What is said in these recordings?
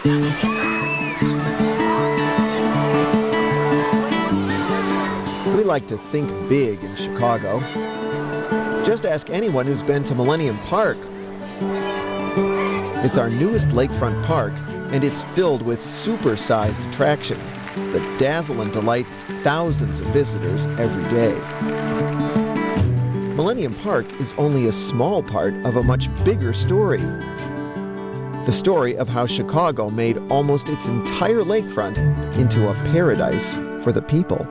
We like to think big in Chicago. Just ask anyone who's been to Millennium Park. It's our newest lakefront park, and it's filled with super-sized attractions that dazzle and delight thousands of visitors every day. Millennium Park is only a small part of a much bigger story. The story of how Chicago made almost its entire lakefront into a paradise for the people.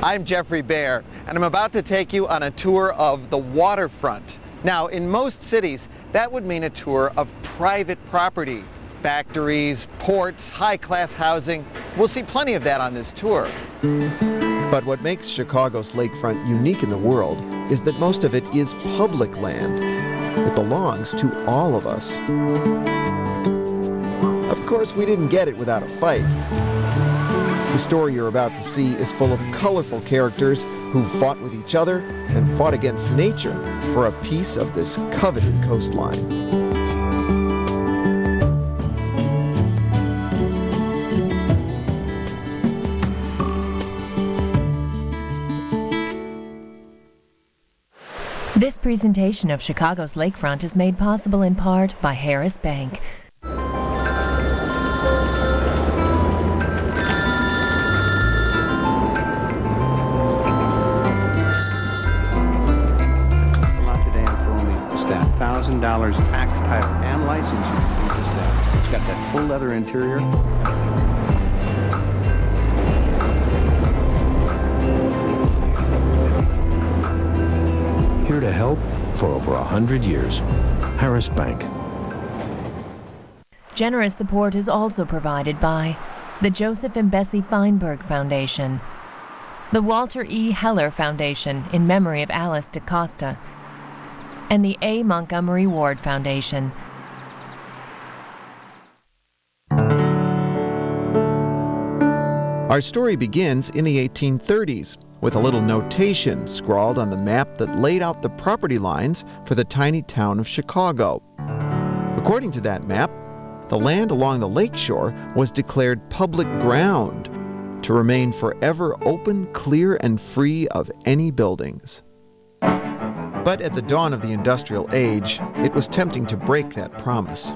I'm Jeffrey Baer, and I'm about to take you on a tour of the waterfront. Now, in most cities, that would mean a tour of private property. Factories, ports, high-class housing. We'll see plenty of that on this tour. But what makes Chicago's lakefront unique in the world is that most of it is public land. It belongs to all of us. Of course, we didn't get it without a fight. The story you're about to see is full of colorful characters who fought with each other and fought against nature for a piece of this coveted coastline. This presentation of Chicago's lakefront is made possible in part by Harris Bank. $1,000 tax title and license. You can just that. It's got that full leather interior. Here to help for over 100 years. Harris Bank. Generous support is also provided by the Joseph and Bessie Feinberg Foundation, the Walter E. Heller Foundation in memory of Alice DaCosta, and the A. Montgomery Ward Foundation. Our story begins in the 1830s with a little notation scrawled on the map that laid out the property lines for the tiny town of Chicago. According to that map, the land along the lakeshore was declared public ground to remain forever open, clear, and free of any buildings. But at the dawn of the industrial age, it was tempting to break that promise.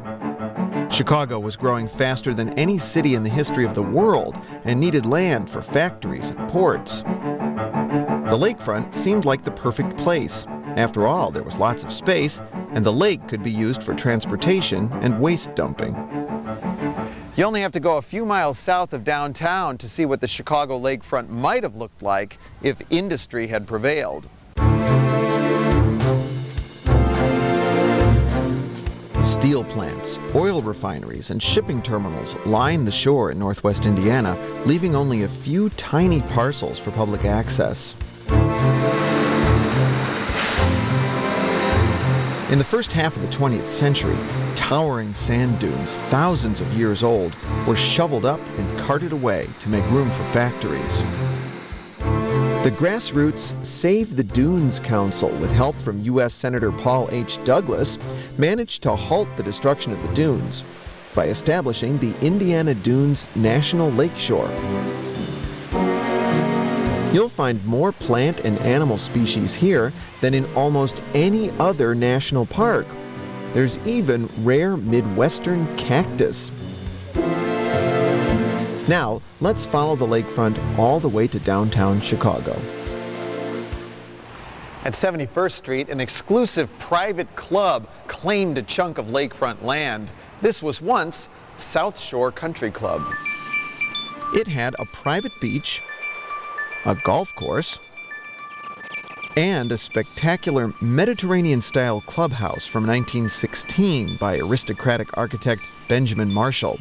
Chicago was growing faster than any city in the history of the world and needed land for factories and ports. The lakefront seemed like the perfect place. After all, there was lots of space, and the lake could be used for transportation and waste dumping. You only have to go a few miles south of downtown to see what the Chicago lakefront might have looked like if industry had prevailed. Steel plants, oil refineries, and shipping terminals line the shore in northwest Indiana, leaving only a few tiny parcels for public access. In the first half of the 20th century, towering sand dunes, thousands of years old, were shoveled up and carted away to make room for factories. The grassroots Save the Dunes Council, with help from U.S. Senator Paul H. Douglas, managed to halt the destruction of the dunes by establishing the Indiana Dunes National Lakeshore. You'll find more plant and animal species here than in almost any other national park. There's even rare Midwestern cactus. Now, let's follow the lakefront all the way to downtown Chicago. At 71st Street, an exclusive private club claimed a chunk of lakefront land. This was once South Shore Country Club. It had a private beach, a golf course, and a spectacular Mediterranean-style clubhouse from 1916 by aristocratic architect Benjamin Marshall.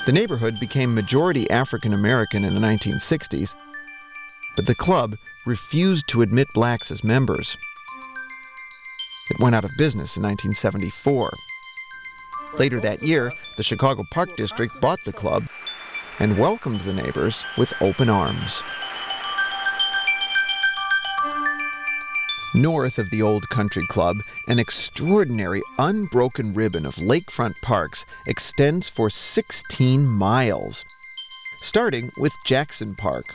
The neighborhood became majority African American in the 1960s, but the club refused to admit blacks as members. It went out of business in 1974. Later that year, the Chicago Park District bought the club and welcomed the neighbors with open arms. North of the Old Country Club, an extraordinary unbroken ribbon of lakefront parks extends for 16 miles, starting with Jackson Park.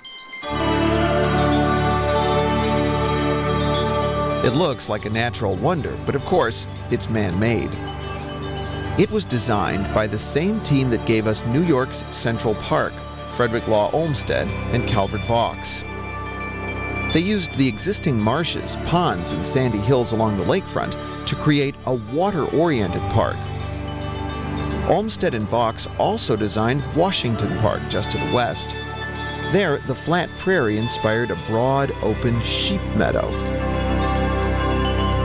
It looks like a natural wonder, but of course, it's man-made. It was designed by the same team that gave us New York's Central Park, Frederick Law Olmsted and Calvert Vaux. They used the existing marshes, ponds, and sandy hills along the lakefront to create a water-oriented park. Olmsted and Vaux also designed Washington Park just to the west. There, the flat prairie inspired a broad, open sheep meadow.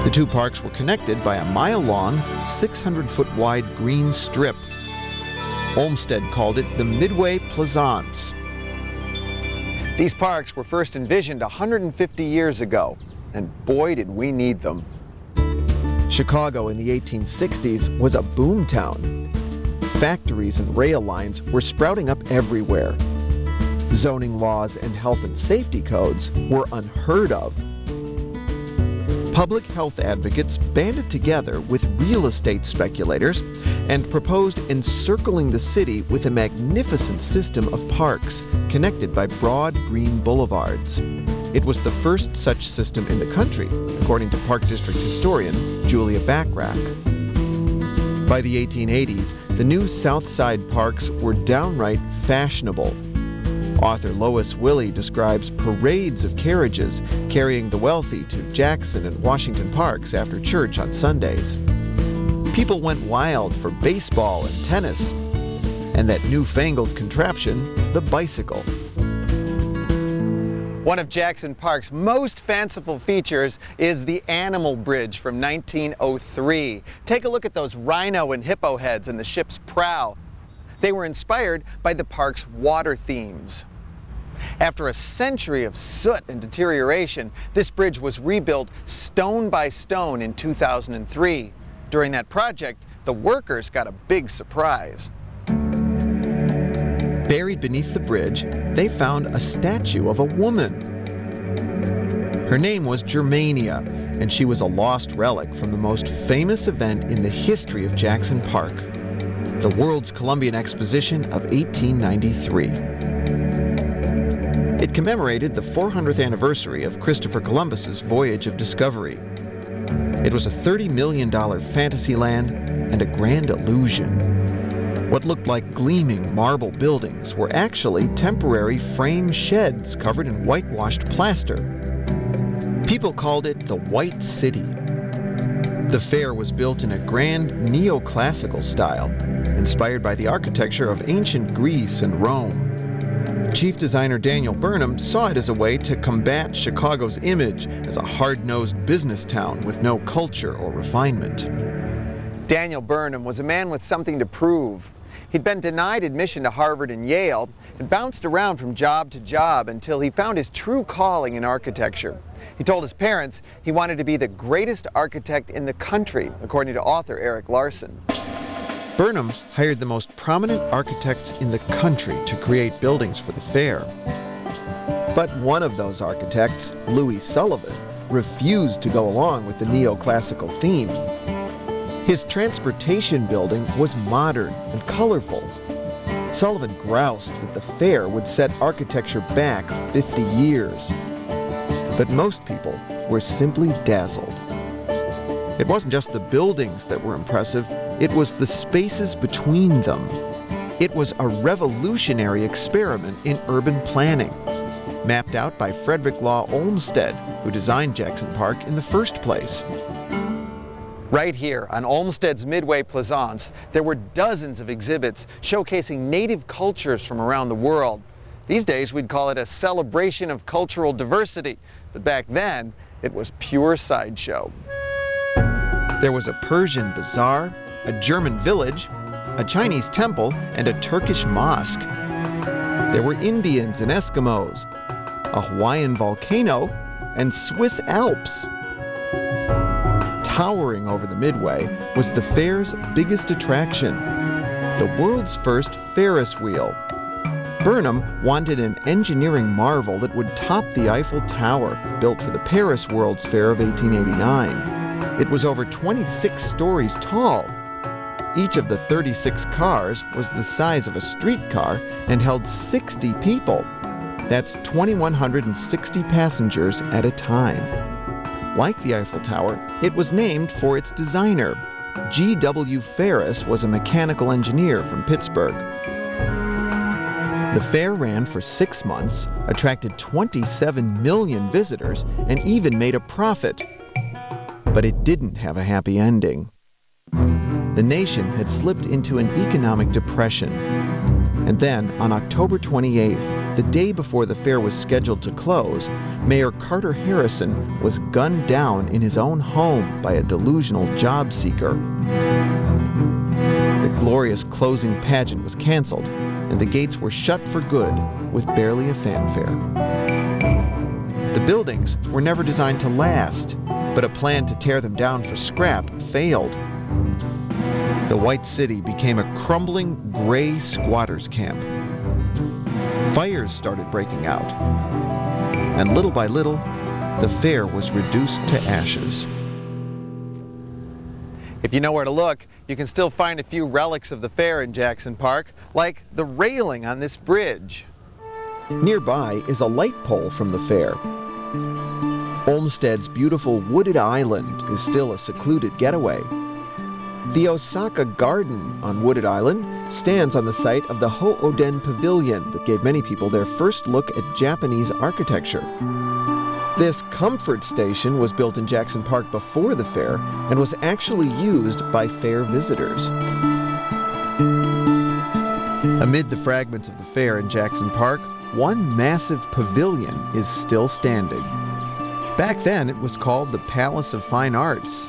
The two parks were connected by a mile-long, 600-foot-wide green strip. Olmsted called it the Midway Plaisance. These parks were first envisioned 150 years ago, and boy did we need them. Chicago in the 1860s was a boom town. Factories and rail lines were sprouting up everywhere. Zoning laws and health and safety codes were unheard of. Public health advocates banded together with real estate speculators and proposed encircling the city with a magnificent system of parks connected by broad green boulevards. It was the first such system in the country, according to Park District historian Julia Bachrach. By the 1880s, the new South Side parks were downright fashionable. Author Lois Willie describes parades of carriages carrying the wealthy to Jackson and Washington parks after church on Sundays. People went wild for baseball and tennis, and that newfangled contraption, the bicycle. One of Jackson Park's most fanciful features is the Animal Bridge from 1903. Take a look at those rhino and hippo heads in the ship's prow. They were inspired by the park's water themes. After a century of soot and deterioration, this bridge was rebuilt stone by stone in 2003. During that project, the workers got a big surprise. Buried beneath the bridge, they found a statue of a woman. Her name was Germania, and she was a lost relic from the most famous event in the history of Jackson Park, the World's Columbian Exposition of 1893. It commemorated the 400th anniversary of Christopher Columbus's voyage of discovery. It was a $30 million fantasy land and a grand illusion. What looked like gleaming marble buildings were actually temporary frame sheds covered in whitewashed plaster. People called it the White City. The fair was built in a grand neoclassical style, inspired by the architecture of ancient Greece and Rome. Chief designer Daniel Burnham saw it as a way to combat Chicago's image as a hard-nosed business town with no culture or refinement. Daniel Burnham was a man with something to prove. He'd been denied admission to Harvard and Yale and bounced around from job to job until he found his true calling in architecture. He told his parents he wanted to be the greatest architect in the country, according to author Eric Larson. Burnham hired the most prominent architects in the country to create buildings for the fair. But one of those architects, Louis Sullivan, refused to go along with the neoclassical theme. His transportation building was modern and colorful. Sullivan groused that the fair would set architecture back 50 years. But most people were simply dazzled. It wasn't just the buildings that were impressive, it was the spaces between them. It was a revolutionary experiment in urban planning, mapped out by Frederick Law Olmsted, who designed Jackson Park in the first place. Right here on Olmsted's Midway Plaisance, there were dozens of exhibits showcasing native cultures from around the world. These days we'd call it a celebration of cultural diversity, but back then it was pure sideshow. There was a Persian bazaar, a German village, a Chinese temple, and a Turkish mosque. There were Indians and Eskimos, a Hawaiian volcano, and Swiss Alps. Towering over the Midway was the fair's biggest attraction, the world's first Ferris wheel. Burnham wanted an engineering marvel that would top the Eiffel Tower, built for the Paris World's Fair of 1889. It was over 26 stories tall. Each of the 36 cars was the size of a streetcar and held 60 people. That's 2,160 passengers at a time. Like the Eiffel Tower, it was named for its designer. G.W. Ferris was a mechanical engineer from Pittsburgh. The fair ran for 6 months, attracted 27 million visitors, and even made a profit. But it didn't have a happy ending. The nation had slipped into an economic depression. And then, on October 28th, the day before the fair was scheduled to close, Mayor Carter Harrison was gunned down in his own home by a delusional job seeker. The glorious closing pageant was canceled, and the gates were shut for good, with barely a fanfare. The buildings were never designed to last, but a plan to tear them down for scrap failed. The White City became a crumbling, gray squatters' camp. Fires started breaking out, and little by little, the fair was reduced to ashes. If you know where to look, you can still find a few relics of the fair in Jackson Park, like the railing on this bridge. Nearby is a light pole from the fair. Olmsted's beautiful wooded island is still a secluded getaway. The Osaka Garden on Wooded Island stands on the site of the Ho-Oden Pavilion that gave many people their first look at Japanese architecture. This comfort station was built in Jackson Park before the fair and was actually used by fair visitors. Amid the fragments of the fair in Jackson Park, one massive pavilion is still standing. Back then, it was called the Palace of Fine Arts.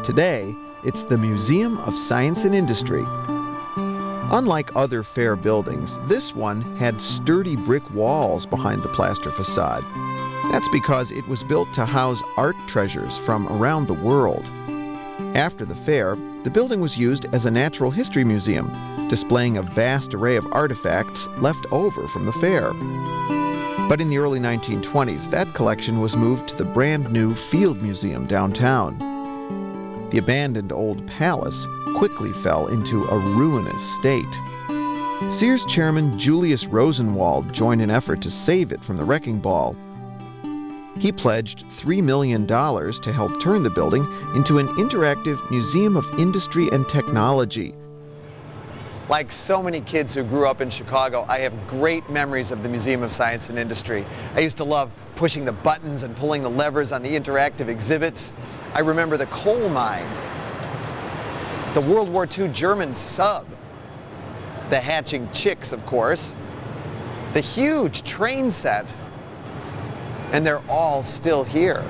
Today, it's the Museum of Science and Industry. Unlike other fair buildings, this one had sturdy brick walls behind the plaster facade. That's because it was built to house art treasures from around the world. After the fair, the building was used as a natural history museum, displaying a vast array of artifacts left over from the fair. But in the early 1920s, that collection was moved to the brand new Field Museum downtown. The abandoned old palace quickly fell into a ruinous state. Sears chairman Julius Rosenwald joined an effort to save it from the wrecking ball. He pledged $3 million to help turn the building into an interactive museum of industry and technology. Like so many kids who grew up in Chicago, I have great memories of the Museum of Science and Industry. I used to love pushing the buttons and pulling the levers on the interactive exhibits. I remember the coal mine, the World War II German sub, the hatching chicks, of course, the huge train set, and they're all still here.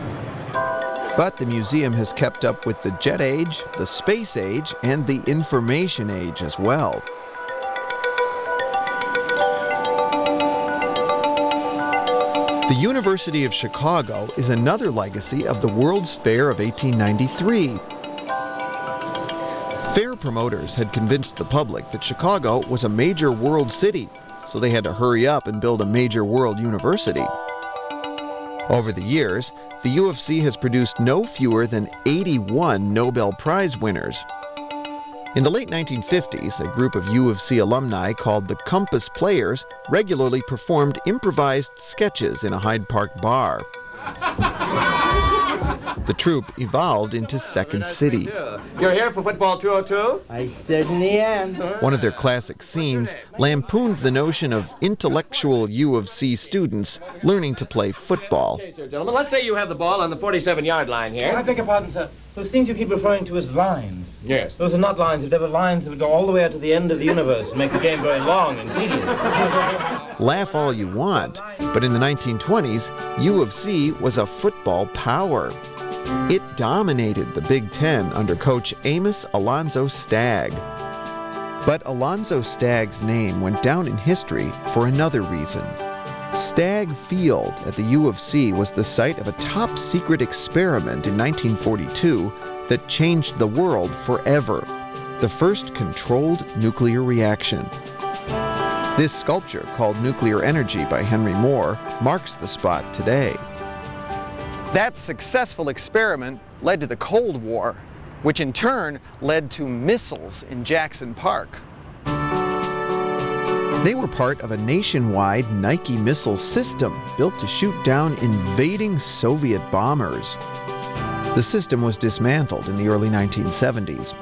But the museum has kept up with the jet age, the space age, and the information age as well. The University of Chicago is another legacy of the World's Fair of 1893. Fair promoters had convinced the public that Chicago was a major world city, so they had to hurry up and build a major world university. Over the years, the U of C has produced no fewer than 81 Nobel Prize winners. In the late 1950s, a group of U of C alumni called the Compass Players regularly performed improvised sketches in a Hyde Park bar. The troupe evolved into Second City. You're here for Football 202? I certainly am. One of their classic scenes lampooned the notion of intellectual U of C students learning to play football. Okay, sir, gentlemen, let's say you have the ball on the 47-yard line here. I beg your pardon, sir. Those things you keep referring to as lines. Yes. Those are not lines. If they were lines, they would go all the way out to the end of the universe and make the game very long and tedious. Laugh all you want, but in the 1920s, U of C was a football power. It dominated the Big Ten under coach Amos Alonzo Stagg. But Alonzo Stagg's name went down in history for another reason. Stagg Field at the U of C was the site of a top-secret experiment in 1942 that changed the world forever, the first controlled nuclear reaction. This sculpture, called Nuclear Energy by Henry Moore, marks the spot today. That successful experiment led to the Cold War, which in turn led to missiles in Jackson Park. They were part of a nationwide Nike missile system built to shoot down invading Soviet bombers. The system was dismantled in the early 1970s.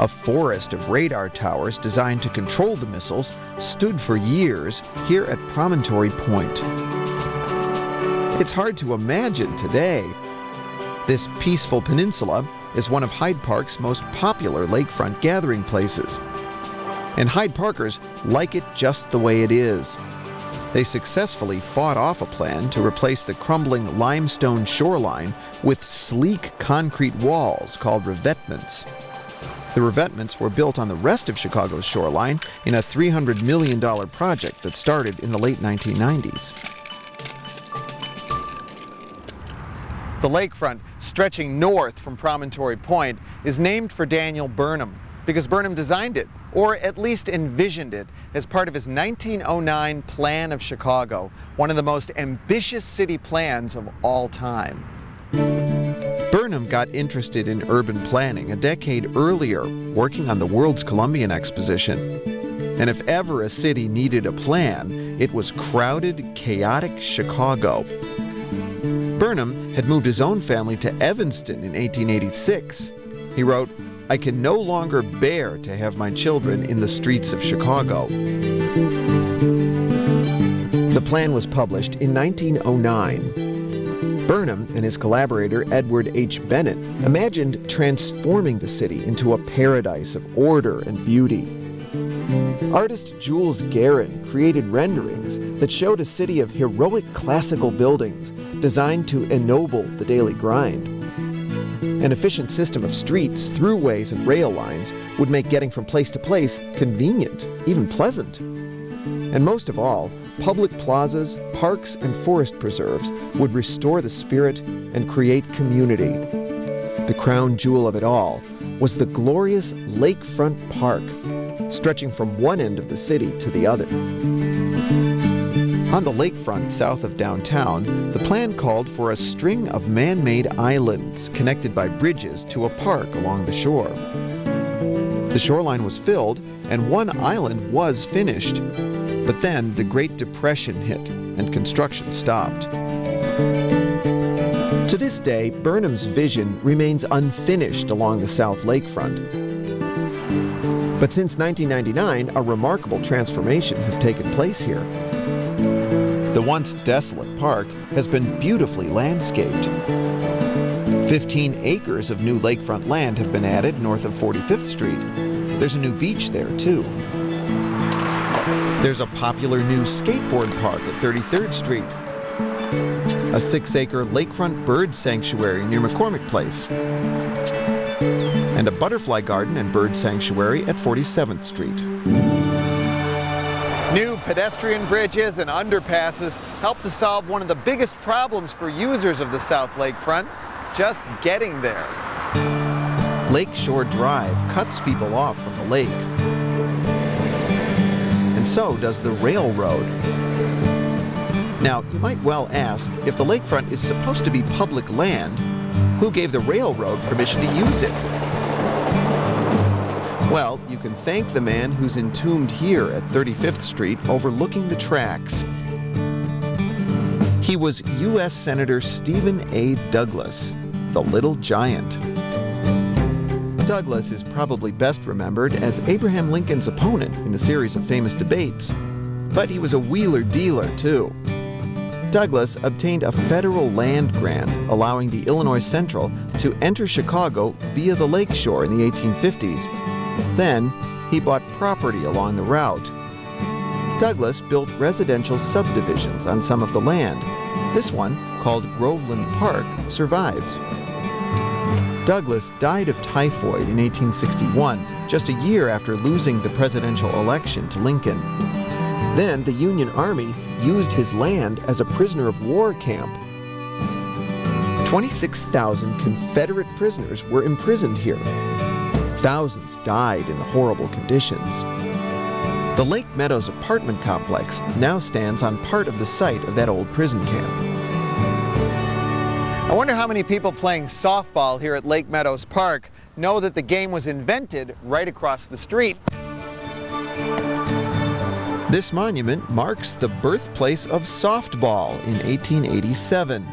A forest of radar towers designed to control the missiles stood for years here at Promontory Point. It's hard to imagine today. This peaceful peninsula is one of Hyde Park's most popular lakefront gathering places. And Hyde Parkers like it just the way it is. They successfully fought off a plan to replace the crumbling limestone shoreline with sleek concrete walls called revetments. The revetments were built on the rest of Chicago's shoreline in a $300 million project that started in the late 1990s. The lakefront, stretching north from Promontory Point, is named for Daniel Burnham because Burnham designed it, or at least envisioned it, as part of his 1909 Plan of Chicago, one of the most ambitious city plans of all time. Burnham got interested in urban planning a decade earlier, working on the World's Columbian Exposition. And if ever a city needed a plan, it was crowded, chaotic Chicago. Burnham had moved his own family to Evanston in 1886. He wrote, "I can no longer bear to have my children in the streets of Chicago." The plan was published in 1909. Burnham and his collaborator Edward H. Bennett imagined transforming the city into a paradise of order and beauty. Artist Jules Guerin created renderings that showed a city of heroic classical buildings designed to ennoble the daily grind. An efficient system of streets, throughways, and rail lines would make getting from place to place convenient, even pleasant. And most of all, public plazas, parks, and forest preserves would restore the spirit and create community. The crown jewel of it all was the glorious Lakefront Park, stretching from one end of the city to the other. On the lakefront south of downtown, the plan called for a string of man-made islands connected by bridges to a park along the shore. The shoreline was filled, and one island was finished. But then the Great Depression hit, and construction stopped. To this day, Burnham's vision remains unfinished along the South Lakefront. But since 1999, a remarkable transformation has taken place here. The once desolate park has been beautifully landscaped. 15 acres of new lakefront land have been added north of 45th Street. There's a new beach there, too. There's a popular new skateboard park at 33rd Street. A 6-acre lakefront bird sanctuary near McCormick Place. And a butterfly garden and bird sanctuary at 47th Street. New pedestrian bridges and underpasses help to solve one of the biggest problems for users of the South Lakefront, just getting there. Lakeshore Drive cuts people off from the lake. And so does the railroad. Now, you might well ask, if the lakefront is supposed to be public land, who gave the railroad permission to use it? Well, you can thank the man who's entombed here at 35th Street overlooking the tracks. He was U.S. Senator Stephen A. Douglas, the Little Giant. Douglas is probably best remembered as Abraham Lincoln's opponent in a series of famous debates. But he was a wheeler-dealer, too. Douglas obtained a federal land grant allowing the Illinois Central to enter Chicago via the lakeshore in the 1850s. Then, he bought property along the route. Douglas built residential subdivisions on some of the land. This one, called Groveland Park, survives. Douglas died of typhoid in 1861, just a year after losing the presidential election to Lincoln. Then the Union Army used his land as a prisoner of war camp. 26,000 Confederate prisoners were imprisoned here. Thousands died in the horrible conditions. The The Lake Meadows apartment complex now stands on part of the site of that old prison camp. I wonder how many people playing softball here at Lake Meadows Park know that the game was invented right across the street. This monument marks the birthplace of softball in 1887.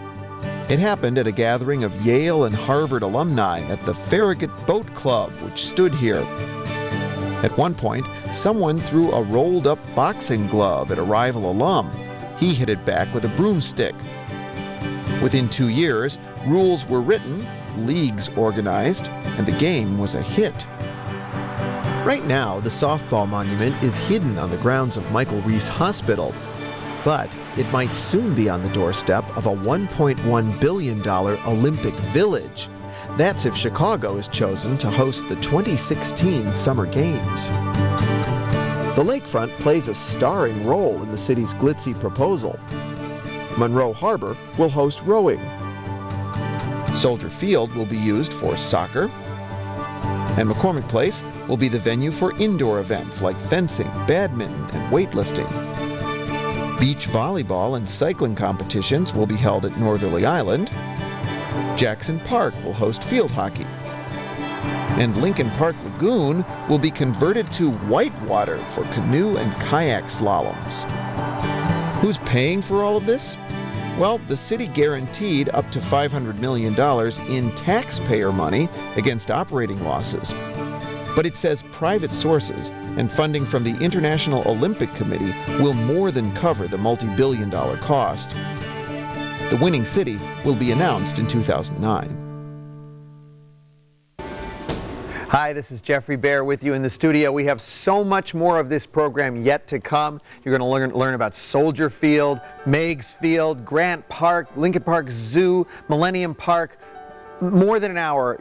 It happened at a gathering of Yale and Harvard alumni at the Farragut Boat Club, which stood here. At one point, someone threw a rolled-up boxing glove at a rival alum. He hit it back with a broomstick. Within 2 years, rules were written, leagues organized, and the game was a hit. Right now, the softball monument is hidden on the grounds of Michael Reese Hospital, but it might soon be on the doorstep of a $1.1 billion Olympic Village. That's if Chicago is chosen to host the 2016 Summer Games. The lakefront plays a starring role in the city's glitzy proposal. Monroe Harbor will host rowing. Soldier Field will be used for soccer. And McCormick Place will be the venue for indoor events like fencing, badminton, and weightlifting. Beach volleyball and cycling competitions will be held at Northerly Island. Jackson Park will host field hockey. And Lincoln Park Lagoon will be converted to whitewater for canoe and kayak slaloms. Who's paying for all of this? Well, the city guaranteed up to $500 million in taxpayer money against operating losses. But it says private sources and funding from the International Olympic Committee will more than cover the multi-billion-dollar cost. The winning city will be announced in 2009. Hi, this is Jeffrey Baer with you in the studio. We have so much more of this program yet to come. You're going to learn about Soldier Field, Meigs Field, Grant Park, Lincoln Park Zoo, Millennium Park. More than an hour,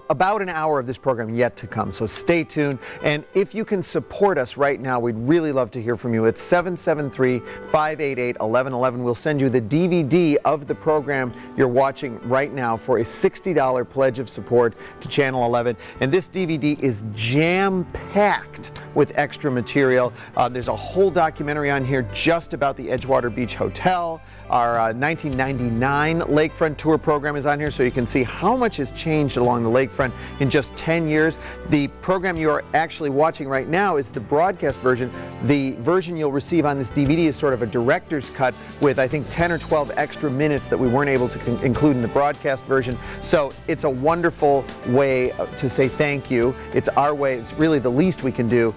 about an hour of this program yet to come, so stay tuned. And if you can support us right now, we'd really love to hear from you. It's 773-588-1111. We'll send you the DVD of the program you're watching right now for a $60 pledge of support to Channel 11. And this DVD is jam-packed with extra material. There's a whole documentary on here just about the Edgewater Beach Hotel. Our 1999 Lakefront Tour program is on here, so you can see how much has changed along the lakefront in just 10 years. The program you are actually watching right now is the broadcast version. The version you'll receive on this DVD is sort of a director's cut with, I think, 10 or 12 extra minutes that we weren't able to include in the broadcast version. So it's a wonderful way to say thank you. It's our way, it's really the least we can do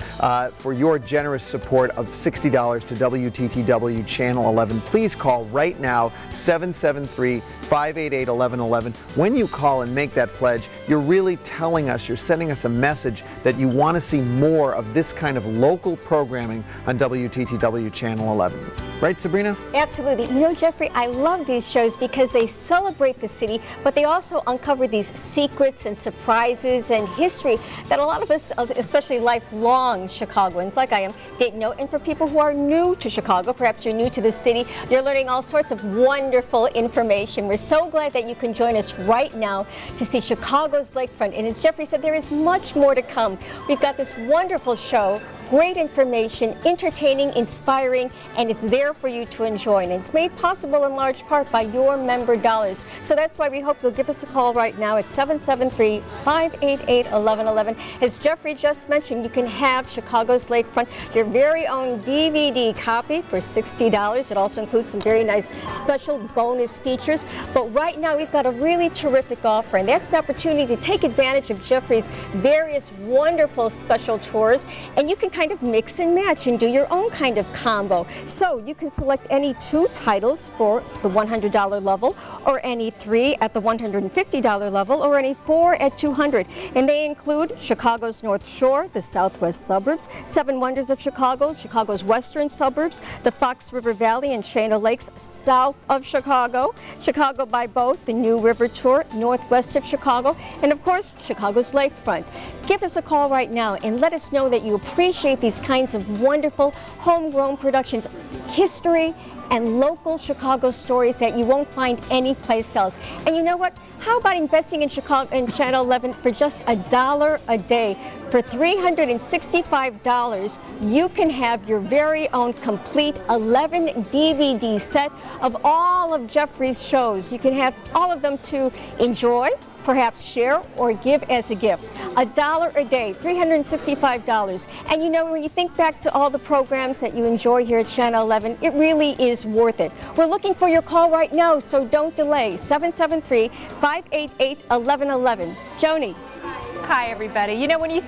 for your generous support of $60 to WTTW Channel 11. Please call right now, 773-588-1111. When you call and make that pledge, you're really telling us, you're sending us a message that you want to see more of this kind of local programming on WTTW Channel 11. Right, Sabrina? Absolutely. You know, Jeffrey, I love these shows because they celebrate the city, but they also uncover these secrets and surprises and history that a lot of us, especially lifelong Chicagoans like I am, didn't know. And for people who are new to Chicago, perhaps you're new to the city, you're learning all sorts of wonderful information. We're so glad that you can join us right now to see Chicago's lakefront. And as Jeffrey said, there is much more to come. We've got this wonderful show, great information, entertaining, inspiring, and it's there for you to enjoy. And it's made possible in large part by your member dollars. So that's why we hope you'll give us a call right now at 773-588-1111. As Jeffrey just mentioned, you can have Chicago's Lakefront, your very own DVD copy for $60. It also includes some very nice special bonus features. But right now we've got a really terrific offer, and that's an opportunity to take advantage of Jeffrey's various wonderful special tours, and you can kind of mix and match and do your own kind of combo. So you can select any 2 titles for the $100 level, or any 3 at the $150 level, or any 4 at $200. And they include Chicago's North Shore, the Southwest Suburbs, 7 Wonders of Chicago, Chicago's Western Suburbs, the Fox River Valley and Shana Lakes south of Chicago, Chicago by Boat, the New River Tour northwest of Chicago, and of course Chicago's Lakefront. Give us a call right now and let us know that you appreciate these kinds of wonderful homegrown productions, history and local Chicago stories that you won't find anyplace else. And you know what? How about investing in Chicago in Channel 11 for just $1 a day? For $365, you can have your very own complete 11 DVD set of all of Jeffrey's shows. You can have all of them to enjoy, perhaps share, or give as a gift. $1 a day, $365. And you know, when you think back to all the programs that you enjoy here at Channel 11, it really is worth it. We're looking for your call right now, so don't delay. 773-588-1111. Joni. Hi, everybody. You know, when you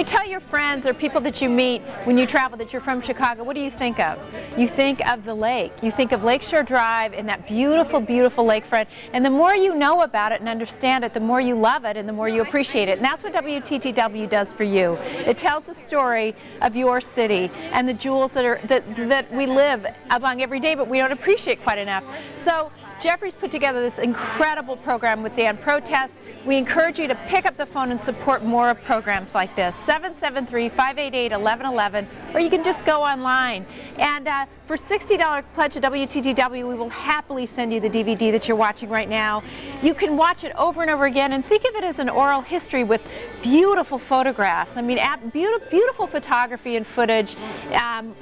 tell your friends or people that you meet when you travel that you're from Chicago, what do you think of? You think of the lake. You think of Lakeshore Drive and that beautiful, beautiful lakefront. And the more you know about it and understand it, the more you love it and the more you appreciate it. And that's what WTTW does for you. It tells the story of your city and the jewels that we live among every day, but we don't appreciate quite enough. So Jeffrey's put together this incredible program with Dan Protest. We encourage you to pick up the phone and support more of programs like this, 773-588-1111, or you can just go online. And for $60 pledge to WTTW, we will happily send you the DVD that you're watching right now. You can watch it over and over again and think of it as an oral history with beautiful photographs. I mean, beautiful photography and footage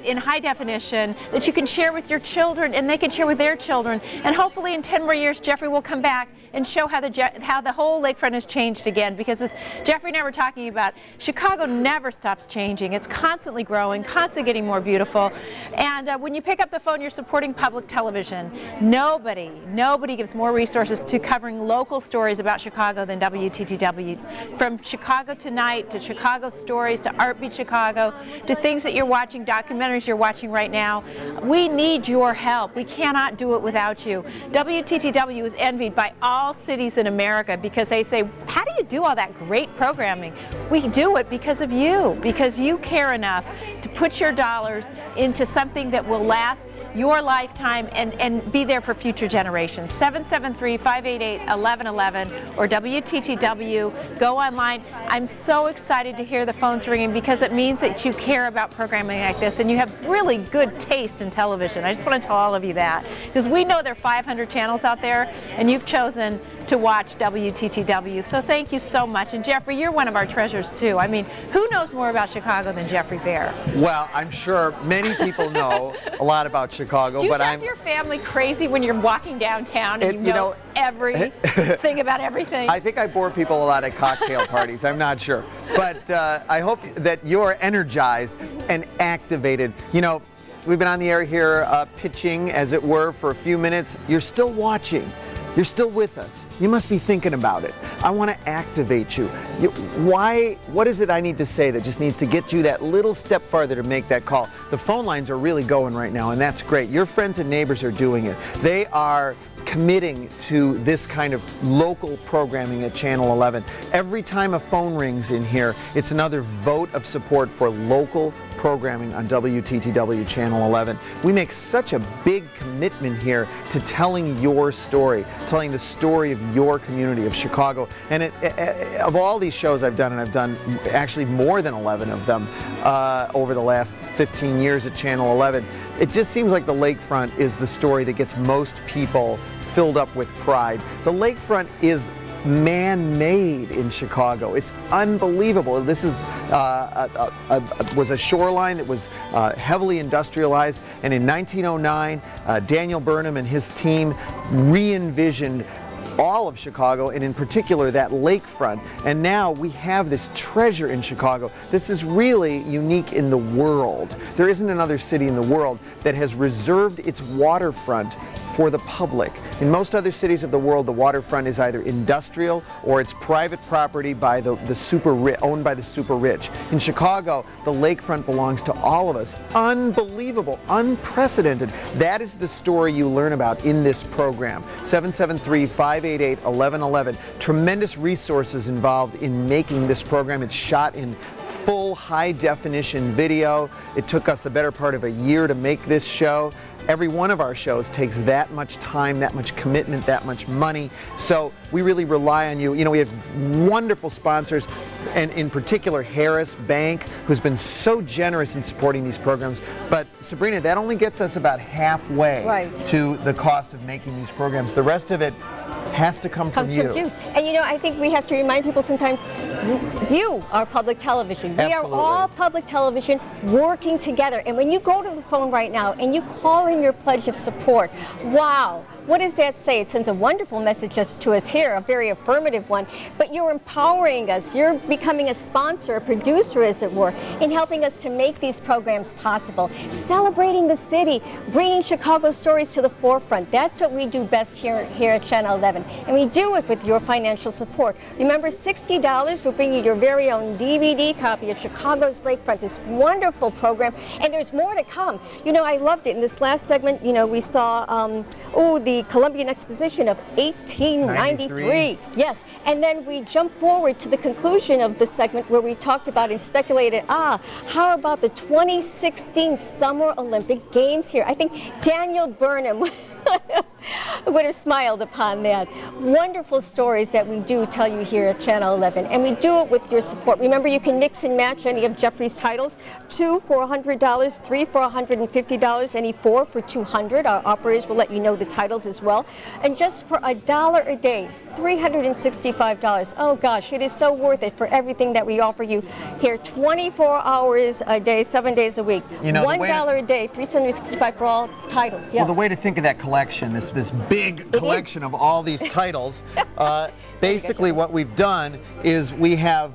in high definition that you can share with your children and they can share with their children. And hopefully in 10 more years, Jeffrey will come back and show how the whole lakefront has changed again, because as Jeffrey and I were talking about, Chicago never stops changing. It's constantly growing, constantly getting more beautiful. And when you pick up the phone, you're supporting public television. Nobody gives more resources to covering local stories about Chicago than WTTW. From Chicago Tonight to Chicago Stories to Art Beat Chicago to things that you're watching, documentaries you're watching right now. We need your help. We cannot do it without you. WTTW is envied by all cities in America because they say, how do you do all that great programming? We do it because of you, because you care enough to put your dollars into something that will last your lifetime and be there for future generations. 773-588-1111 or WTTW. Go online. I'm so excited to hear the phones ringing because it means that you care about programming like this and you have really good taste in television. I just want to tell all of you that because we know there are 500 channels out there and you've chosen to watch WTTW. So thank you so much. And Jeffrey, you're one of our treasures too. I mean, who knows more about Chicago than Jeffrey Bear? Well, I'm sure many people know a lot about Chicago, but I'm... Do you drive your family crazy when you're walking downtown and you know everything about everything? I think I bore people a lot at cocktail parties. I'm not sure. But I hope that you're energized and activated. You know, we've been on the air here pitching, as it were, for a few minutes. You're still watching. You're still with us. You must be thinking about it. I want to activate you. What is it I need to say that just needs to get you that little step farther to make that call? The phone lines are really going right now, and that's great. Your friends and neighbors are doing it. They are committing to this kind of local programming at Channel 11. Every time a phone rings in here, it's another vote of support for local programming on WTTW Channel 11. We make such a big commitment here to telling your story, telling the story of your community of Chicago. And of all these shows I've done, and I've done actually more than 11 of them over the last 15 years at Channel 11, it just seems like the lakefront is the story that gets most people filled up with pride. The lakefront is man-made in Chicago. It's unbelievable. This is was a shoreline that was heavily industrialized, and in 1909 Daniel Burnham and his team re-envisioned all of Chicago, and in particular that lakefront, and now we have this treasure in Chicago. This is really unique in the world. There isn't another city in the world that has reserved its waterfront for the public. In most other cities of the world, the waterfront is either industrial or it's private property by the super rich, owned by the super rich. In Chicago, the lakefront belongs to all of us. Unbelievable, unprecedented. That is the story you learn about in this program. 773-588-1111. Tremendous resources involved in making this program. It's shot in full high definition video. It took us the better part of a year to make this show. Every one of our shows takes that much time, that much commitment, that much money. So we really rely on you. You know, we have wonderful sponsors, and in particular Harris Bank, who's been so generous in supporting these programs. But Sabrina, that only gets us about halfway to the cost of making these programs. The rest of it has to come from you. And you know, I think we have to remind people sometimes, you are public television. We are all public television working together. And when you go to the phone right now and you call in your pledge of support, wow, what does that say? It sends a wonderful message to us here, a very affirmative one, but you're empowering us. You're becoming a sponsor, a producer, as it were, in helping us to make these programs possible. Celebrating the city, bringing Chicago stories to the forefront. That's what we do best here at Channel 11. And we do it with your financial support. Remember, $60 will bring you your very own DVD copy of Chicago's Lakefront, this wonderful program. And there's more to come. You know, I loved it. In this last segment, you know, we saw, the Columbian Exposition of 1893. Yes, and then we jump forward to the conclusion of the segment where we talked about and speculated, how about the 2016 Summer Olympic Games here? I think Daniel Burnham would have smiled upon that. Wonderful stories that we do tell you here at Channel 11, and we do it with your support. Remember, you can mix and match any of Jeffrey's titles, 2 for $100, 3 for $150, any 4 for $200. Our operators will let you know the titles as well. And just for $1 a day, $365. Oh gosh, it is so worth it for everything that we offer you here, 24 hours a day, 7 days a week. You know, $1 a day, $365 for all titles. Yes. Well, the way to think of that collection, this big collection of all these titles, basically what we've done is we have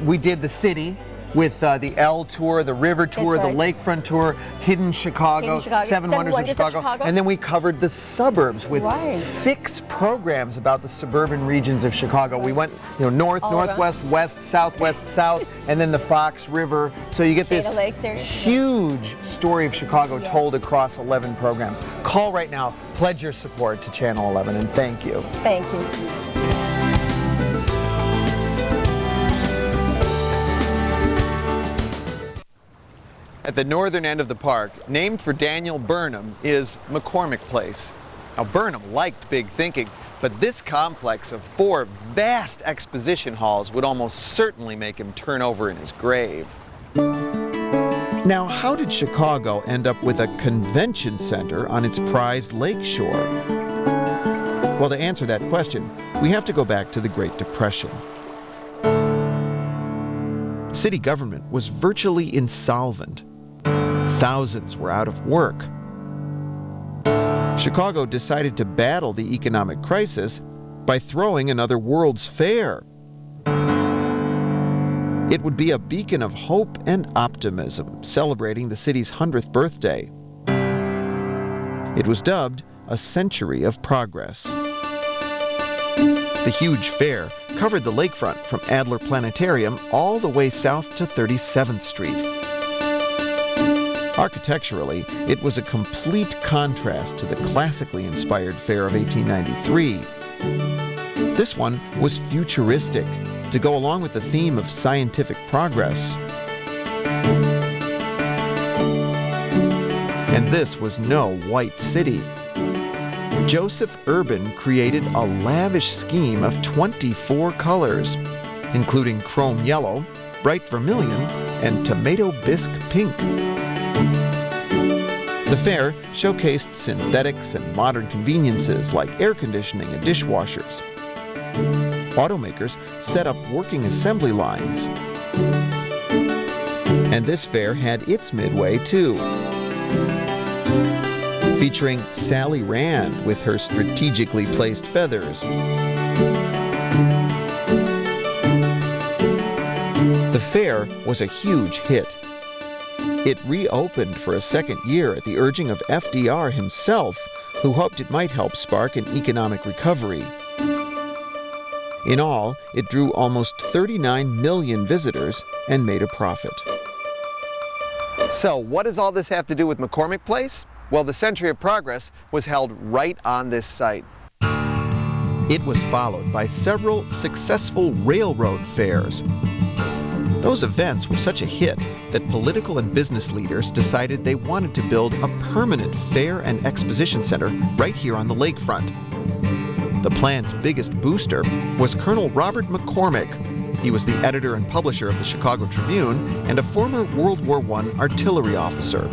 we did the city with the L Tour, the River Tour, the Lakefront Tour, Hidden Chicago, Seven Wonders of Chicago, and then we covered the suburbs with 6 programs about the suburban regions of Chicago. We went, you know, north, northwest, west, southwest, south, and then the Fox River. So you get this huge story of Chicago told across 11 programs. Call right now, pledge your support to Channel 11, and thank you. Thank you. At the northern end of the park, named for Daniel Burnham, is McCormick Place. Now, Burnham liked big thinking, but this complex of 4 vast exposition halls would almost certainly make him turn over in his grave. Now, how did Chicago end up with a convention center on its prized lake shore? Well, to answer that question, we have to go back to the Great Depression. City government was virtually insolvent. Thousands were out of work. Chicago decided to battle the economic crisis by throwing another World's Fair. It would be a beacon of hope and optimism, celebrating the city's 100th birthday. It was dubbed a Century of Progress. The huge fair covered the lakefront from Adler Planetarium all the way south to 37th Street. Architecturally, it was a complete contrast to the classically inspired fair of 1893. This one was futuristic, to go along with the theme of scientific progress. And this was no white city. Joseph Urban created a lavish scheme of 24 colors, including chrome yellow, bright vermilion, and tomato bisque pink. The fair showcased synthetics and modern conveniences like air conditioning and dishwashers. Automakers set up working assembly lines. And this fair had its midway too, featuring Sally Rand with her strategically placed feathers. The fair was a huge hit. It reopened for a second year at the urging of FDR himself, who hoped it might help spark an economic recovery. In all, it drew almost 39 million visitors and made a profit. So, what does all this have to do with McCormick Place? Well, the Century of Progress was held right on this site. It was followed by several successful railroad fairs. Those events were such a hit that political and business leaders decided they wanted to build a permanent fair and exposition center right here on the lakefront. The plan's biggest booster was Colonel Robert McCormick. He was the editor and publisher of the Chicago Tribune and a former World War I artillery officer.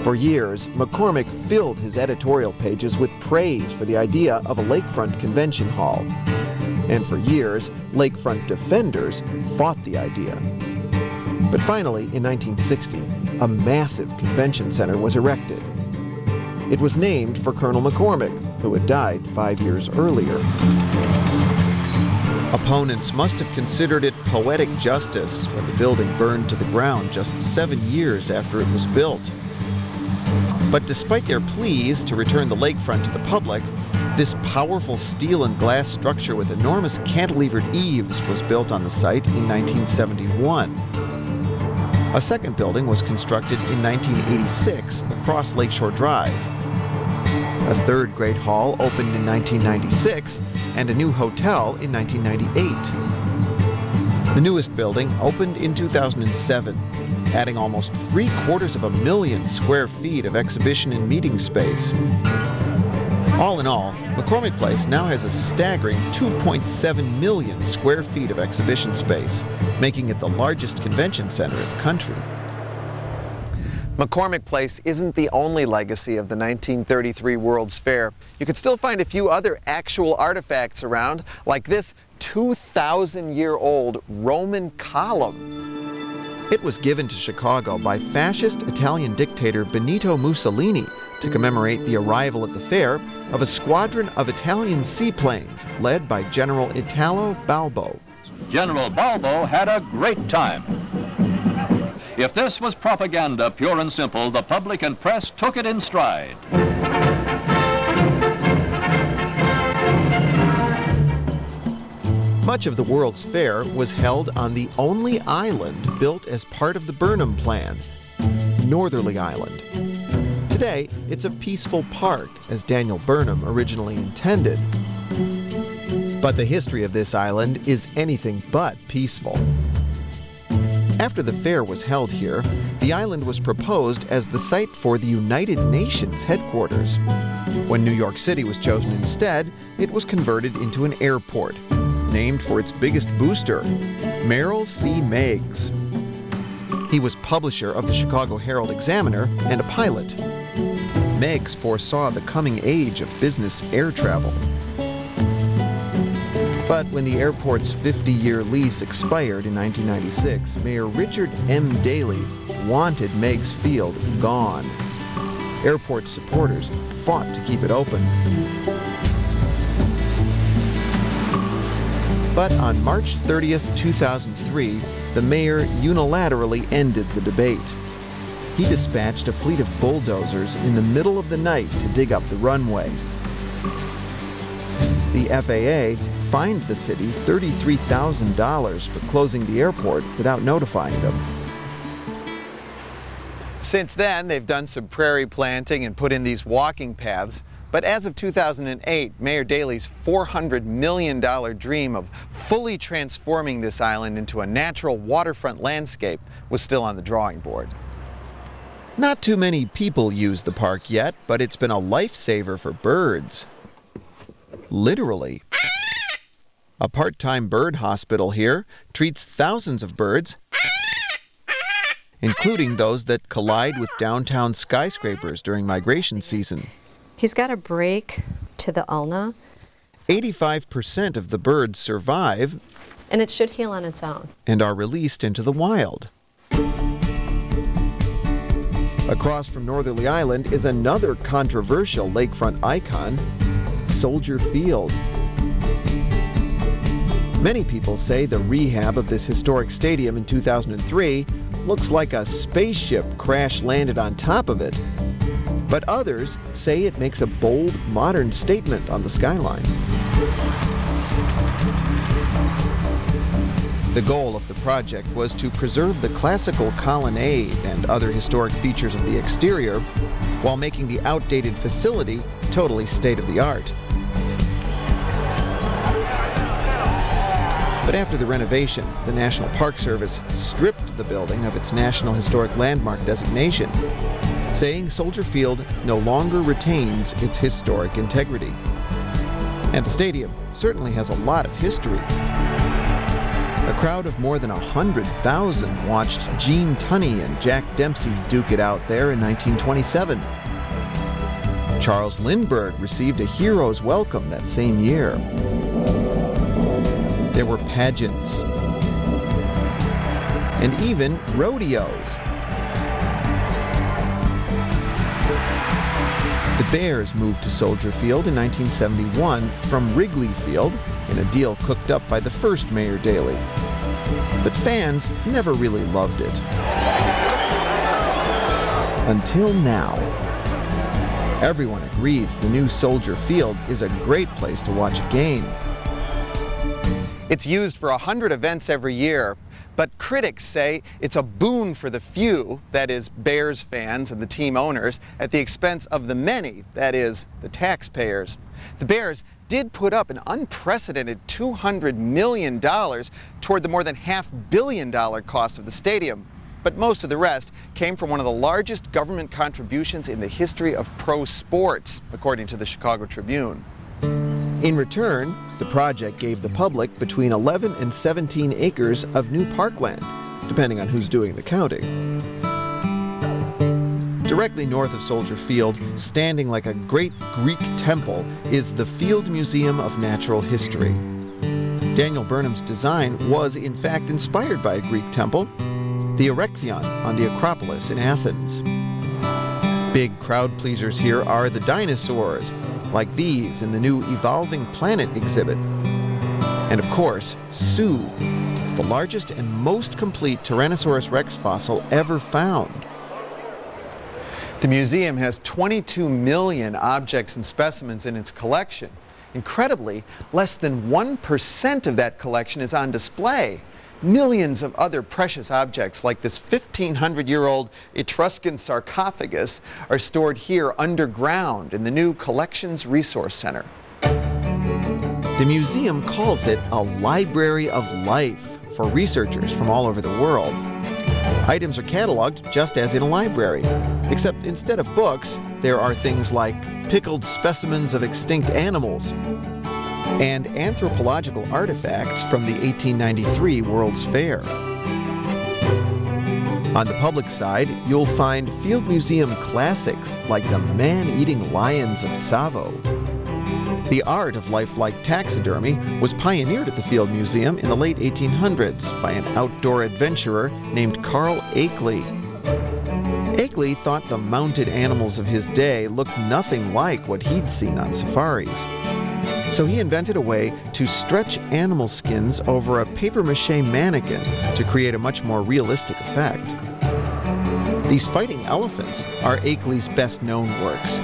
For years, McCormick filled his editorial pages with praise for the idea of a lakefront convention hall. And for years, lakefront defenders fought the idea. But finally, in 1960, a massive convention center was erected. It was named for Colonel McCormick, who had died 5 years earlier. Opponents must have considered it poetic justice when the building burned to the ground just 7 years after it was built. But despite their pleas to return the lakefront to the public, this powerful steel and glass structure with enormous cantilevered eaves was built on the site in 1971. A second building was constructed in 1986 across Lakeshore Drive. A third great hall opened in 1996, and a new hotel in 1998. The newest building opened in 2007, adding almost 750,000 square feet of exhibition and meeting space. All in all, McCormick Place now has a staggering 2.7 million square feet of exhibition space, making it the largest convention center in the country. McCormick Place isn't the only legacy of the 1933 World's Fair. You could still find a few other actual artifacts around, like this 2,000-year-old Roman column. It was given to Chicago by fascist Italian dictator Benito Mussolini to commemorate the arrival at the fair of a squadron of Italian seaplanes led by General Italo Balbo. General Balbo had a great time. If this was propaganda, pure and simple, the public and press took it in stride. Much of the World's Fair was held on the only island built as part of the Burnham Plan, Northerly Island. Today, it's a peaceful park, as Daniel Burnham originally intended. But the history of this island is anything but peaceful. After the fair was held here, the island was proposed as the site for the United Nations headquarters. When New York City was chosen instead, it was converted into an airport, named for its biggest booster, Merrill C. Meigs. He was publisher of the Chicago Herald-Examiner and a pilot. Meigs foresaw the coming age of business air travel. But when the airport's 50-year lease expired in 1996, Mayor Richard M. Daley wanted Meigs Field gone. Airport supporters fought to keep it open. But on March 30th, 2003, the mayor unilaterally ended the debate. He dispatched a fleet of bulldozers in the middle of the night to dig up the runway. The FAA fined the city $33,000 for closing the airport without notifying them. Since then, they've done some prairie planting and put in these walking paths. But as of 2008, Mayor Daley's $400 million dream of fully transforming this island into a natural waterfront landscape was still on the drawing board. Not too many people use the park yet, but it's been a lifesaver for birds. Literally. A part-time bird hospital here treats thousands of birds, including those that collide with downtown skyscrapers during migration season. He's got a break to the ulna. 85% of the birds survive, and it should heal on its own, and are released into the wild. Across from Northerly Island is another controversial lakefront icon, Soldier Field. Many people say the rehab of this historic stadium in 2003 looks like a spaceship crash-landed on top of it. But others say it makes a bold, modern statement on the skyline. The goal of the project was to preserve the classical colonnade and other historic features of the exterior while making the outdated facility totally state-of-the-art. But after the renovation, the National Park Service stripped the building of its National Historic Landmark designation, saying Soldier Field no longer retains its historic integrity. And the stadium certainly has a lot of history. A crowd of more than 100,000 watched Gene Tunney and Jack Dempsey duke it out there in 1927. Charles Lindbergh received a hero's welcome that same year. There were pageants and even rodeos. The Bears moved to Soldier Field in 1971 from Wrigley Field in a deal cooked up by the first Mayor Daley. But fans never really loved it. Until now. Everyone agrees the new Soldier Field is a great place to watch a game. It's used for 100 events every year, but critics say it's a boon for the few, that is, Bears fans and the team owners, at the expense of the many, that is, the taxpayers. The Bears did put up an unprecedented $200 million toward the more than $500 million cost of the stadium. But most of the rest came from one of the largest government contributions in the history of pro sports, according to the Chicago Tribune. In return, the project gave the public between 11 and 17 acres of new parkland, depending on who's doing the counting. Directly north of Soldier Field, standing like a great Greek temple, is the Field Museum of Natural History. Daniel Burnham's design was, in fact, inspired by a Greek temple, the Erechtheion on the Acropolis in Athens. Big crowd pleasers here are the dinosaurs, like these in the new Evolving Planet exhibit. And of course, Sue, the largest and most complete Tyrannosaurus rex fossil ever found. The museum has 22 million objects and specimens in its collection. Incredibly, less than 1% of that collection is on display. Millions of other precious objects, like this 1,500-year-old Etruscan sarcophagus, are stored here underground in the new Collections Resource Center. The museum calls it a library of life for researchers from all over the world. Items are cataloged just as in a library, except instead of books, there are things like pickled specimens of extinct animals and anthropological artifacts from the 1893 World's Fair. On the public side, you'll find Field Museum classics like the man-eating lions of Tsavo. The art of lifelike taxidermy was pioneered at the Field Museum in the late 1800s by an outdoor adventurer named Carl Akeley. Akeley thought the mounted animals of his day looked nothing like what he'd seen on safaris. So he invented a way to stretch animal skins over a papier-mâché mannequin to create a much more realistic effect. These fighting elephants are Akeley's best-known works.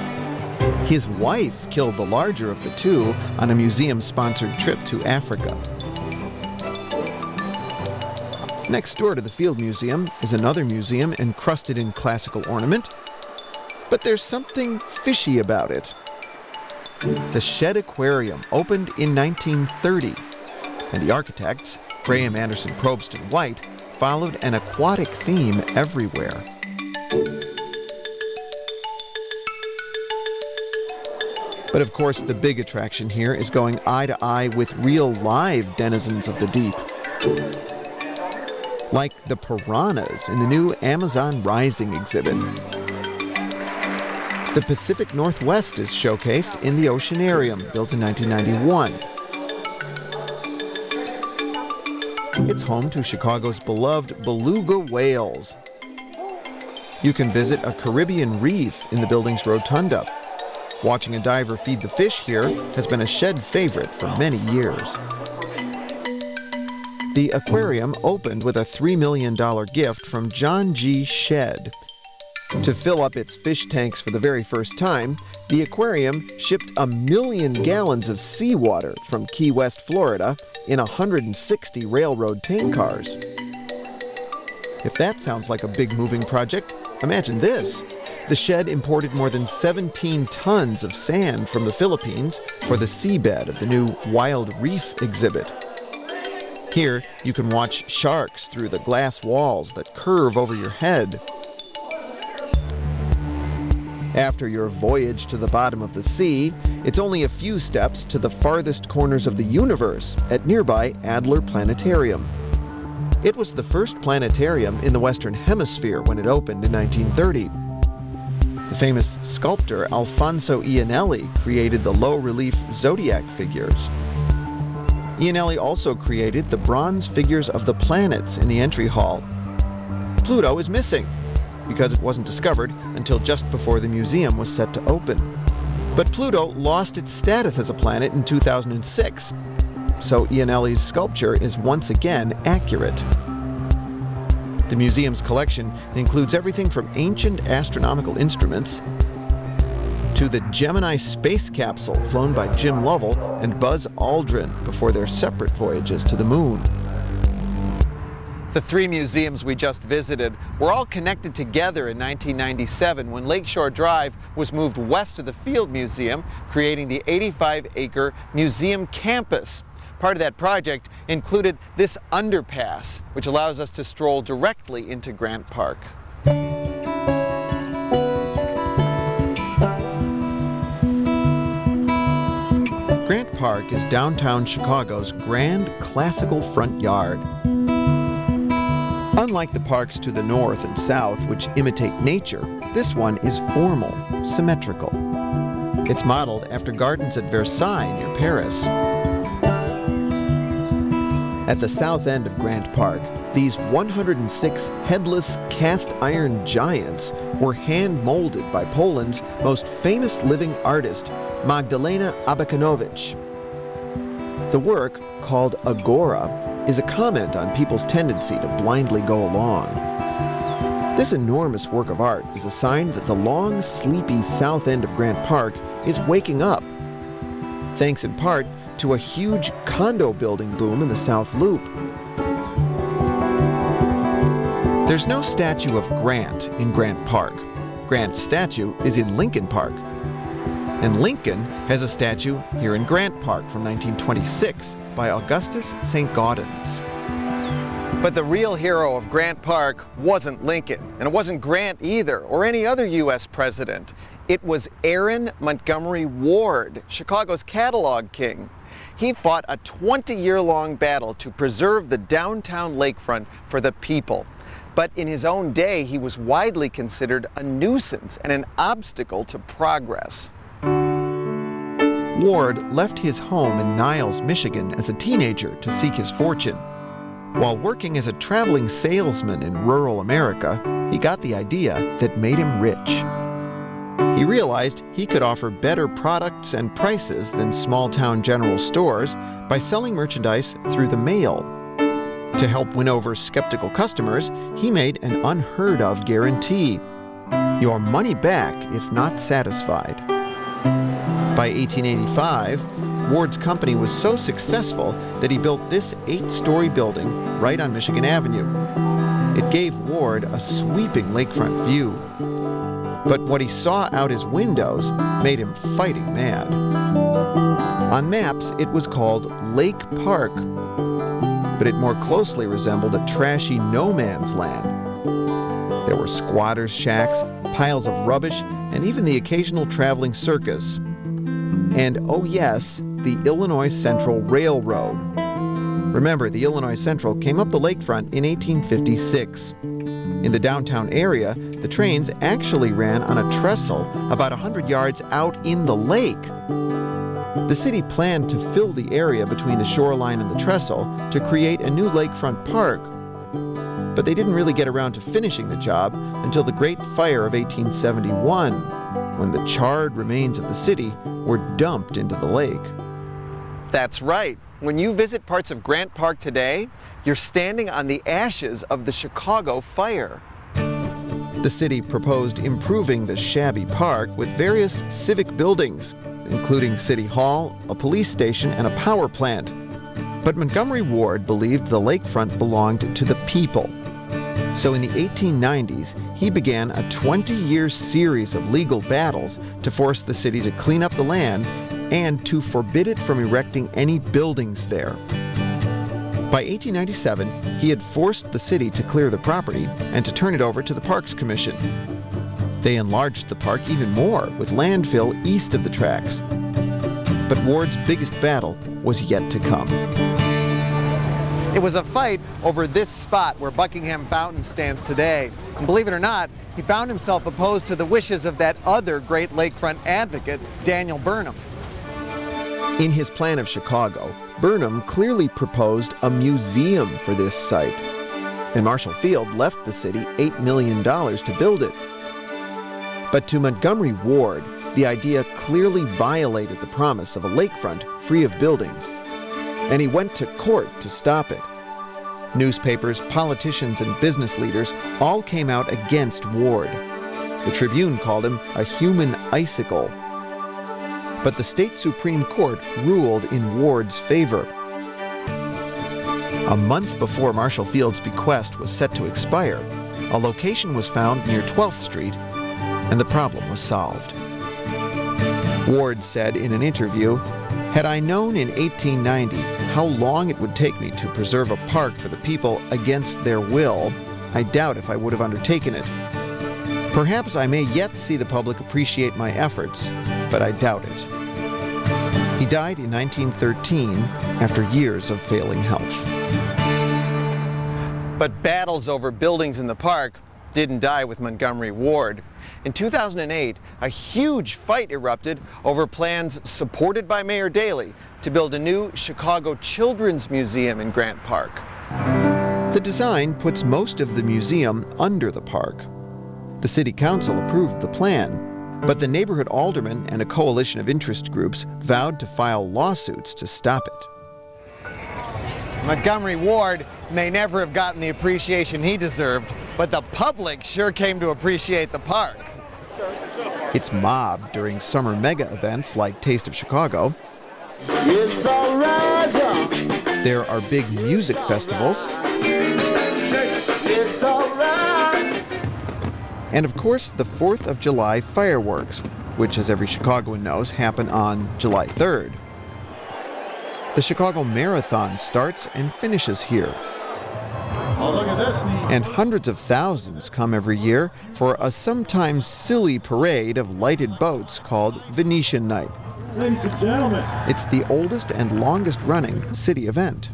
His wife killed the larger of the two on a museum-sponsored trip to Africa. Next door to the Field Museum is another museum encrusted in classical ornament, but there's something fishy about it. The Shed Aquarium opened in 1930, and the architects, Graham Anderson Probst and White, followed an aquatic theme everywhere. But of course, the big attraction here is going eye to eye with real live denizens of the deep, like the piranhas in the new Amazon Rising exhibit. The Pacific Northwest is showcased in the Oceanarium, built in 1991. It's home to Chicago's beloved beluga whales. You can visit a Caribbean reef in the building's rotunda. Watching a diver feed the fish here has been a Shed favorite for many years. The aquarium opened with a $3 million gift from John G. Shed. To fill up its fish tanks for the very first time, the aquarium shipped 1 million gallons of seawater from Key West, Florida, in 160 railroad tank cars. If that sounds like a big moving project, imagine this. The Shed imported more than 17 tons of sand from the Philippines for the seabed of the new Wild Reef exhibit. Here, you can watch sharks through the glass walls that curve over your head. After your voyage to the bottom of the sea, it's only a few steps to the farthest corners of the universe at nearby Adler Planetarium. It was the first planetarium in the Western Hemisphere when it opened in 1930. The famous sculptor Alfonso Iannelli created the low-relief zodiac figures. Iannelli also created the bronze figures of the planets in the entry hall. Pluto is missing because it wasn't discovered until just before the museum was set to open. But Pluto lost its status as a planet in 2006, so Iannelli's sculpture is once again accurate. The museum's collection includes everything from ancient astronomical instruments to the Gemini space capsule flown by Jim Lovell and Buzz Aldrin before their separate voyages to the moon. The three museums we just visited were all connected together in 1997 when Lakeshore Drive was moved west of the Field Museum, creating the 85-acre museum campus. Part of that project included this underpass, which allows us to stroll directly into Grant Park. Grant Park is downtown Chicago's grand classical front yard. Unlike the parks to the north and south, which imitate nature, this one is formal, symmetrical. It's modeled after gardens at Versailles near Paris. At the south end of Grant Park, these 106 headless cast-iron giants were hand-molded by Poland's most famous living artist, Magdalena Abakanowicz. The work, called Agora, is a comment on people's tendency to blindly go along. This enormous work of art is a sign that the long, sleepy south end of Grant Park is waking up, thanks in part to a huge condo building boom in the South Loop. There's no statue of Grant in Grant Park. Grant's statue is in Lincoln Park. And Lincoln has a statue here in Grant Park from 1926 by Augustus St. Gaudens. But the real hero of Grant Park wasn't Lincoln, and it wasn't Grant either, or any other U.S. president. It was Aaron Montgomery Ward, Chicago's catalog king. He fought a 20-year-long battle to preserve the downtown lakefront for the people. But in his own day, he was widely considered a nuisance and an obstacle to progress. Ward left his home in Niles, Michigan as a teenager to seek his fortune. While working as a traveling salesman in rural America, he got the idea that made him rich. He realized he could offer better products and prices than small-town general stores by selling merchandise through the mail. To help win over skeptical customers, he made an unheard-of guarantee: your money back if not satisfied. By 1885, Ward's company was so successful that he built this 8-story building right on Michigan Avenue. It gave Ward a sweeping lakefront view. But what he saw out his windows made him fighting mad. On maps, it was called Lake Park, but it more closely resembled a trashy no-man's land. There were squatters' shacks, piles of rubbish, and even the occasional traveling circus. And oh yes, the Illinois Central Railroad. Remember, the Illinois Central came up the lakefront in 1856. In the downtown area, the trains actually ran on a trestle about 100 yards out in the lake. The city planned to fill the area between the shoreline and the trestle to create a new lakefront park. But they didn't really get around to finishing the job until the Great Fire of 1871, when the charred remains of the city were dumped into the lake. That's right. When you visit parts of Grant Park today, you're standing on the ashes of the Chicago fire. The city proposed improving the shabby park with various civic buildings, including City Hall, a police station, and a power plant. But Montgomery Ward believed the lakefront belonged to the people. So in the 1890s, he began a 20-year series of legal battles to force the city to clean up the land and to forbid it from erecting any buildings there. By 1897, he had forced the city to clear the property and to turn it over to the Parks Commission. They enlarged the park even more with landfill east of the tracks. But Ward's biggest battle was yet to come. It was a fight over this spot where Buckingham Fountain stands today. And believe it or not, he found himself opposed to the wishes of that other great lakefront advocate, Daniel Burnham. In his plan of Chicago, Burnham clearly proposed a museum for this site. And Marshall Field left the city $8 million to build it. But to Montgomery Ward, the idea clearly violated the promise of a lakefront free of buildings. And he went to court to stop it. Newspapers, politicians, and business leaders all came out against Ward. The Tribune called him a human icicle. But the state Supreme Court ruled in Ward's favor. A month before Marshall Field's bequest was set to expire, a location was found near 12th Street, and the problem was solved. Ward said in an interview, "Had I known in 1890 how long it would take me to preserve a park for the people against their will, I doubt if I would have undertaken it. Perhaps I may yet see the public appreciate my efforts, but I doubt it." He died in 1913 after years of failing health. But battles over buildings in the park didn't die with Montgomery Ward. In 2008, a huge fight erupted over plans supported by Mayor Daley to build a new Chicago Children's Museum in Grant Park. The design puts most of the museum under the park. The city council approved the plan, but the neighborhood aldermen and a coalition of interest groups vowed to file lawsuits to stop it. Montgomery Ward may never have gotten the appreciation he deserved, but the public sure came to appreciate the park. It's mobbed during summer mega events like Taste of Chicago. It's all right, there are big music festivals. It's all right. And of course, the 4th of July fireworks, which, as every Chicagoan knows, happen on July 3rd. The Chicago Marathon starts and finishes here. Oh, look at this. And hundreds of thousands come every year for a sometimes silly parade of lighted boats called Venetian Night. Ladies and gentlemen, it's the oldest and longest running city event.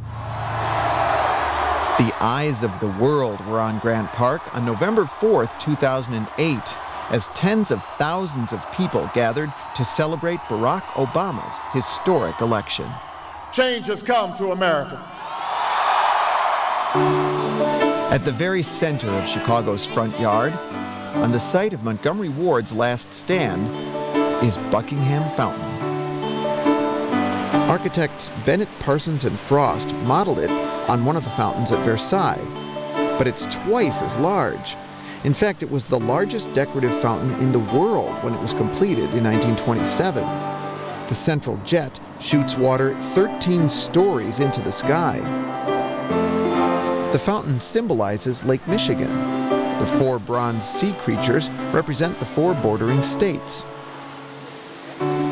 The eyes of the world were on Grant Park on November 4th, 2008, as tens of thousands of people gathered to celebrate Barack Obama's historic election. change has come to America. At the very center of Chicago's front yard, on the site of Montgomery Ward's last stand, is Buckingham Fountain. Architects Bennett, Parsons, and Frost modeled it on one of the fountains at Versailles, but it's twice as large. In fact, it was the largest decorative fountain in the world when it was completed in 1927. The central jet shoots water 13 stories into the sky. The fountain symbolizes Lake Michigan. The 4 bronze sea creatures represent the 4 bordering states.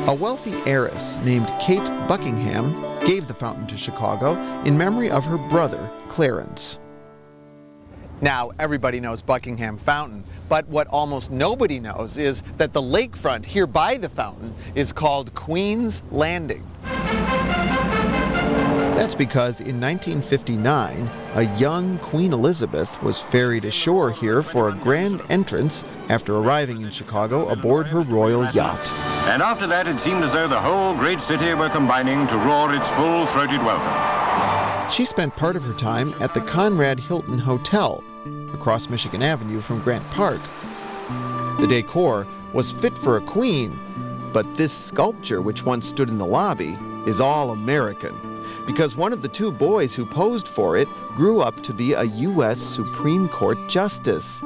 A wealthy heiress named Kate Buckingham gave the fountain to Chicago in memory of her brother, Clarence. Now, everybody knows Buckingham Fountain, but what almost nobody knows is that the lakefront here by the fountain is called Queen's Landing. That's because in 1959, a young Queen Elizabeth was ferried ashore here for a grand entrance after arriving in Chicago aboard her royal yacht. And after that, it seemed as though the whole great city were combining to roar its full-throated welcome. She spent part of her time at the Conrad Hilton Hotel, across Michigan Avenue from Grant Park. The decor was fit for a queen, but this sculpture, which once stood in the lobby, is all American, because one of the 2 boys who posed for it grew up to be a U.S. Supreme Court Justice.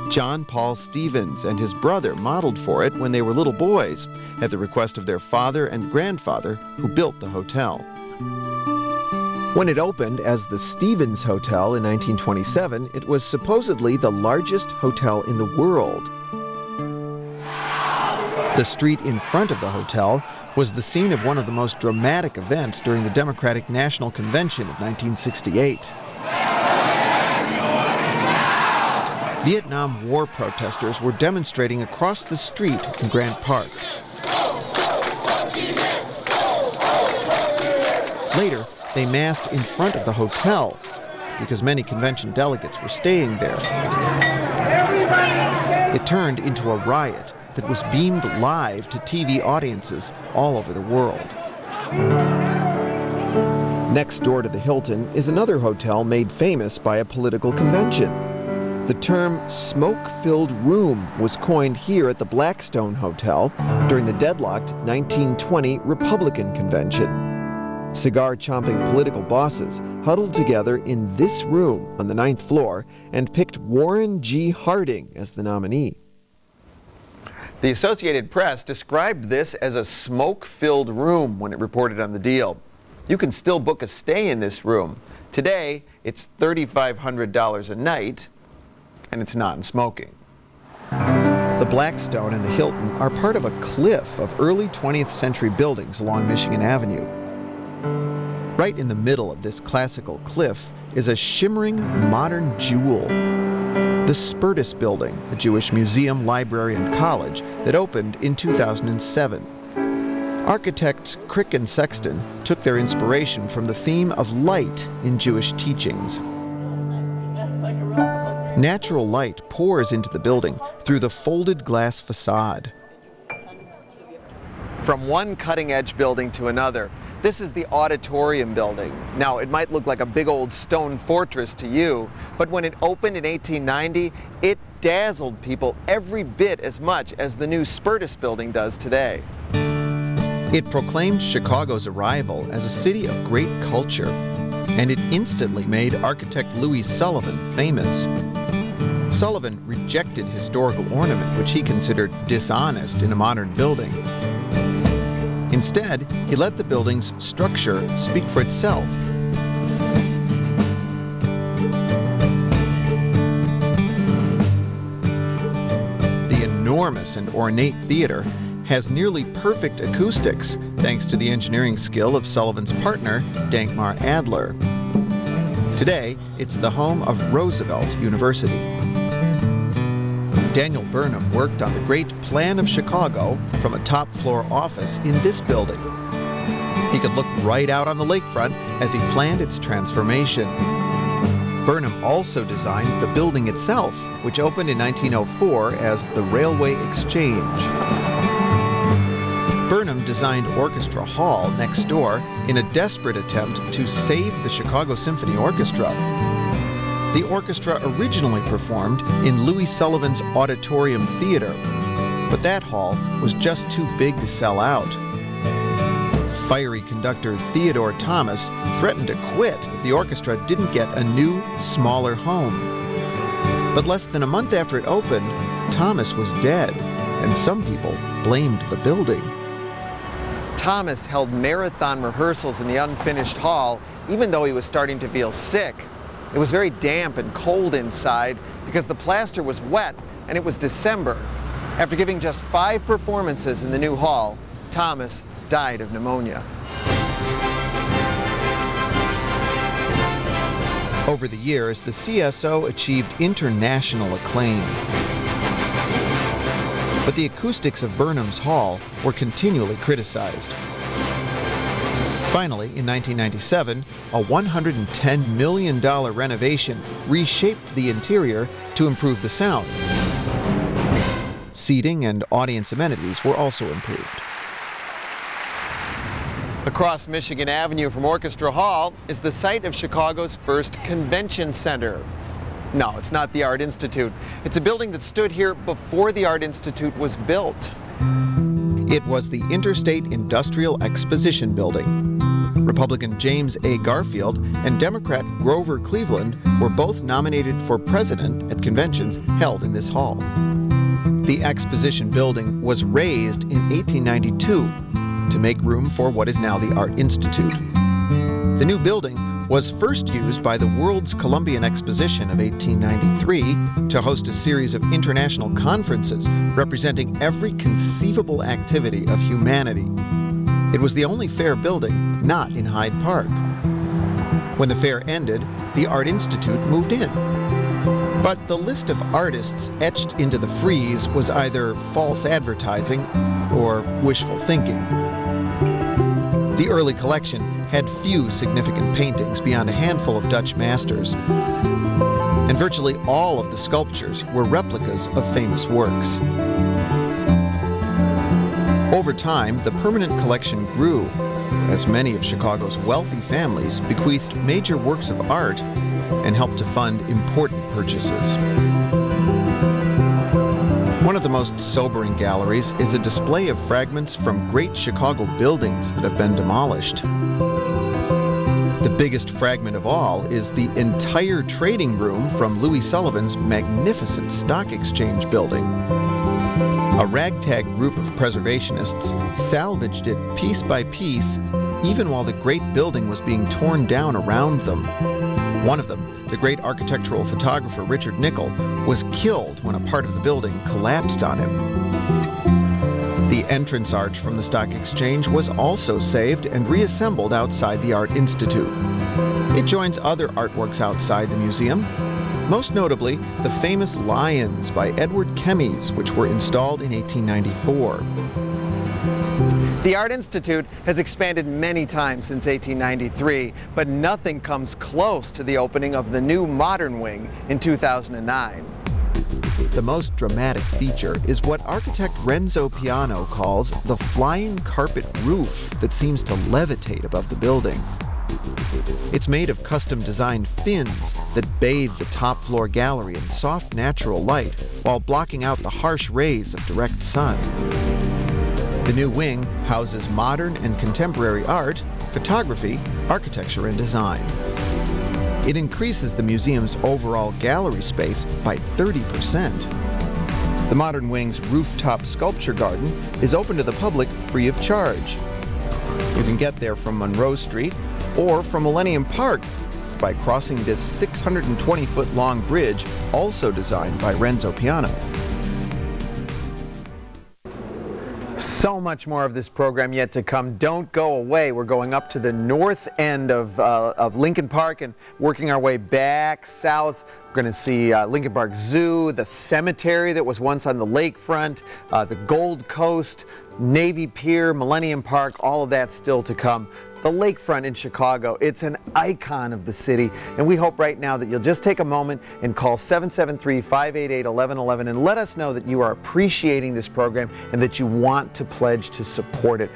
John Paul Stevens and his brother modeled for it when they were little boys, at the request of their father and grandfather who built the hotel. When it opened as the Stevens Hotel in 1927, it was supposedly the largest hotel in the world. The street in front of the hotel was the scene of one of the most dramatic events during the Democratic National Convention of 1968. Vietnam War protesters were demonstrating across the street in Grant Park. Later, they massed in front of the hotel because many convention delegates were staying there. It turned into a riot that was beamed live to TV audiences all over the world. Next door to the Hilton is another hotel made famous by a political convention. The term smoke-filled room was coined here at the Blackstone Hotel during the deadlocked 1920 Republican Convention. Cigar-chomping political bosses huddled together in this room on the 9th floor and picked Warren G. Harding as the nominee. The Associated Press described this as a smoke-filled room when it reported on the deal. You can still book a stay in this room. Today, it's $3,500 a night, and it's non-smoking. The Blackstone and the Hilton are part of a cliff of early 20th century buildings along Michigan Avenue. Right in the middle of this classical cliff is a shimmering modern jewel. The Spertus Building, a Jewish museum, library, and college that opened in 2007. Architects Crick and Sexton took their inspiration from the theme of light in Jewish teachings. Natural light pours into the building through the folded glass facade. From one cutting-edge building to another, this is the auditorium building. Now, it might look like a big old stone fortress to you, but when it opened in 1890, it dazzled people every bit as much as the new Spertus Building does today. It proclaimed Chicago's arrival as a city of great culture, and it instantly made architect Louis Sullivan famous. Sullivan rejected historical ornament, which he considered dishonest in a modern building. Instead, he let the building's structure speak for itself. The enormous and ornate theater has nearly perfect acoustics, thanks to the engineering skill of Sullivan's partner, Dankmar Adler. Today, it's the home of Roosevelt University. Daniel Burnham worked on the great plan of Chicago from a top-floor office in this building. He could look right out on the lakefront as he planned its transformation. Burnham also designed the building itself, which opened in 1904 as the Railway Exchange. Burnham designed Orchestra Hall next door in a desperate attempt to save the Chicago Symphony Orchestra. The orchestra originally performed in Louis Sullivan's Auditorium Theater, but that hall was just too big to sell out. Fiery conductor Theodore Thomas threatened to quit if the orchestra didn't get a new, smaller home. But less than a month after it opened, Thomas was dead, and some people blamed the building. Thomas held marathon rehearsals in the unfinished hall, even though he was starting to feel sick. It was very damp and cold inside because the plaster was wet and it was December. After giving just 5 performances in the new hall, Thomas died of pneumonia. Over the years, the CSO achieved international acclaim. But the acoustics of Burnham's Hall were continually criticized. Finally, in 1997, a $110 million renovation reshaped the interior to improve the sound. Seating and audience amenities were also improved. Across Michigan Avenue from Orchestra Hall is the site of Chicago's first convention center. No, it's not the Art Institute. It's a building that stood here before the Art Institute was built. It was the Interstate Industrial Exposition Building. Republican James A. Garfield and Democrat Grover Cleveland were both nominated for president at conventions held in this hall. The Exposition Building was raised in 1892 to make room for what is now the Art Institute. The new building was first used by the World's Columbian Exposition of 1893 to host a series of international conferences representing every conceivable activity of humanity. It was the only fair building not in Hyde Park. When the fair ended, the Art Institute moved in. But the list of artists etched into the frieze was either false advertising or wishful thinking. The early collection had few significant paintings beyond a handful of Dutch masters, and virtually all of the sculptures were replicas of famous works. Over time, the permanent collection grew, as many of Chicago's wealthy families bequeathed major works of art and helped to fund important purchases. One of the most sobering galleries is a display of fragments from great Chicago buildings that have been demolished. The biggest fragment of all is the entire trading room from Louis Sullivan's magnificent stock exchange building. A ragtag group of preservationists salvaged it piece by piece, even while the great building was being torn down around them. One of them, the great architectural photographer Richard Nickel, was killed when a part of the building collapsed on him. The entrance arch from the stock exchange was also saved and reassembled outside the Art Institute. It joins other artworks outside the museum, most notably the famous lions by Edward Kemys, which were installed in 1894. The Art Institute has expanded many times since 1893, but nothing comes close to the opening of the new modern wing in 2009. The most dramatic feature is what architect Renzo Piano calls the flying carpet roof that seems to levitate above the building. It's made of custom-designed fins that bathe the top-floor gallery in soft natural light while blocking out the harsh rays of direct sun. The new wing houses modern and contemporary art, photography, architecture, and design. It increases the museum's overall gallery space by 30%. The modern wing's rooftop sculpture garden is open to the public free of charge. You can get there from Monroe Street or from Millennium Park by crossing this 620-foot-long bridge, also designed by Renzo Piano. So much more of this program yet to come. Don't go away. We're going up to the north end of Lincoln Park and working our way back south. We're going to see Lincoln Park Zoo, the cemetery that was once on the lakefront, the Gold Coast, Navy Pier, Millennium Park, all of that still to come. The lakefront in Chicago, it's an icon of the city, and we hope right now that you'll just take a moment and call 773-588-1111 and let us know that you are appreciating this program and that you want to pledge to support it.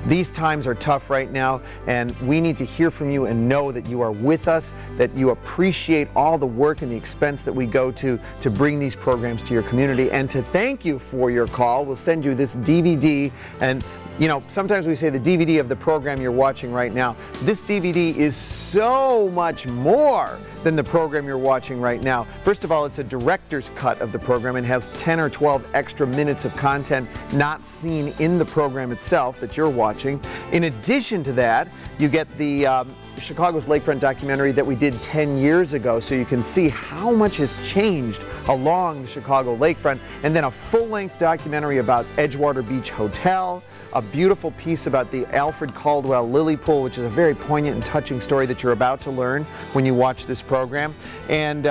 These times are tough right now, and we need to hear from you and know that you are with us, that you appreciate all the work and the expense that we go to bring these programs to your community. And to thank you for your call, we'll send you this DVD. And you know, sometimes we say the DVD of the program you're watching right now. This DVD is so much more than the program you're watching right now. First of all, it's a director's cut of the program and has 10 or 12 extra minutes of content not seen in the program itself that you're watching. In addition to that, you get the Chicago's Lakefront documentary that we did 10 years ago, so you can see how much has changed along the Chicago lakefront, and then a full-length documentary about Edgewater Beach Hotel, a beautiful piece about the Alfred Caldwell Lily Pool, which is a very poignant and touching story that you're about to learn when you watch this program, and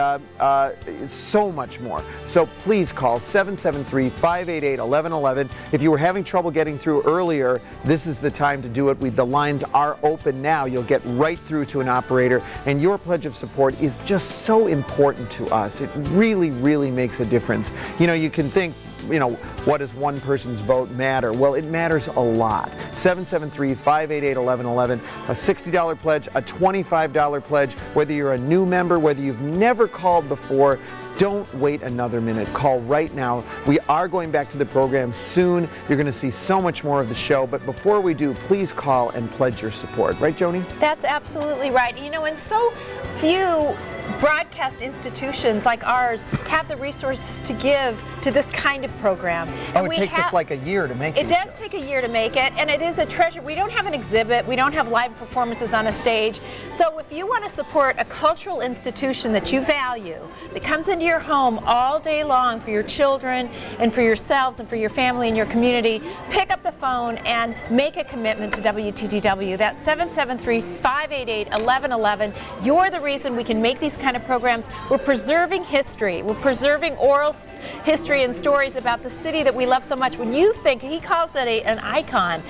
so much more. So please call 773-588-1111. If you were having trouble getting through earlier, this is the time to do it. The lines are open now. You'll get right through to an operator, and your pledge of support is just so important to us. It really makes a difference. You know, you can think, you know, what does one person's vote matter? Well, it matters a lot. 773-588-1111, a $60 pledge, a $25 pledge, whether you're a new member, whether you've never called before, don't wait another minute. Call right now. We are going back to the program soon. You're going to see so much more of the show, but before we do, please call and pledge your support. Right, Joni? That's absolutely right. You know, and so few broadcast institutions like ours have the resources to give to this kind of program. Oh, it takes us like a year to make it. It does take a year to make it, and it is a treasure. We don't have an exhibit. We don't have live performances on a stage. So if you want to support a cultural institution that you value, that comes into your home all day long for your children and for yourselves and for your family and your community, pick up the phone and make a commitment to WTTW. That's 773-588-1111. You're the reason we can make these kind of programs. We're preserving history. We're preserving oral history and stories about the city that we love so much. When you think, he calls it an icon.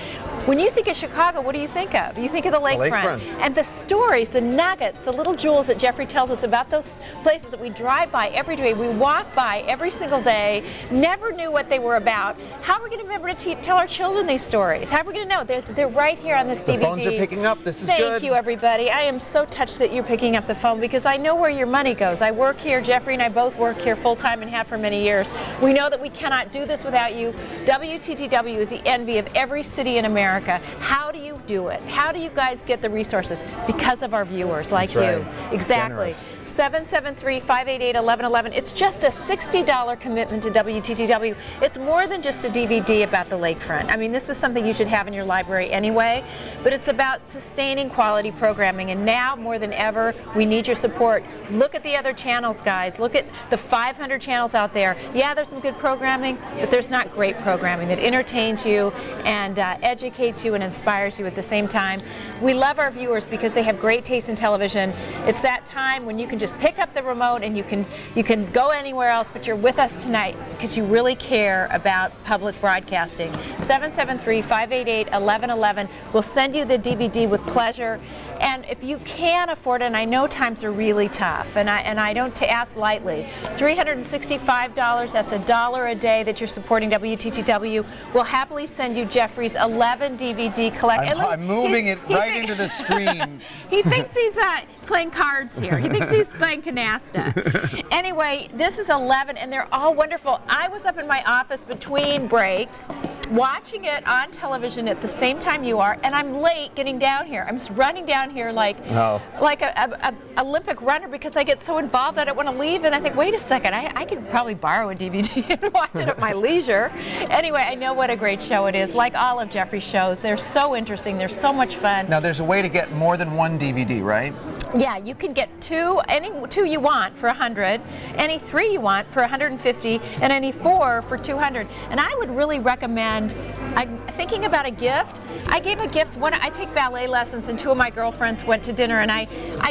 When you think of Chicago, what do you think of? You think of the Lakefront. And the stories, the nuggets, the little jewels that Jeffrey tells us about, those places that we drive by every day, we walk by every single day, never knew what they were about. How are we going to remember to tell our children these stories? How are we going to know? They're right here on this DVD. The phones are picking up. This is good. Thank you, everybody. I am so touched that you're picking up the phone because I know where your money goes. I work here. Jeffrey and I both work here full-time and have for many years. We know that we cannot do this without you. WTTW is the envy of every city in America. How do you do it? How do you guys get the resources? Because of our viewers like you. Exactly. 773-588-1111. It's just a $60 commitment to WTTW. It's more than just a DVD about the Lakefront. I mean, this is something you should have in your library anyway, but it's about sustaining quality programming, and now more than ever, we need your support. Look at the other channels, guys. Look at the 500 channels out there. Yeah, there's some good programming, but there's not great programming that entertains you and educates you and inspires you at the same time. We love our viewers because they have great taste in television. It's that time when you can just pick up the remote and you can go anywhere else, but you're with us tonight because you really care about public broadcasting. 773-588-1111. We'll send you the DVD with pleasure. And if you can afford it, and I know times are really tough, and I don't ask lightly, $365, that's $1 a day that you're supporting WTTW. We'll happily send you Jeffrey's 11 DVD collection. I'm moving it right into the screen. He thinks he's playing cards here. He thinks he's playing canasta. Anyway, this is 11, and they're all wonderful. I was up in my office between breaks, watching it on television at the same time you are, and I'm late getting down here. I'm just running down here like a Olympic runner because I get so involved I don't want to leave, and I think, wait a second, I could probably borrow a DVD and watch it at my leisure. Anyway, I know what a great show it is. Like all of Jeffrey's shows, they're so interesting, they're so much fun. Now there's a way to get more than one DVD, right? Yeah, you can get any two you want for $100, any 3 you want for $150, and any 4 for $200. And I would really recommend, thinking about a gift. I gave a gift. I take ballet lessons, and 2 of my girlfriends went to dinner, and I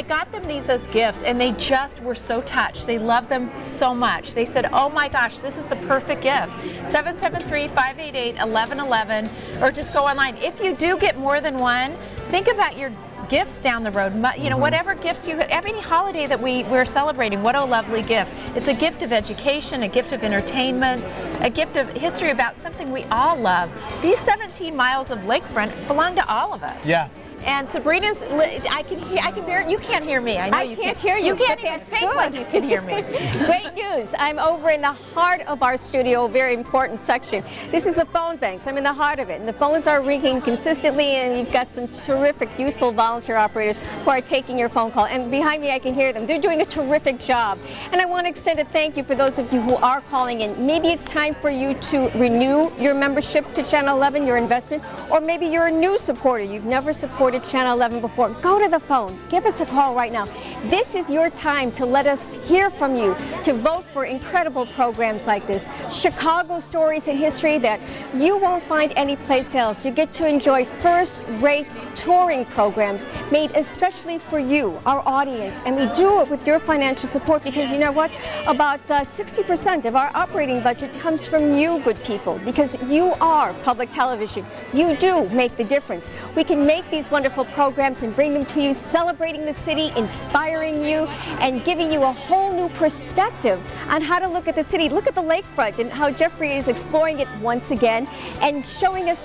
got them these as gifts, and they just were so touched. They loved them so much. They said, oh my gosh, this is the perfect gift. 773-588-1111, or just go online. If you do get more than one, think about your gifts down the road. You know, whatever gifts you have, any holiday that we're celebrating, what a lovely gift. It's a gift of education, a gift of entertainment, a gift of history about something we all love. These 17 miles of lakefront belong to all of us. Yeah. And Sabrina's, I can hear, you can't hear me. I know you can't hear you. You can't even think like you can hear me. Great news. I'm over in the heart of our studio, a very important section. This is the phone banks. I'm in the heart of it. And the phones are ringing consistently, and you've got some terrific youthful volunteer operators who are taking your phone call. And behind me, I can hear them. They're doing a terrific job. And I want to extend a thank you for those of you who are calling in. Maybe it's time for you to renew your membership to Channel 11, your investment, or maybe you're a new supporter. You've never supported Channel 11 before. Go to the phone. Give us a call right now. This is your time to let us hear from you, to vote for incredible programs like this. Chicago stories and history that you won't find anyplace else. You get to enjoy first-rate touring programs made especially for you, our audience. And we do it with your financial support because you know what? About 60% of our operating budget comes from you, good people, because you are public television. You do make the difference. We can make these wonderful programs and bring them to you, celebrating the city, inspiring you, and giving you a whole new perspective on how to look at the city. Look at the lakefront and how Jeffrey is exploring it once again and showing us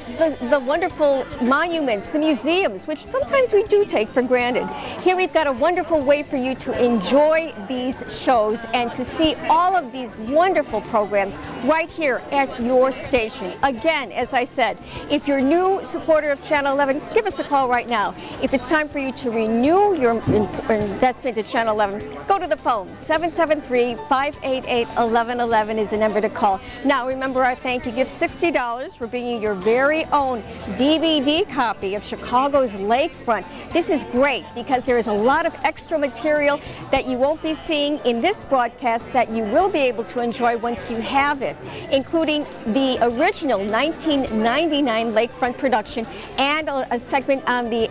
the wonderful monuments, the museums, which sometimes we do take for granted. Here we've got a wonderful way for you to enjoy these shows and to see all of these wonderful programs right here at your station. Again, as I said, if you're a new supporter of Channel 11, give us a call right now. If it's time for you to renew your investment at Channel 11, go to the phone. 773-588-1111 is the number to call. Now remember our thank you gift, $60 for bringing your very own DVD copy of Chicago's Lakefront. This is great because there is a lot of extra material that you won't be seeing in this broadcast that you will be able to enjoy once you have it, including the original 1999 Lakefront production and a segment on the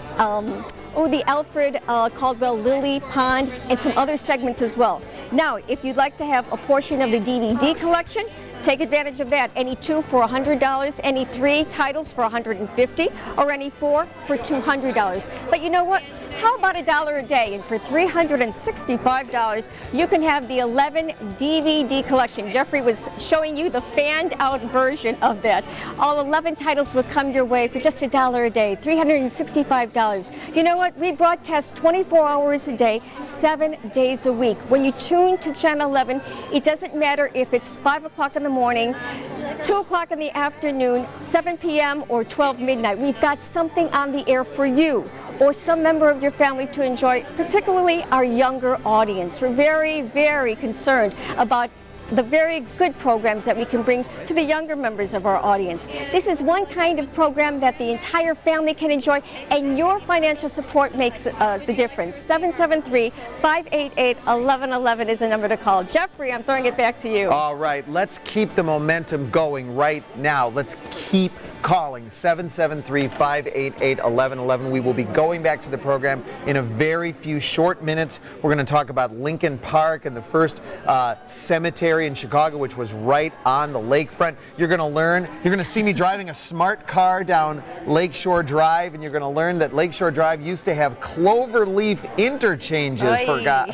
Alfred Caldwell Lily Pond and some other segments as well. Now, if you'd like to have a portion of the DVD collection, take advantage of that. Any 2 for $100, any 3 titles for $150, or any 4 for $200. But you know what? How about $1 a day? And for $365, you can have the 11 DVD collection. Jeffrey was showing you the fanned out version of that. All 11 titles will come your way for just $1 a day, $365. You know what? We broadcast 24 hours a day, 7 days a week. When you tune to Channel 11, it doesn't matter if it's 5 o'clock in the morning, 2 o'clock in the afternoon, 7 p.m. or 12 midnight. We've got something on the air for you or some member of your family to enjoy, particularly our younger audience. We're very, very concerned about the very good programs that we can bring to the younger members of our audience. This is one kind of program that the entire family can enjoy, and your financial support makes the difference. 773-588-1111 is the number to call. Jeffrey, I'm throwing it back to you. All right, let's keep the momentum going right now. Let's keep calling 773-588-1111. We will be going back to the program in a very few short minutes. We're going to talk about Lincoln Park and the first cemetery in Chicago, which was right on the lakefront. You're going to learn, you're going to see me driving a smart car down Lakeshore Drive, and you're going to learn that Lakeshore Drive used to have cloverleaf interchanges,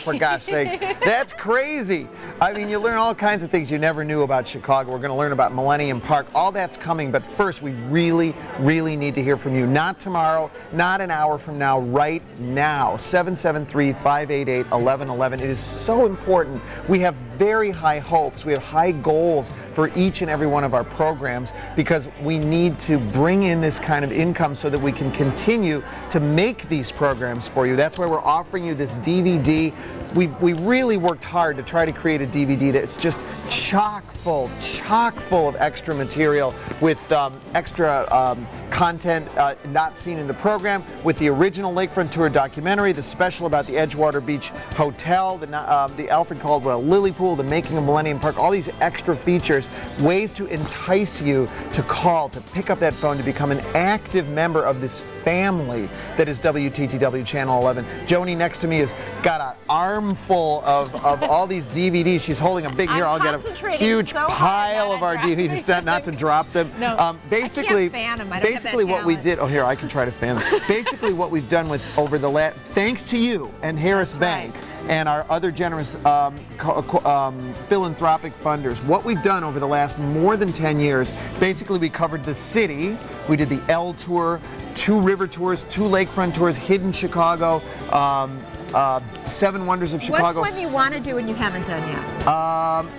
for gosh sake. That's crazy. I mean, you learn all kinds of things you never knew about Chicago. We're going to learn about Millennium Park. All that's coming, but first we really, really need to hear from you. Not tomorrow, not an hour from now, right now. 773-588-1111. It is so important. We have very high hopes. We have high goals for each and every one of our programs because we need to bring in this kind of income so that we can continue to make these programs for you. That's why we're offering you this DVD. We really worked hard to try to create a DVD that's just chock full of extra material with extra content not seen in the program, with the original Lakefront Tour documentary, the special about the Edgewater Beach Hotel, the Alfred Caldwell Lily Pool, the making of Millennium Park, all these extra features, ways to entice you to call, to pick up that phone, to become an active member of this family that is WTTW Channel 11. Joni next to me has got an armful of all these DVDs. She's holding a big, here, I'll get a huge pile of our DVDs, not to drop them. No, basically, I can't fan them. I don't have basically that what we talent. did, oh here, I can try to fan them. Basically what we've done with, over the last, thanks to you and Harris Bank, and our other generous philanthropic funders. What we've done over the last more than 10 years, basically we covered the city, we did the L Tour, 2 river tours, 2 lakefront tours, Hidden Chicago, 7 Wonders of Chicago. What's one you want to do and you haven't done yet?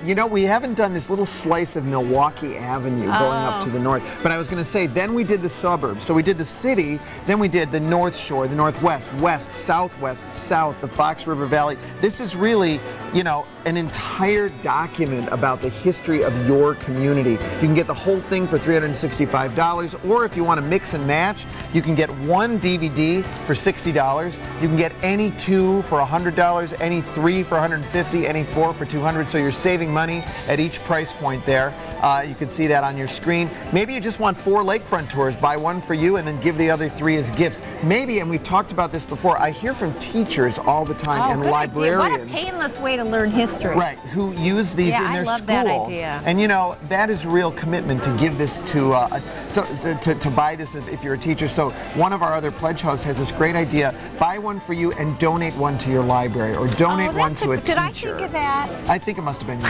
You know, we haven't done this little slice of Milwaukee Avenue going up to the north. But I was going to say, then we did the suburbs. So we did the city, then we did the North Shore, the Northwest, West, Southwest, South, the Fox River Valley. This is really, you know, an entire document about the history of your community. You can get the whole thing for $365, or if you want to mix and match, you can get 1 DVD for $60. You can get any 2 for $100, any 3 for $150, any 4 for $200. So you're saving money at each price point there. You can see that on your screen. Maybe you just want 4 lakefront tours. Buy one for you and then give the other 3 as gifts. Maybe, and we've talked about this before, I hear from teachers all the time and librarians. What a painless way to learn history. Right, who use these in their schools. I love that idea. And you know, that is a real commitment to give this to, to buy this if you're a teacher. So one of our other pledge hosts has this great idea. Buy one for you and donate one to your library, or donate one to a teacher. Did I think of that? I think it must have been you,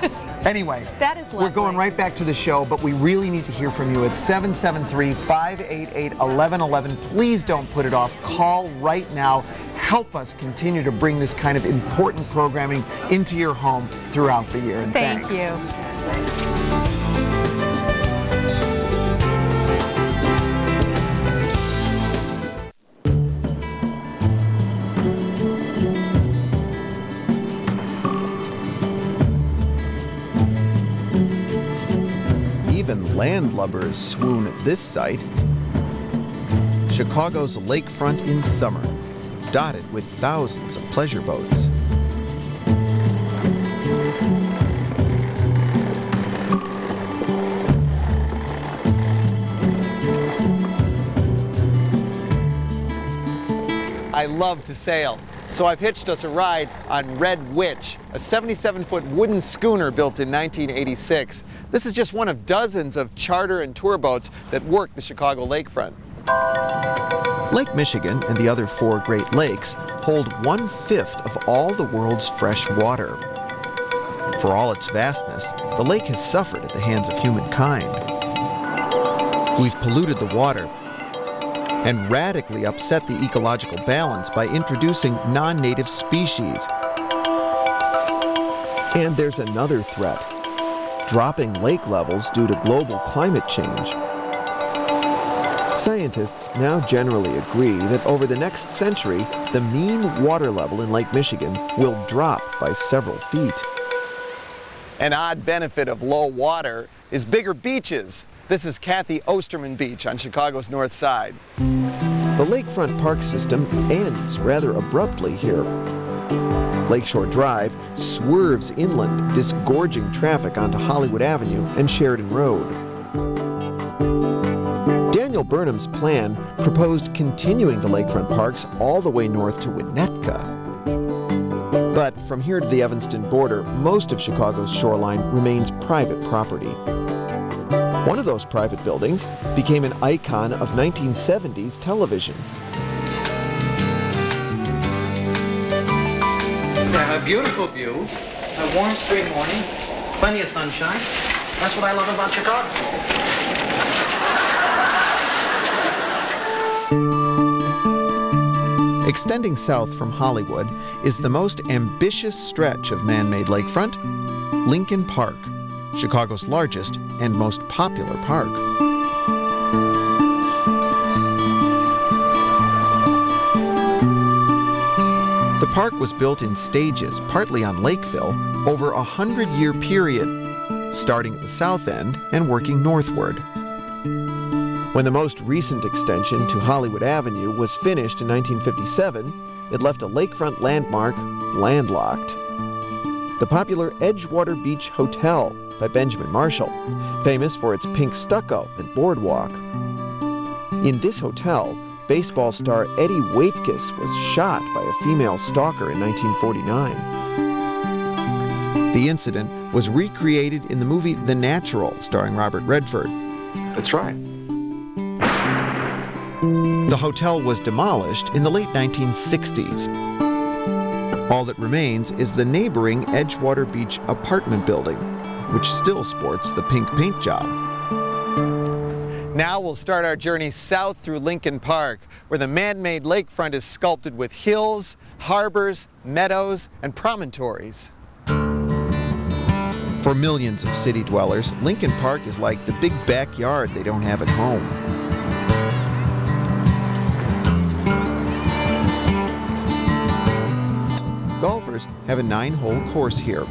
too. Anyway, that is lovely. We're going right back to the show, but we really need to hear from you at 773-588-1111. Please don't put it off. Call right now. Help us continue to bring this kind of important programming into your home throughout the year. And thank you. Even landlubbers swoon at this sight. Chicago's lakefront in summer, dotted with thousands of pleasure boats. I love to sail, so I've hitched us a ride on Red Witch, a 77-foot wooden schooner built in 1986. This is just one of dozens of charter and tour boats that work the Chicago lakefront. Lake Michigan and the other 4 Great Lakes hold 1/5 of all the world's fresh water. For all its vastness, the lake has suffered at the hands of humankind. We've polluted the water and radically upset the ecological balance by introducing non-native species. And there's another threat: dropping lake levels due to global climate change. Scientists now generally agree that over the next century, the mean water level in Lake Michigan will drop by several feet. An odd benefit of low water is bigger beaches. This is Kathy Osterman Beach on Chicago's north side. The lakefront park system ends rather abruptly here. Lakeshore Drive swerves inland, disgorging traffic onto Hollywood Avenue and Sheridan Road. Daniel Burnham's plan proposed continuing the lakefront parks all the way north to Winnetka. But from here to the Evanston border, most of Chicago's shoreline remains private property. One of those private buildings became an icon of 1970s television. We have a beautiful view, a warm spring morning, plenty of sunshine. That's what I love about Chicago. Extending south from Hollywood is the most ambitious stretch of man-made lakefront, Lincoln Park, Chicago's largest and most popular park. The park was built in stages, partly on Lakeville, over a 100-year period, starting at the south end and working northward. When the most recent extension to Hollywood Avenue was finished in 1957, it left a lakefront landmark landlocked. The popular Edgewater Beach Hotel by Benjamin Marshall, famous for its pink stucco and boardwalk. In this hotel, baseball star Eddie Waitkus was shot by a female stalker in 1949. The incident was recreated in the movie The Natural, starring Robert Redford. That's right. The hotel was demolished in the late 1960s. All that remains is the neighboring Edgewater Beach apartment building, which still sports the pink paint job. Now we'll start our journey south through Lincoln Park, where the man-made lakefront is sculpted with hills, harbors, meadows, and promontories. For millions of city dwellers, Lincoln Park is like the big backyard they don't have at home. Golfers have a 9-hole course here.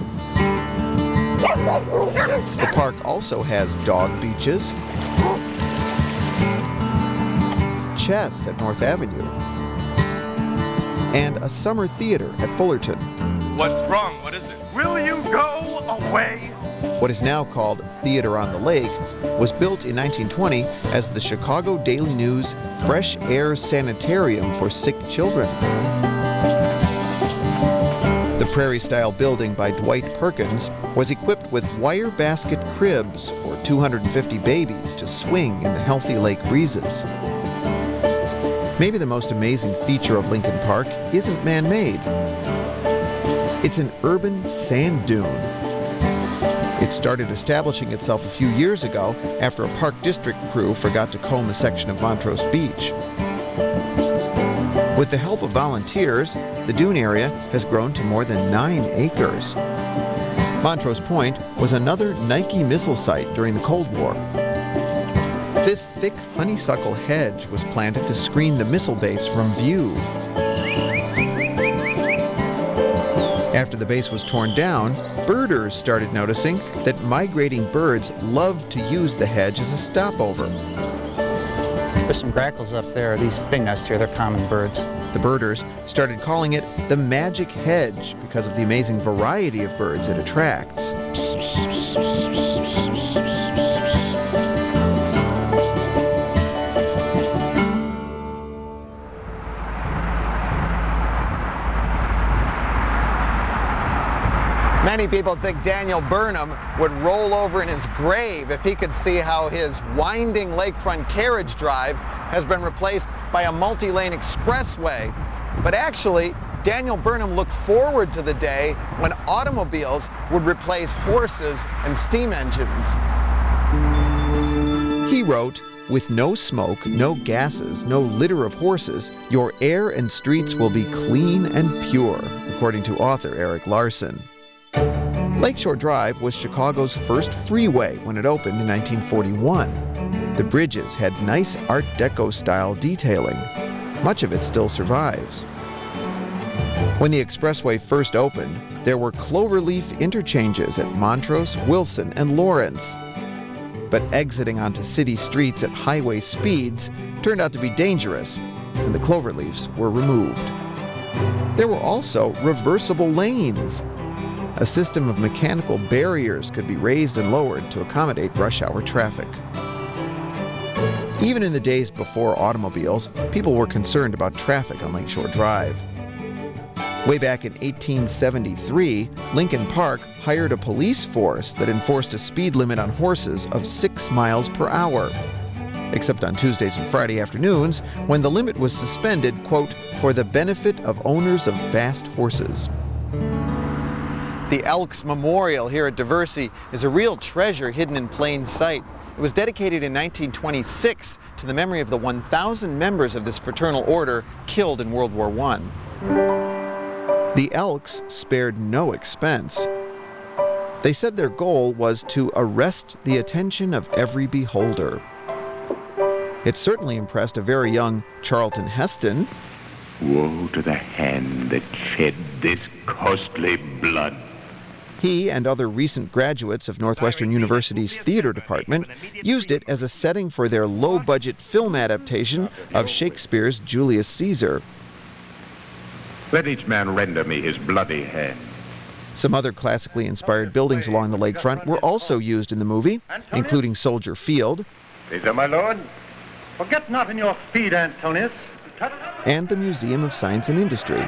The park also has dog beaches, chess at North Avenue, and a summer theater at Fullerton. What's wrong? What is it? Will you go away? what is now called Theater on the Lake, was built in 1920 as the Chicago Daily News Fresh Air Sanitarium for sick children. The Prairie-style building by Dwight Perkins was equipped with wire basket cribs for 250 babies to swing in the healthy lake breezes. Maybe the most amazing feature of Lincoln Park isn't man-made. It's an urban sand dune. It started establishing itself a few years ago after a Park District crew forgot to comb a section of Montrose Beach. With the help of volunteers, the dune area has grown to more than 9 acres. Montrose Point was another Nike missile site during the Cold War. This thick honeysuckle hedge was planted to screen the missile base from view. After the base was torn down, birders started noticing that migrating birds loved to use the hedge as a stopover. There's some grackles up there. These thing nests here, they're common birds. The birders started calling it the Magic Hedge because of the amazing variety of birds it attracts. Many people think Daniel Burnham would roll over in his grave if he could see how his winding lakefront carriage drive has been replaced by a multi-lane expressway. But actually, Daniel Burnham looked forward to the day when automobiles would replace horses and steam engines. He wrote, "With no smoke, no gases, no litter of horses, your air and streets will be clean and pure," according to author Eric Larson. Lakeshore Drive was Chicago's first freeway when it opened in 1941. The bridges had nice Art Deco-style detailing. Much of it still survives. When the expressway first opened, there were cloverleaf interchanges at Montrose, Wilson, and Lawrence. But exiting onto city streets at highway speeds turned out to be dangerous, and the cloverleafs were removed. There were also reversible lanes. A system of mechanical barriers could be raised and lowered to accommodate rush hour traffic. Even in the days before automobiles, people were concerned about traffic on Lakeshore Drive. Way back in 1873, Lincoln Park hired a police force that enforced a speed limit on horses of 6 miles per hour, except on Tuesdays and Friday afternoons, when the limit was suspended, quote, "for the benefit of owners of fast horses." The Elks Memorial here at Diversey is a real treasure hidden in plain sight. It was dedicated in 1926 to the memory of the 1,000 members of this fraternal order killed in World War I. The Elks spared no expense. They said their goal was to arrest the attention of every beholder. It certainly impressed a very young Charlton Heston. "Woe to the hand that shed this costly blood." He and other recent graduates of Northwestern University's theater department used it as a setting for their low-budget film adaptation of Shakespeare's Julius Caesar. "Let each man render me his bloody hand." Some other classically inspired buildings along the lakefront were also used in the movie, including Soldier Field. "Caesar, my lord." "Forget not in your speed, Antonius." And the Museum of Science and Industry.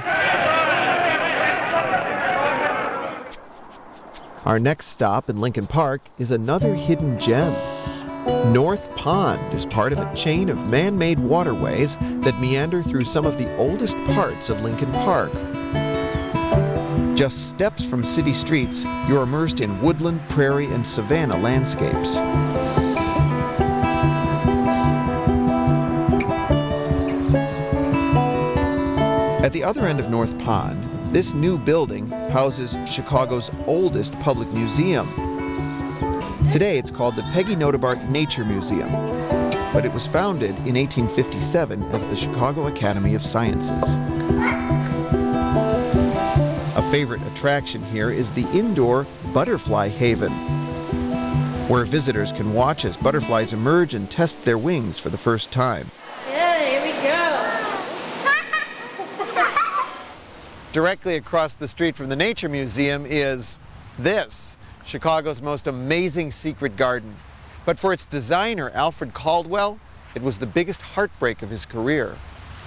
Our next stop in Lincoln Park is another hidden gem. North Pond is part of a chain of man-made waterways that meander through some of the oldest parts of Lincoln Park. Just steps from city streets, you're immersed in woodland, prairie, and savanna landscapes. At the other end of North Pond, this new building houses Chicago's oldest public museum. Today it's called the Peggy Notebart Nature Museum, but it was founded in 1857 as the Chicago Academy of Sciences. A favorite attraction here is the indoor Butterfly Haven, where visitors can watch as butterflies emerge and test their wings for the first time. Directly across the street from the Nature Museum is this, Chicago's most amazing secret garden. But for its designer, Alfred Caldwell, it was the biggest heartbreak of his career.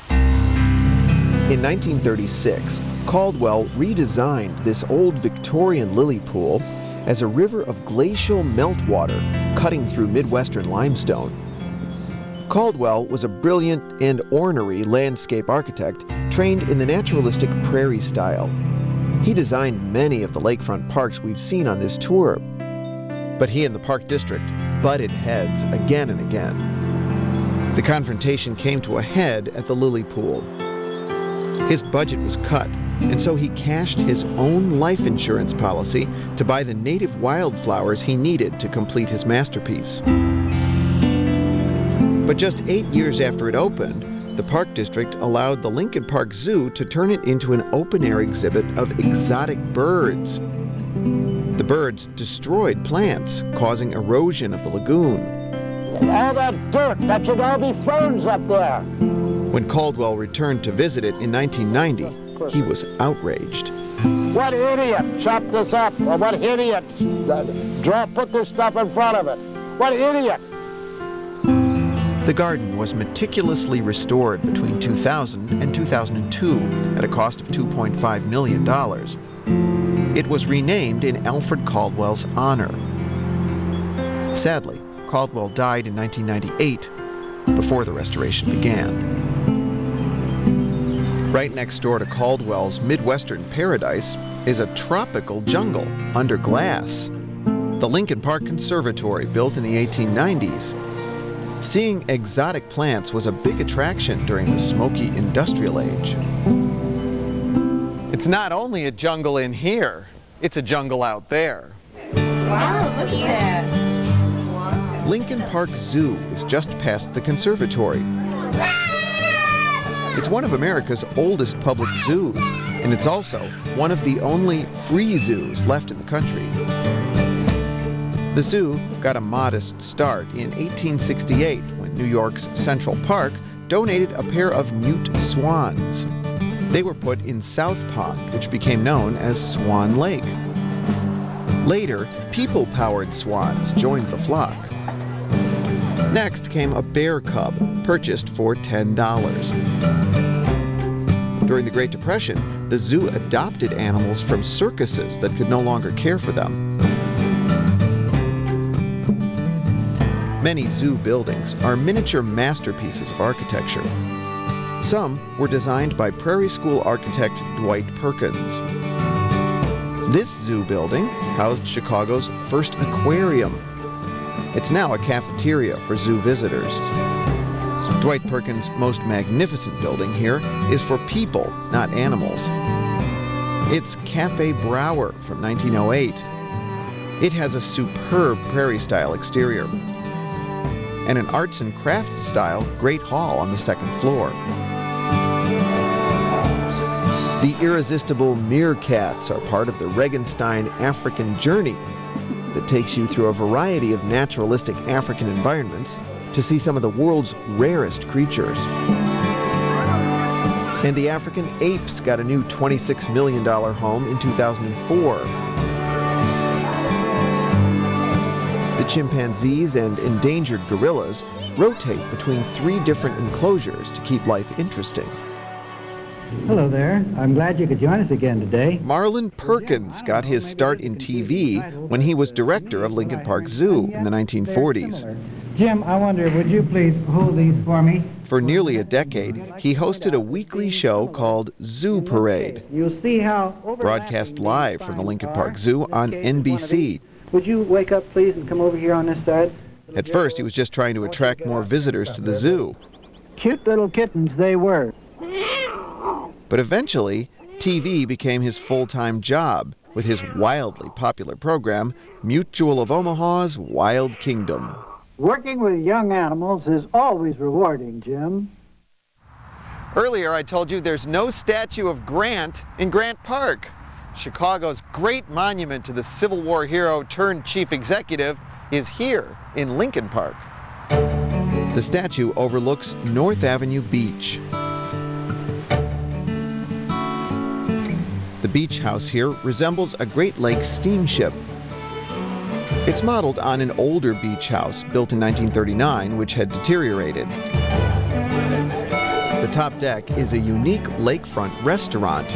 In 1936, Caldwell redesigned this old Victorian lily pool as a river of glacial meltwater cutting through Midwestern limestone. Caldwell was a brilliant and ornery landscape architect trained in the naturalistic prairie style. He designed many of the lakefront parks we've seen on this tour. But he and the Park District butted heads again and again. The confrontation came to a head at the lily pool. His budget was cut, and so he cashed his own life insurance policy to buy the native wildflowers he needed to complete his masterpiece. But just 8 years after it opened, the Park District allowed the Lincoln Park Zoo to turn it into an open-air exhibit of exotic birds. The birds destroyed plants, causing erosion of the lagoon. All that dirt, that should all be ferns up there. When Caldwell returned to visit it in 1990, he was outraged. What idiot chopped this up? Or what idiot put this stuff in front of it? What idiot? The garden was meticulously restored between 2000 and 2002 at a cost of $2.5 million. It was renamed in Alfred Caldwell's honor. Sadly, Caldwell died in 1998, before the restoration began. Right next door to Caldwell's Midwestern paradise is a tropical jungle under glass. The Lincoln Park Conservatory, built in the 1890s. Seeing exotic plants was a big attraction during the smoky industrial age. It's not only a jungle in here, it's a jungle out there. Wow, look at that. Lincoln Park Zoo is just past the conservatory. It's one of America's oldest public zoos, and it's also one of the only free zoos left in the country. The zoo got a modest start in 1868 when New York's Central Park donated a pair of mute swans. They were put in South Pond, which became known as Swan Lake. Later, people-powered swans joined the flock. Next came a bear cub, purchased for $10. During the Great Depression, the zoo adopted animals from circuses that could no longer care for them. Many zoo buildings are miniature masterpieces of architecture. Some were designed by Prairie School architect Dwight Perkins. This zoo building housed Chicago's first aquarium. It's now a cafeteria for zoo visitors. Dwight Perkins' most magnificent building here is for people, not animals. It's Cafe Brower from 1908. It has a superb prairie-style exterior and an arts and crafts-style great hall on the second floor. The irresistible meerkats are part of the Regenstein African Journey that takes you through a variety of naturalistic African environments to see some of the world's rarest creatures. And the African apes got a new $26 million home in 2004. The chimpanzees and endangered gorillas rotate between 3 different enclosures to keep life interesting. Hello there. I'm glad you could join us again today. Marlon Perkins got his start in TV when he was director of Lincoln Park Zoo in the 1940s. Jim, I wonder, would you please hold these for me? For nearly a decade, he hosted a weekly show called Zoo Parade, You'll see how broadcast live from the Lincoln Park Zoo on NBC. Would you wake up, please, and come over here on this side? At first, he was just trying to attract more visitors to the zoo. Cute little kittens they were. But eventually, TV became his full-time job with his wildly popular program, Mutual of Omaha's Wild Kingdom. Working with young animals is always rewarding, Jim. Earlier, I told you there's no statue of Grant in Grant Park. Chicago's great monument to the Civil War hero turned chief executive is here in Lincoln Park. The statue overlooks North Avenue Beach. The beach house here resembles a Great Lakes steamship. It's modeled on an older beach house built in 1939, which had deteriorated. The top deck is a unique lakefront restaurant.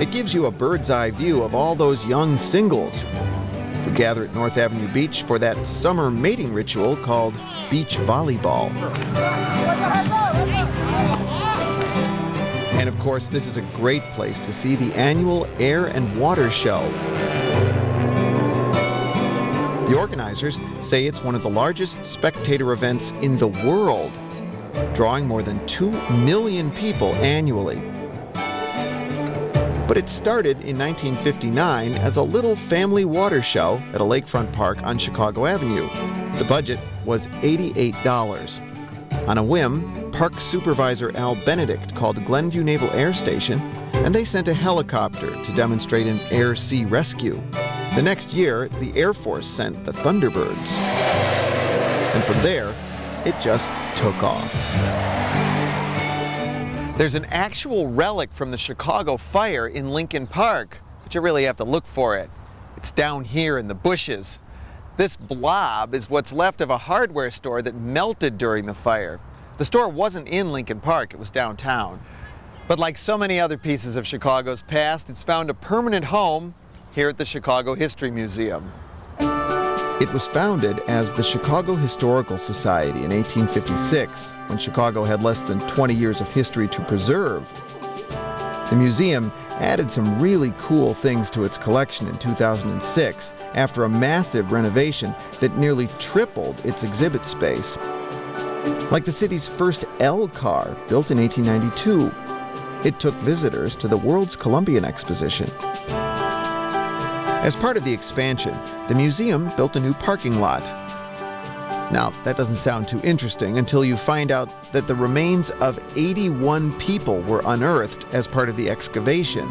It gives you a bird's eye view of all those young singles who gather at North Avenue Beach for that summer mating ritual called beach volleyball. And of course, this is a great place to see the annual Air and Water Show. The organizers say it's one of the largest spectator events in the world, drawing more than 2 million people annually. But it started in 1959 as a little family water show at a lakefront park on Chicago Avenue. The budget was $88. On a whim, park supervisor Al Benedict called Glenview Naval Air Station, and they sent a helicopter to demonstrate an air-sea rescue. The next year, the Air Force sent the Thunderbirds. And from there, it just took off. There's an actual relic from the Chicago fire in Lincoln Park, but you really have to look for it. It's down here in the bushes. This blob is what's left of a hardware store that melted during the fire. The store wasn't in Lincoln Park, it was downtown. But like so many other pieces of Chicago's past, it's found a permanent home here at the Chicago History Museum. It was founded as the Chicago Historical Society in 1856, when Chicago had less than 20 years of history to preserve. The museum added some really cool things to its collection in 2006 after a massive renovation that nearly tripled its exhibit space. Like the city's first L car, built in 1892. It took visitors to the World's Columbian Exposition. As part of the expansion, the museum built a new parking lot. Now, that doesn't sound too interesting until you find out that the remains of 81 people were unearthed as part of the excavation,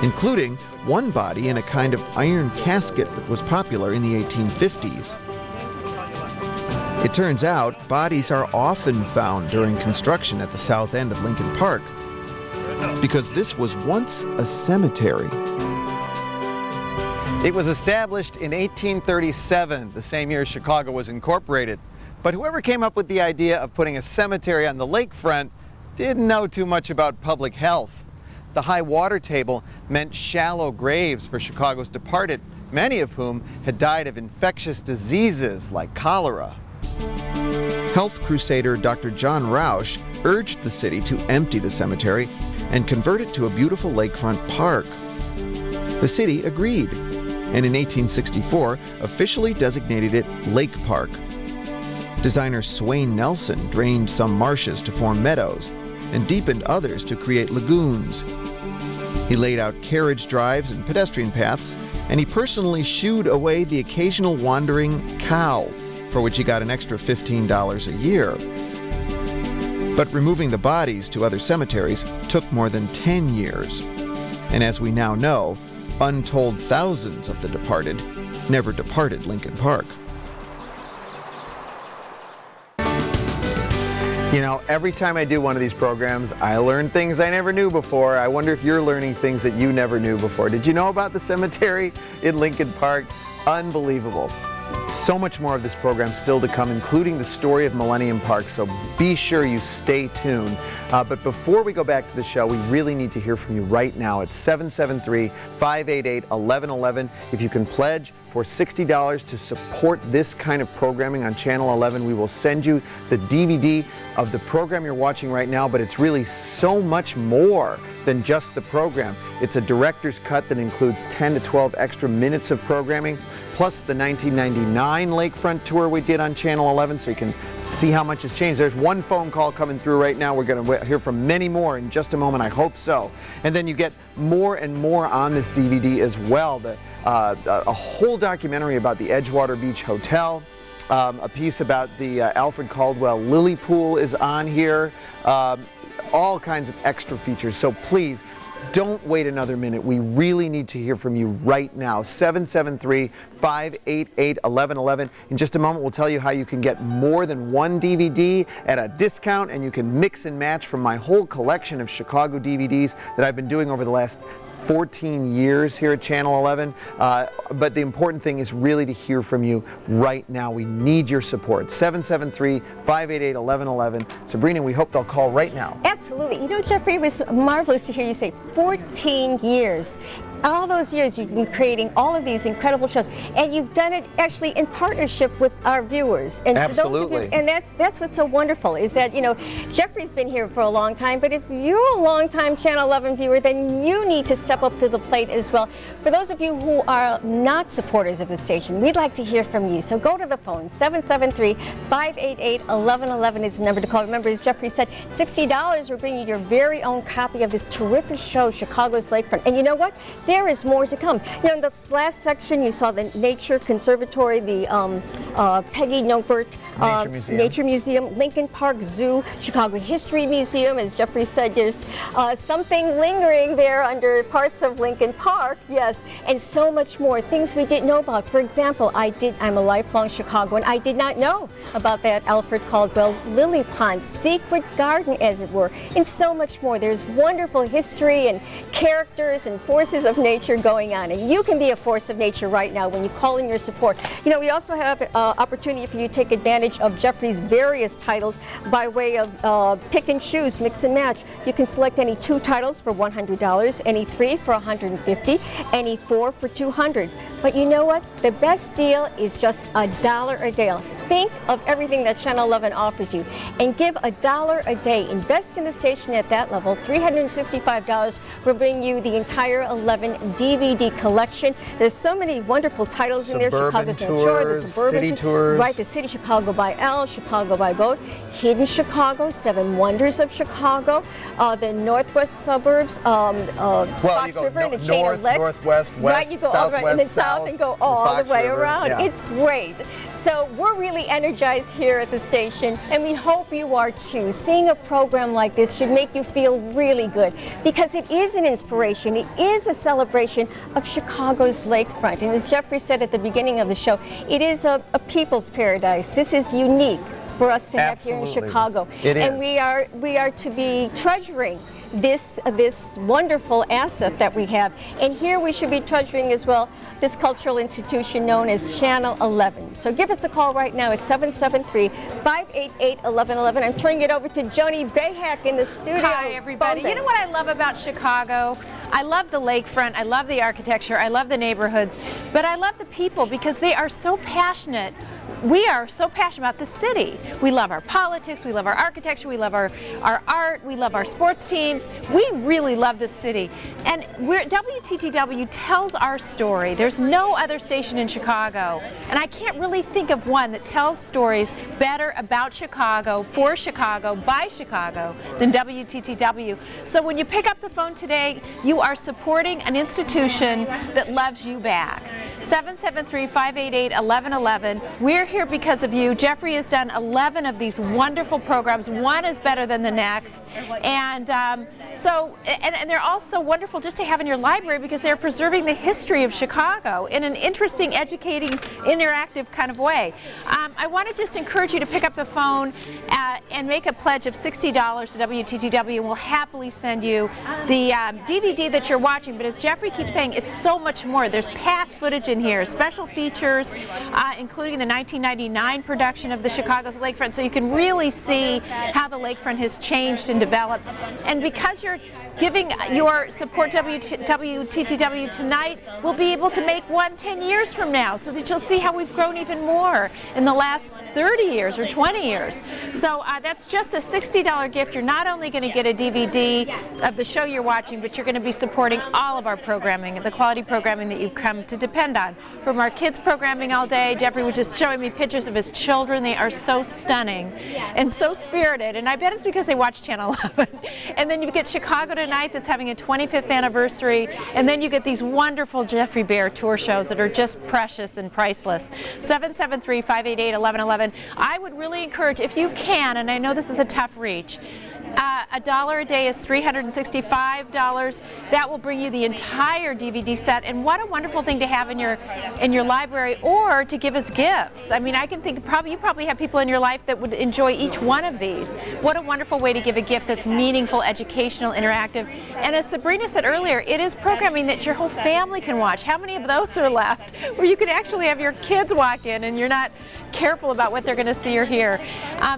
including one body in a kind of iron casket that was popular in the 1850s. It turns out bodies are often found during construction at the south end of Lincoln Park, because this was once a cemetery. It was established in 1837, the same year Chicago was incorporated. But whoever came up with the idea of putting a cemetery on the lakefront didn't know too much about public health. The high water table meant shallow graves for Chicago's departed, many of whom had died of infectious diseases like cholera. Health crusader Dr. John Roush urged the city to empty the cemetery and convert it to a beautiful lakefront park. The city agreed, and in 1864 officially designated it Lake Park. Designer Swain Nelson drained some marshes to form meadows and deepened others to create lagoons. He laid out carriage drives and pedestrian paths, and he personally shooed away the occasional wandering cow, for which he got an extra $15 a year. But removing the bodies to other cemeteries took more than 10 years. And as we now know, untold thousands of the departed never departed Lincoln Park. You know, every time I do one of these programs, I learn things I never knew before. I wonder if you're learning things that you never knew before. Did you know about the cemetery in Lincoln Park? Unbelievable. So much more of this program still to come, including the story of Millennium Park, so be sure you stay tuned. But before we go back to the show, we really need to hear from you right now at 773-588-1111. If you can pledge for $60 to support this kind of programming on Channel 11, we will send you the DVD of the program you're watching right now, but it's really so much more than just the program. It's a director's cut that includes 10 to 12 extra minutes of programming, plus the 1999 Lakefront tour we did on Channel 11, so you can see how much has changed. There's one phone call coming through right now. We're going to hear from many more in just a moment, I hope so. And then you get more and more on this DVD as well. A whole documentary about the Edgewater Beach Hotel, a piece about the Alfred Caldwell Lily Pool is on here, all kinds of extra features. So please, don't wait another minute. We really need to hear from you right now. 773-588-1111. In just a moment, we'll tell you how you can get more than one DVD at a discount, and you can mix and match from my whole collection of Chicago DVDs that I've been doing over the last 14 years here at Channel 11, but the important thing is really to hear from you right now. We need your support. 773-588-1111. Sabrina, we hope they'll call right now. Absolutely. You know, Jeffrey, it was marvelous to hear you say 14 years. All those years you've been creating all of these incredible shows, and you've done it actually in partnership with our viewers. And absolutely. For those of you, and that's what's so wonderful, is that, you know, Jeffrey's been here for a long time, but if you're a long-time Channel 11 viewer, then you need to step up to the plate as well. For those of you who are not supporters of the station, we'd like to hear from you. So go to the phone. 773-588-1111 is the number to call. Remember, as Jeffrey said, $60 will bring you your very own copy of this terrific show, Chicago's Lakefront. And you know what? There is more to come. You know, in the last section, you saw the Nature Conservatory, the Peggy Nobert Nature Museum, Lincoln Park Zoo, Chicago History Museum. As Jeffrey said, there's something lingering there under parts of Lincoln Park, yes, and so much more. Things we didn't know about. For example, I'm a lifelong Chicagoan. I did not know about that Alfred Caldwell lily pond, secret garden, as it were, and so much more. There's wonderful history and characters and forces of nature going on, and you can be a force of nature right now when you call in your support. You know, we also have opportunity for you to take advantage of Jeffrey's various titles by way of pick and choose, mix and match. You can select any 2 titles for $100, any 3 for $150, any 4 for $200. But you know what? The best deal is just $1 a day. Think of everything that Channel 11 offers you and give $1 a day. Invest in the station at that level. $365 will bring you the entire 11 DVD collection. There's so many wonderful titles in there. Chicago's North Shore, the Suburban City Tours. Right, the City Chicago by L, Chicago by Boat, Hidden Chicago, 7 Wonders of Chicago, the Northwest Suburbs, Fox River, and the chain of Lex. Northwest, West, right, you go all Southwest, right, and then South, and go all the way around. Yeah. It's great. So we're really energized here at the station, and we hope you are too. Seeing a program like this should make you feel really good, because it is an inspiration. It is a celebration of Chicago's lakefront. And as Jeffrey said at the beginning of the show, it is a people's paradise. This is unique for us to have here in Chicago. It and is. we are to be treasuring this wonderful asset that we have. And here we should be treasuring as well this cultural institution known as Channel 11. So give us a call right now at 773-588-1111. I'm turning it over to Joni Bahak in the studio. Hi, everybody. You know what I love about Chicago? I love the lakefront, I love the architecture, I love the neighborhoods, but I love the people because they are so passionate. We are so passionate about the city. We love our politics, we love our architecture, we love our art, we love our sports teams. We really love this city. And WTTW tells our story. There's no other station in Chicago. And I can't really think of one that tells stories better about Chicago, for Chicago, by Chicago than WTTW. So when you pick up the phone today, you are supporting an institution that loves you back. 773-588-1111. We're here because of you. Jeffrey has done 11 of these wonderful programs. One is better than the next. And and they're also wonderful just to have in your library because they're preserving the history of Chicago in an interesting, educating, interactive kind of way. I want to just encourage you to pick up the phone and make a pledge of $60 to WTTW, and we'll happily send you the DVD that you're watching. But as Jeffrey keeps saying, it's so much more. There's packed footage in here, special features, including the 1999 production of the Chicago's Lakefront, so you can really see how the lakefront has changed and developed. And because you're giving your support to WTTW tonight, we'll be able to make one 10 years from now, so that you'll see how we've grown even more in the last 30 years or 20 years. So that's just a $60 gift. You're not only going to get a DVD of the show you're watching, but you're going to be supporting all of our programming, the quality programming that you've come to depend on. From our kids programming all day, Jeffrey was just showing me pictures of his children. They are so stunning and so spirited, and I bet it's because they watch Channel 11. And then you get Chicago Tonight that's having a 25th anniversary, and then you get these wonderful Jeffrey Bear tour shows that are just precious and priceless. 773-588-1111. I would really encourage, if you can, and I know this is a tough reach, $1 a day is $365. That will bring you the entire DVD set, and what a wonderful thing to have in your library, or to give as gifts. I mean, I can think you probably have people in your life that would enjoy each one of these. What a wonderful way to give a gift that's meaningful, educational, interactive. And as Sabrina said earlier, it is programming that your whole family can watch. How many of those are left where you can actually have your kids walk in and you're not careful about what they're going to see or hear?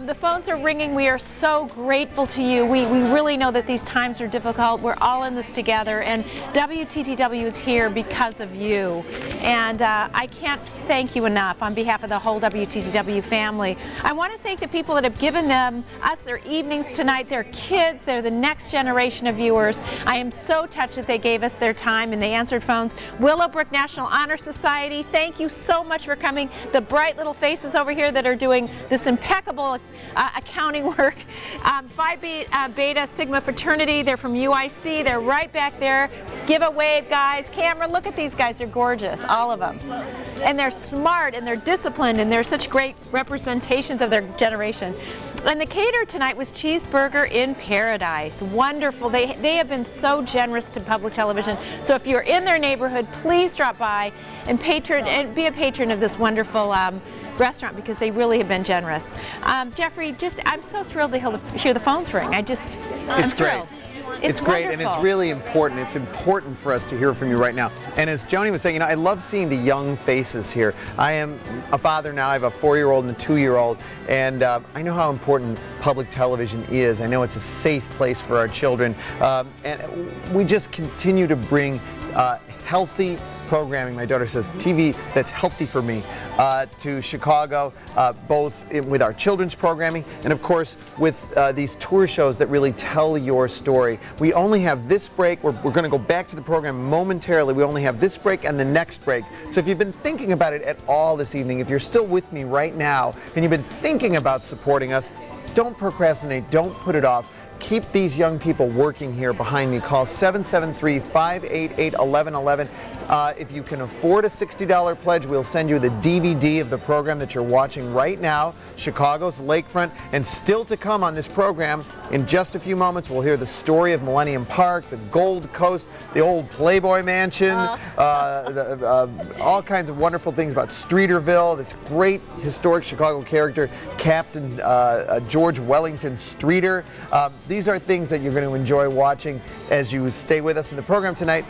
The phones are ringing. We are so grateful to you. We really know that these times are difficult. We're all in this together, and WTTW is here because of you. And I can't thank you enough on behalf of the whole WTTW family. I want to thank the people that have given us their evenings tonight, their kids. They're the next generation of viewers. I am so touched that they gave us their time and they answered phones. Willowbrook National Honor Society, thank you so much for coming. The bright little faces over here that are doing this impeccable accounting work. Phi Beta Sigma Fraternity, they're from UIC. They're right back there. Give a wave, guys. Camera, look at these guys. They're gorgeous, all of them. And they're smart and they're disciplined and they're such great representations of their generation. And the caterer tonight was Cheeseburger in Paradise. Wonderful. They have been so generous to public television. So if you're in their neighborhood, please drop by and be a patron of this wonderful restaurant, because they really have been generous. Jeffrey, I'm so thrilled to hear the phones ring. I'm thrilled. It's great, and it's really important. It's important for us to hear from you right now. And as Joni was saying, you know, I love seeing the young faces here. I am a father now. I have a 4-year-old and a 2-year-old, and I know how important public television is. I know it's a safe place for our children, and we just continue to bring healthy programming. My daughter says TV that's healthy for me to Chicago, both with our children's programming and of course with these tour shows that really tell your story. We only have this break. We're going to go back to the program momentarily. We only have this break and the next break. So if you've been thinking about it at all this evening, if you're still with me right now and you've been thinking about supporting us, don't procrastinate. Don't put it off. Keep these young people working here behind me. Call 773-588-1111. If you can afford a $60 pledge, we'll send you the DVD of the program that you're watching right now, Chicago's Lakefront. And still to come on this program, in just a few moments, we'll hear the story of Millennium Park, the Gold Coast, the old Playboy Mansion, all kinds of wonderful things about Streeterville, this great historic Chicago character, Captain George Wellington Streeter. These are things that you're going to enjoy watching as you stay with us in the program tonight.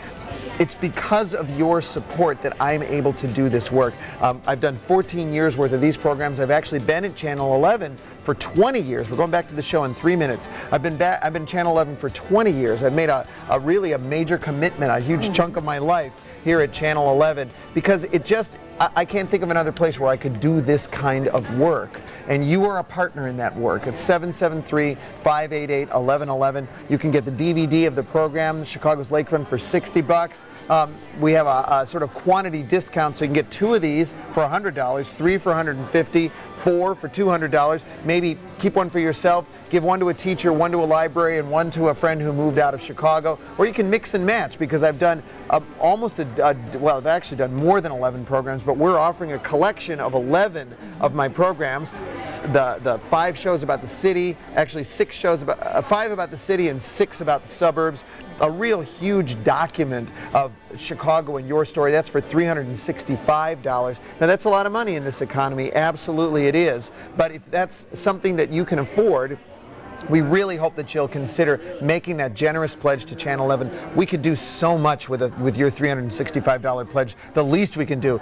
It's because of your support that I'm able to do this work. I've done 14 years worth of these programs. I've actually been at Channel 11 for 20 years. We're going back to the show in 3 minutes. I've been Channel 11 for 20 years. I've made really a major commitment, a huge chunk of my life here at Channel 11, because I can't think of another place where I could do this kind of work. And you are a partner in that work. It's 773-588-1111. You can get the DVD of the program, Chicago's Lakefront, for $60. We have a sort of quantity discount, so you can get 2 of these for $100, 3 for $150, 4 for $200. Maybe keep one for yourself, give one to a teacher, one to a library, and one to a friend who moved out of Chicago. Or you can mix and match, because I've done well, I've actually done more than 11 programs, but we're offering a collection of 11 of my programs. The 5 shows about the city, actually 6 shows about 5 about the city and 6 about the suburbs. A real huge document of Chicago and your story. That's for $365. Now that's a lot of money in this economy. Absolutely it is. But if that's something that you can afford, we really hope that you'll consider making that generous pledge to Channel 11. We could do so much with your $365 pledge. The least we can do,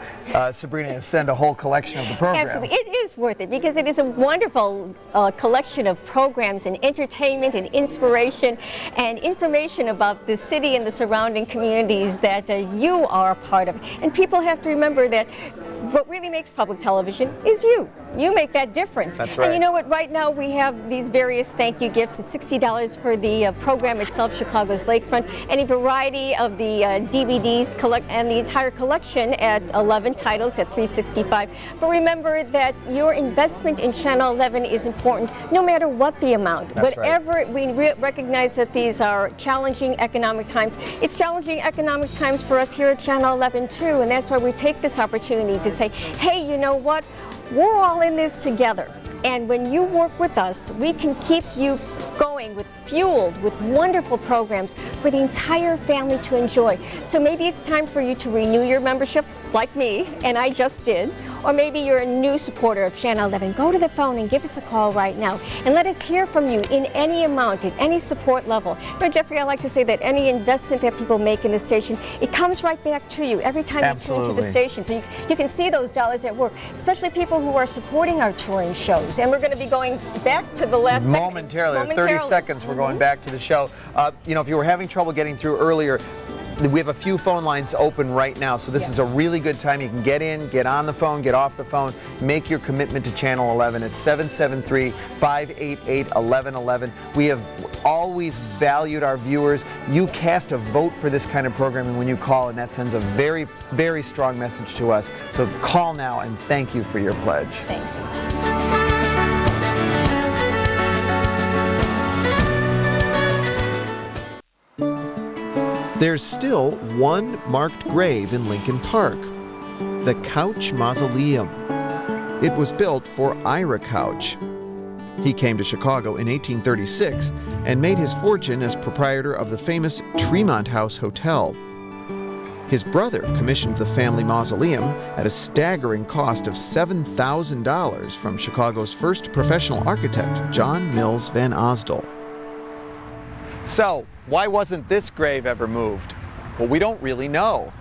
Sabrina, is send a whole collection of the programs. Absolutely. It is worth it, because it is a wonderful collection of programs and entertainment and inspiration and information about the city and the surrounding communities that you are a part of. And people have to remember that what really makes public television is you. You make that difference. That's right. And you know what? Right now we have these various thank you gifts. It's $60 for the program itself, Chicago's Lakefront, and a variety of the DVDs and the entire collection at 11 titles at $365. But remember that your investment in Channel 11 is important, no matter what the amount. That's Whatever right. We recognize that these are challenging economic times. It's challenging economic times for us here at Channel 11 too, and that's why we take this opportunity to say, hey, you know what? We're all in this together. And when you work with us, we can keep you going fueled with wonderful programs for the entire family to enjoy. So maybe it's time for you to renew your membership, like me, and I just did. Or maybe you're a new supporter of Channel 11. Go to the phone and give us a call right now and let us hear from you in any amount, at any support level. You know, Jeffrey, I like to say that any investment that people make in the station, it comes right back to you every time you tune into the station. So you can see those dollars at work, especially people who are supporting our touring shows. And we're going to be going back to the last momentarily. 30 seconds, we're going back to the show. You know, if you were having trouble getting through earlier, we have a few phone lines open right now, so this is a really good time. You can get in, get on the phone, get off the phone, make your commitment to Channel 11 at 773-588-1111. We have always valued our viewers. You cast a vote for this kind of programming when you call, and that sends a very, very strong message to us. So call now, and thank you for your pledge. Thank you. There's still one marked grave in Lincoln Park, the Couch Mausoleum. It was built for Ira Couch. He came to Chicago in 1836 and made his fortune as proprietor of the famous Tremont House Hotel. His brother commissioned the family mausoleum at a staggering cost of $7,000 from Chicago's first professional architect, John Mills Van Osdol. So, why wasn't this grave ever moved? Well, we don't really know.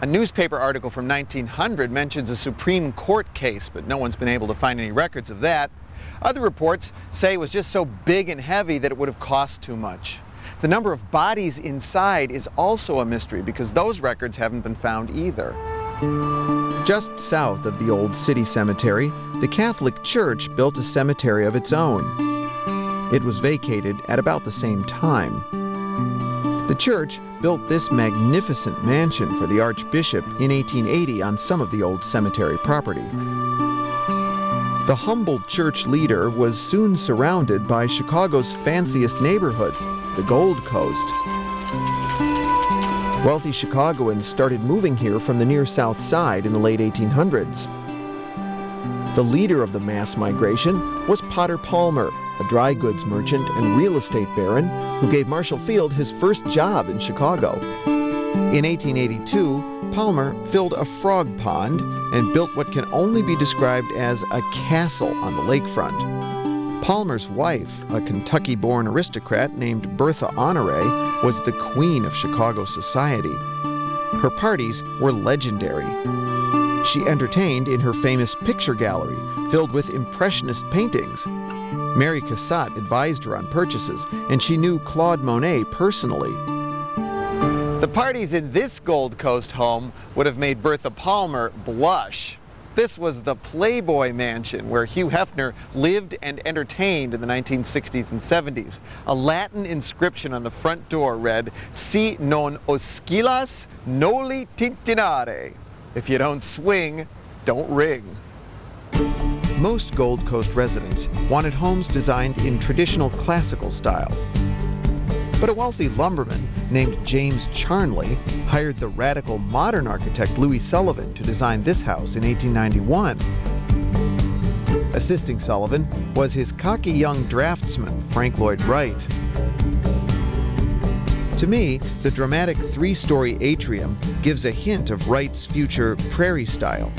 A newspaper article from 1900 mentions a Supreme Court case, but no one's been able to find any records of that. Other reports say it was just so big and heavy that it would have cost too much. The number of bodies inside is also a mystery because those records haven't been found either. Just south of the old city cemetery, the Catholic Church built a cemetery of its own. It was vacated at about the same time. The church built this magnificent mansion for the Archbishop in 1880 on some of the old cemetery property. The humble church leader was soon surrounded by Chicago's fanciest neighborhood, the Gold Coast. Wealthy Chicagoans started moving here from the near South Side in the late 1800s. The leader of the mass migration was Potter Palmer, a dry goods merchant and real estate baron who gave Marshall Field his first job in Chicago. In 1882, Palmer filled a frog pond and built what can only be described as a castle on the lakefront. Palmer's wife, a Kentucky-born aristocrat named Bertha Honore, was the queen of Chicago society. Her parties were legendary. She entertained in her famous picture gallery, filled with impressionist paintings. Mary Cassatt advised her on purchases, and she knew Claude Monet personally. The parties in this Gold Coast home would have made Bertha Palmer blush. This was the Playboy Mansion where Hugh Hefner lived and entertained in the 1960s and 70s. A Latin inscription on the front door read, "Si non oscillas, noli tintinare." If you don't swing, don't ring. Most Gold Coast residents wanted homes designed in traditional classical style. But a wealthy lumberman named James Charnley hired the radical modern architect Louis Sullivan to design this house in 1891. Assisting Sullivan was his cocky young draftsman, Frank Lloyd Wright. To me, the dramatic three-story atrium gives a hint of Wright's future prairie style.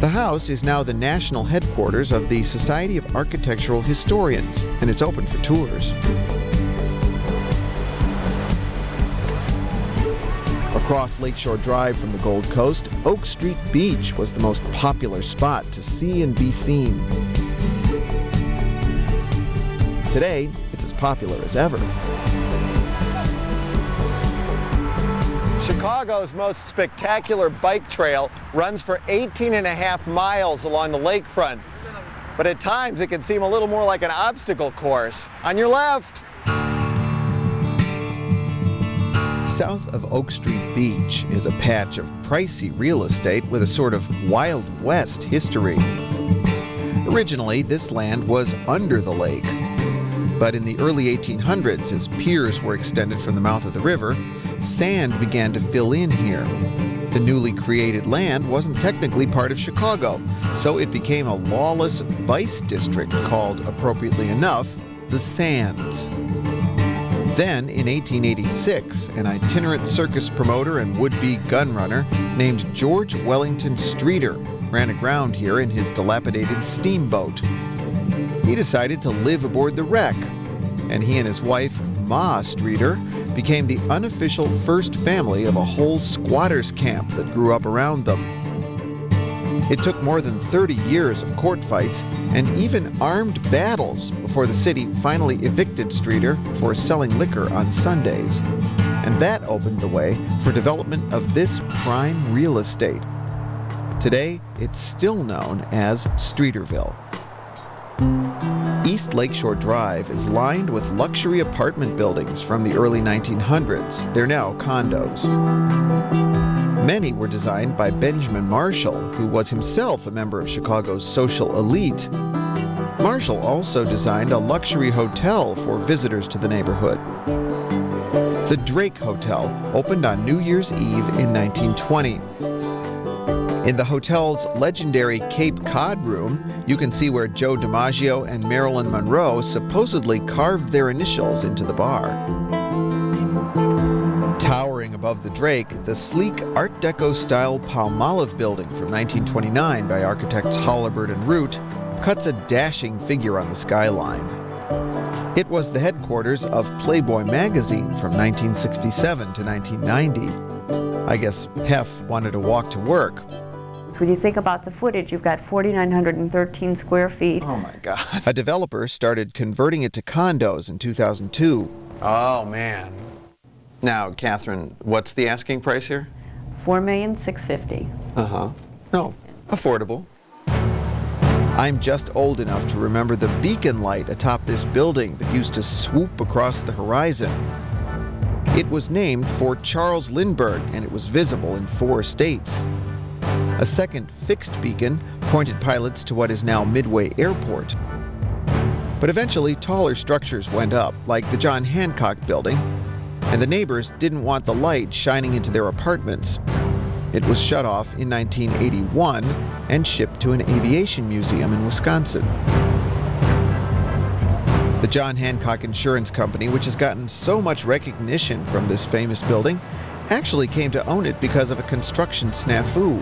The house is now the national headquarters of the Society of Architectural Historians, and it's open for tours. Across Lakeshore Drive from the Gold Coast, Oak Street Beach was the most popular spot to see and be seen. Today, it's as popular as ever. Chicago's most spectacular bike trail runs for 18.5 miles along the lakefront. But at times it can seem a little more like an obstacle course. On your left. South of Oak Street Beach is a patch of pricey real estate with a sort of Wild West history. Originally, this land was under the lake. But in the early 1800s, as piers were extended from the mouth of the river, sand began to fill in here. The newly created land wasn't technically part of Chicago, so it became a lawless vice district called, appropriately enough, the Sands. Then, in 1886, an itinerant circus promoter and would-be gun runner named George Wellington Streeter ran aground here in his dilapidated steamboat. He decided to live aboard the wreck, and he and his wife, Ma Streeter, became the unofficial first family of a whole squatters camp that grew up around them. It took more than 30 years of court fights and even armed battles before the city finally evicted Streeter for selling liquor on Sundays. And that opened the way for development of this prime real estate. Today, it's still known as Streeterville. East Lakeshore Drive is lined with luxury apartment buildings from the early 1900s. They're now condos. Many were designed by Benjamin Marshall, who was himself a member of Chicago's social elite. Marshall also designed a luxury hotel for visitors to the neighborhood. The Drake Hotel opened on New Year's Eve in 1920. In the hotel's legendary Cape Cod room, you can see where Joe DiMaggio and Marilyn Monroe supposedly carved their initials into the bar. Towering above the Drake, the sleek Art Deco-style Palmolive building from 1929 by architects Holabird and Root cuts a dashing figure on the skyline. It was the headquarters of Playboy magazine from 1967 to 1990. I guess Hef wanted to walk to work. When you think about the footage, you've got 4,913 square feet. Oh my God. A developer started converting it to condos in 2002. Oh man. Now, Catherine, what's the asking price here? $4,650,000. Uh-huh. No, affordable. I'm just old enough to remember the beacon light atop this building that used to swoop across the horizon. It was named for Charles Lindbergh, and it was visible in 4 states. A second fixed beacon pointed pilots to what is now Midway Airport. But eventually, taller structures went up, like the John Hancock building, and the neighbors didn't want the light shining into their apartments. It was shut off in 1981 and shipped to an aviation museum in Wisconsin. The John Hancock Insurance Company, which has gotten so much recognition from this famous building, actually came to own it because of a construction snafu.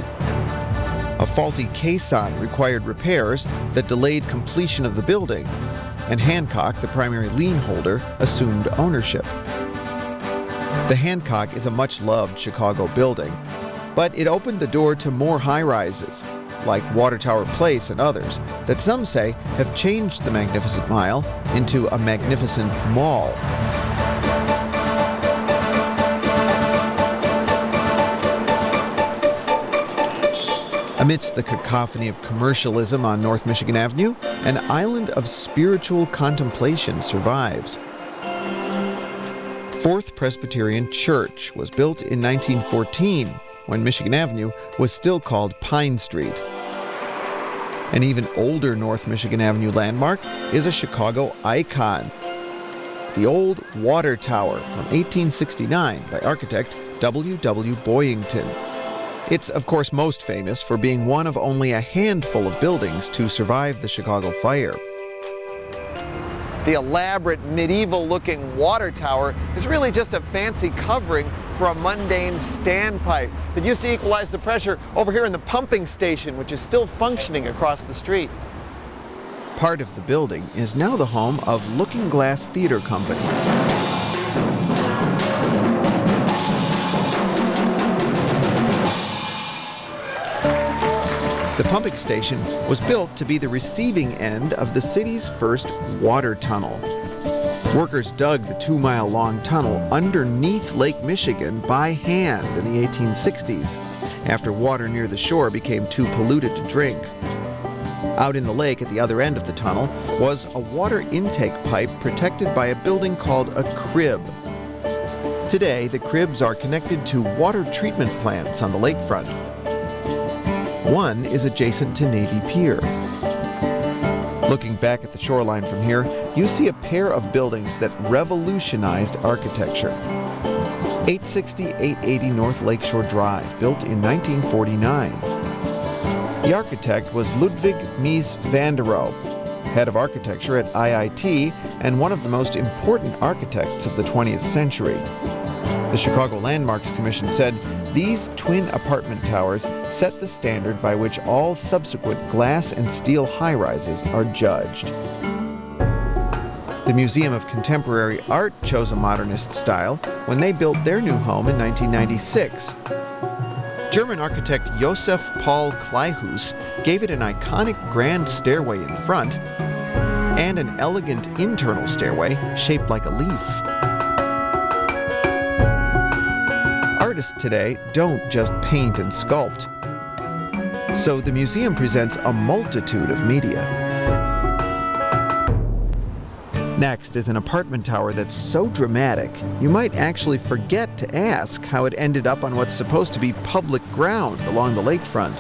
A faulty caisson required repairs that delayed completion of the building, and Hancock, the primary lien holder, assumed ownership. The Hancock is a much-loved Chicago building, but it opened the door to more high-rises, like Water Tower Place and others, that some say have changed the Magnificent Mile into a magnificent mall. Amidst the cacophony of commercialism on North Michigan Avenue, an island of spiritual contemplation survives. Fourth Presbyterian Church was built in 1914, when Michigan Avenue was still called Pine Street. An even older North Michigan Avenue landmark is a Chicago icon, the old Water Tower from 1869 by architect W.W. Boyington. It's, of course, most famous for being one of only a handful of buildings to survive the Chicago fire. The elaborate medieval-looking water tower is really just a fancy covering for a mundane standpipe that used to equalize the pressure over here in the pumping station, which is still functioning across the street. Part of the building is now the home of Looking Glass Theater Company. The pumping station was built to be the receiving end of the city's first water tunnel. Workers dug the 2-mile-long tunnel underneath Lake Michigan by hand in the 1860s, after water near the shore became too polluted to drink. Out in the lake at the other end of the tunnel was a water intake pipe protected by a building called a crib. Today, the cribs are connected to water treatment plants on the lakefront. One is adjacent to Navy Pier. Looking back at the shoreline from here, you see a pair of buildings that revolutionized architecture. 860-880 North Lakeshore Drive, built in 1949. The architect was Ludwig Mies van der Rohe, head of architecture at IIT and one of the most important architects of the 20th century. The Chicago Landmarks Commission said these twin apartment towers set the standard by which all subsequent glass and steel high-rises are judged. The Museum of Contemporary Art chose a modernist style when they built their new home in 1996. German architect Josef Paul Kleihues gave it an iconic grand stairway in front and an elegant internal stairway shaped like a leaf. Artists today don't just paint and sculpt. So the museum presents a multitude of media. Next is an apartment tower that's so dramatic, you might actually forget to ask how it ended up on what's supposed to be public ground along the lakefront.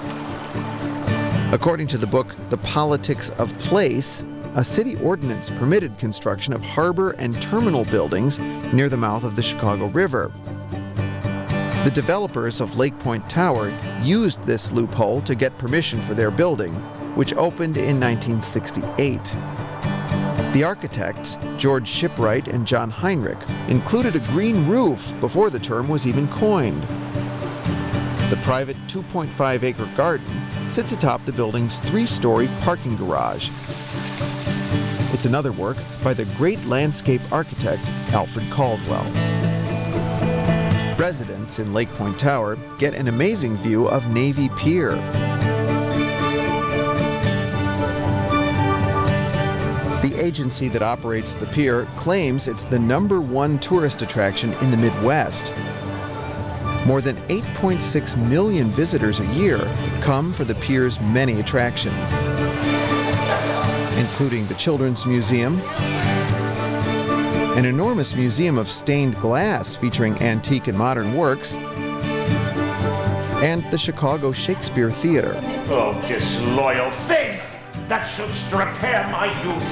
According to the book The Politics of Place, a city ordinance permitted construction of harbor and terminal buildings near the mouth of the Chicago River. The developers of Lake Point Tower used this loophole to get permission for their building, which opened in 1968. The architects, George Shipwright and John Heinrich, included a green roof before the term was even coined. The private 2.5-acre garden sits atop the building's 3-story parking garage. It's another work by the great landscape architect Alfred Caldwell. Residents in Lake Point Tower get an amazing view of Navy Pier. The agency that operates the pier claims it's the #1 tourist attraction in the Midwest. More than 8.6 million visitors a year come for the pier's many attractions, including the Children's Museum, an enormous museum of stained glass featuring antique and modern works, and the Chicago Shakespeare Theater. Oh, disloyal thing! That shouldst repair my youth.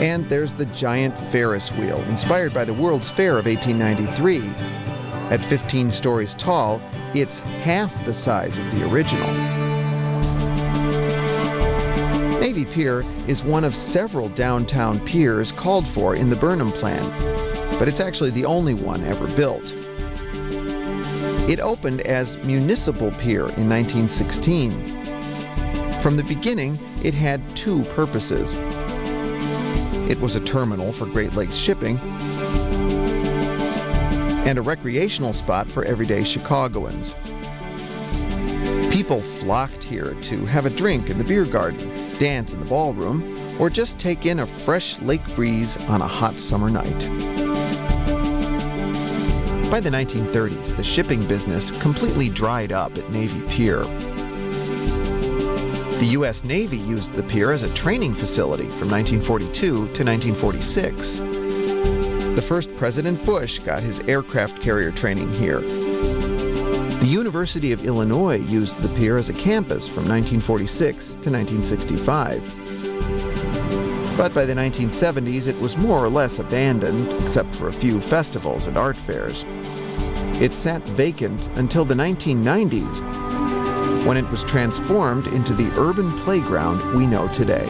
And there's the giant Ferris wheel, inspired by the World's Fair of 1893. At 15 stories tall, it's half the size of the original. Navy Pier is one of several downtown piers called for in the Burnham Plan, but it's actually the only one ever built. It opened as Municipal Pier in 1916. From the beginning, it had 2 purposes. It was a terminal for Great Lakes shipping and a recreational spot for everyday Chicagoans. People flocked here to have a drink in the beer garden, dance in the ballroom, or just take in a fresh lake breeze on a hot summer night. By the 1930s, the shipping business completely dried up at Navy Pier. The U.S. Navy used the pier as a training facility from 1942 to 1946. The first President Bush got his aircraft carrier training here. The University of Illinois used the pier as a campus from 1946 to 1965. But by the 1970s, it was more or less abandoned, except for a few festivals and art fairs. It sat vacant until the 1990s, when it was transformed into the urban playground we know today.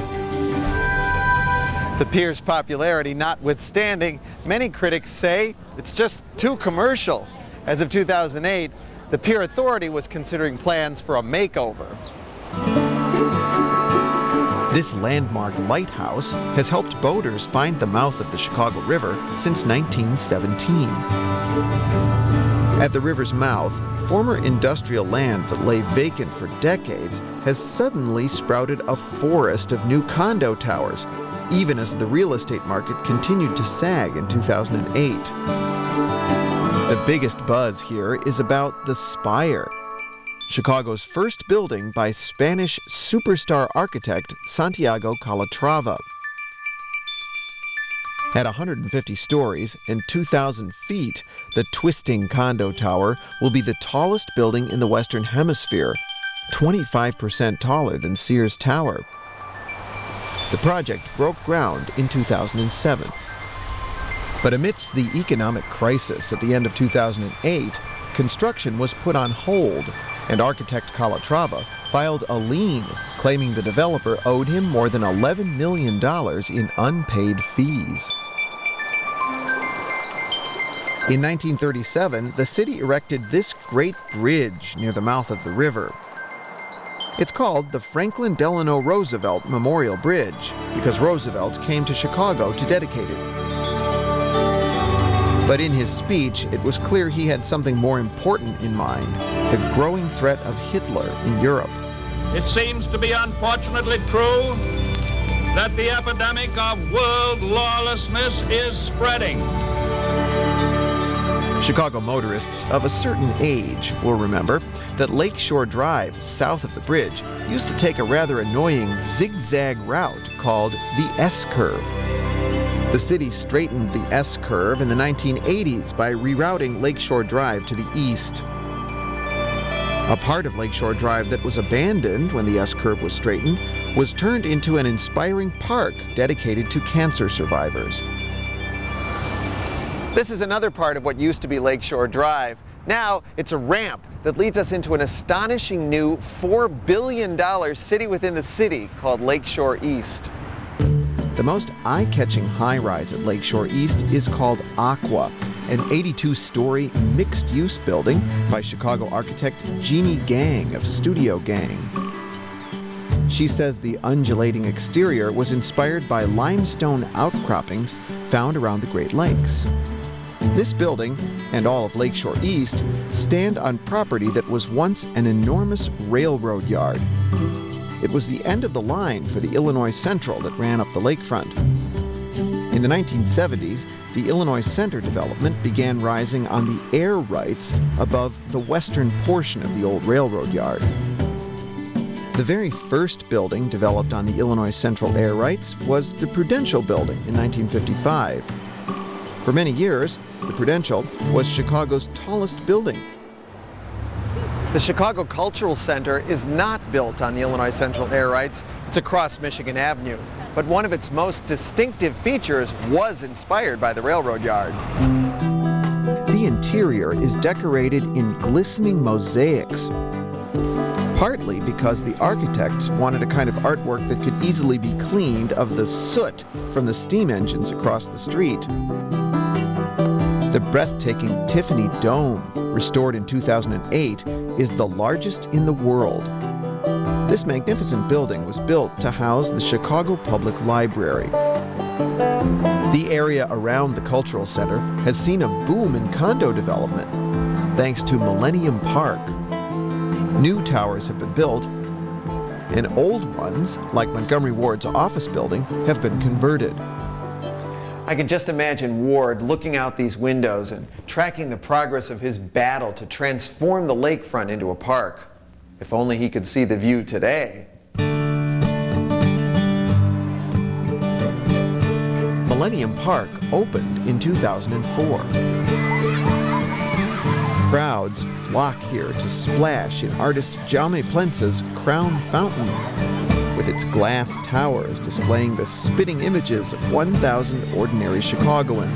The pier's popularity notwithstanding, many critics say it's just too commercial. As of 2008, the Pier Authority was considering plans for a makeover. This landmark lighthouse has helped boaters find the mouth of the Chicago River since 1917. At the river's mouth, former industrial land that lay vacant for decades has suddenly sprouted a forest of new condo towers, even as the real estate market continued to sag in 2008. The biggest buzz here is about the Spire, Chicago's first building by Spanish superstar architect Santiago Calatrava. At 150 stories and 2,000 feet, the twisting condo tower will be the tallest building in the Western Hemisphere, 25% taller than Sears Tower. The project broke ground in 2007. But amidst the economic crisis at the end of 2008, construction was put on hold, and architect Calatrava filed a lien claiming the developer owed him more than $11 million in unpaid fees. In 1937, the city erected this great bridge near the mouth of the river. It's called the Franklin Delano Roosevelt Memorial Bridge because Roosevelt came to Chicago to dedicate it. But in his speech, it was clear he had something more important in mind, the growing threat of Hitler in Europe. It seems to be unfortunately true that the epidemic of world lawlessness is spreading. Chicago motorists of a certain age will remember that Lakeshore Drive, south of the bridge, used to take a rather annoying zigzag route called the S-curve. The city straightened the S-curve in the 1980s by rerouting Lakeshore Drive to the east. A part of Lakeshore Drive that was abandoned when the S-curve was straightened was turned into an inspiring park dedicated to cancer survivors. This is another part of what used to be Lakeshore Drive. Now it's a ramp that leads us into an astonishing new $4 billion city within the city called Lakeshore East. The most eye-catching high-rise at Lakeshore East is called Aqua, an 82-story mixed-use building by Chicago architect Jeannie Gang of Studio Gang. She says the undulating exterior was inspired by limestone outcroppings found around the Great Lakes. This building, and all of Lakeshore East, stand on property that was once an enormous railroad yard. It was the end of the line for the Illinois Central that ran up the lakefront. In the 1970s, the Illinois Center development began rising on the air rights above the western portion of the old railroad yard. The very first building developed on the Illinois Central air rights was the Prudential Building in 1955. For many years, the Prudential was Chicago's tallest building. The Chicago Cultural Center is not built on the Illinois Central air rights. It's across Michigan Avenue. But one of its most distinctive features was inspired by the railroad yard. The interior is decorated in glistening mosaics, partly because the architects wanted a kind of artwork that could easily be cleaned of the soot from the steam engines across the street. The breathtaking Tiffany Dome, restored in 2008, is the largest in the world. This magnificent building was built to house the Chicago Public Library. The area around the Cultural Center has seen a boom in condo development, thanks to Millennium Park. New towers have been built, and old ones, like Montgomery Ward's office building, have been converted. I can just imagine Ward looking out these windows and tracking the progress of his battle to transform the lakefront into a park. If only he could see the view today. Millennium Park opened in 2004. Crowds flock here to splash in artist Jaume Plensa's Crown Fountain, with its glass towers displaying the spitting images of 1,000 ordinary Chicagoans.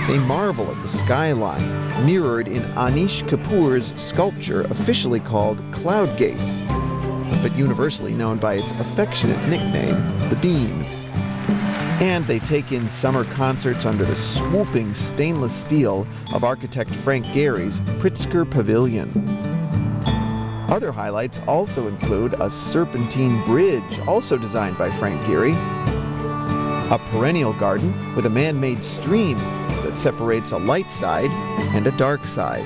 They marvel at the skyline, mirrored in Anish Kapoor's sculpture officially called Cloudgate, but universally known by its affectionate nickname, the Beam. And they take in summer concerts under the swooping stainless steel of architect Frank Gehry's Pritzker Pavilion. Other highlights also include a serpentine bridge, also designed by Frank Gehry, a perennial garden with a man-made stream that separates a light side and a dark side,